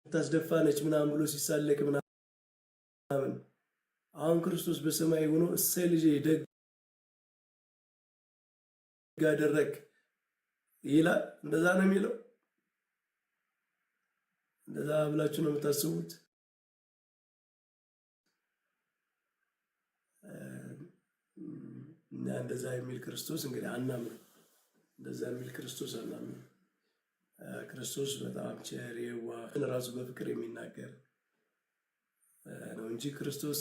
ታስደፋነች ምናምን ብሎ ሲሳለቅ ምናምን አሁን ክርስቶስ በሰማይ ሆኖ እሰይ ልጄ ደግ አደረግ ይላል። እንደዛ ነው የሚለው። እንደዛ ብላችሁ ነው የምታስቡት? እና እንደዛ የሚል ክርስቶስ እንግዲህ አናምንም። እንደዛ የሚል ክርስቶስ አናምንም። ክርስቶስ በጣም ቸር የዋህ ራሱ በፍቅር የሚናገር ነው እንጂ ክርስቶስ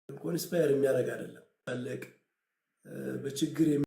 ኮንስፓየር የሚያደርግ አይደለም። በችግር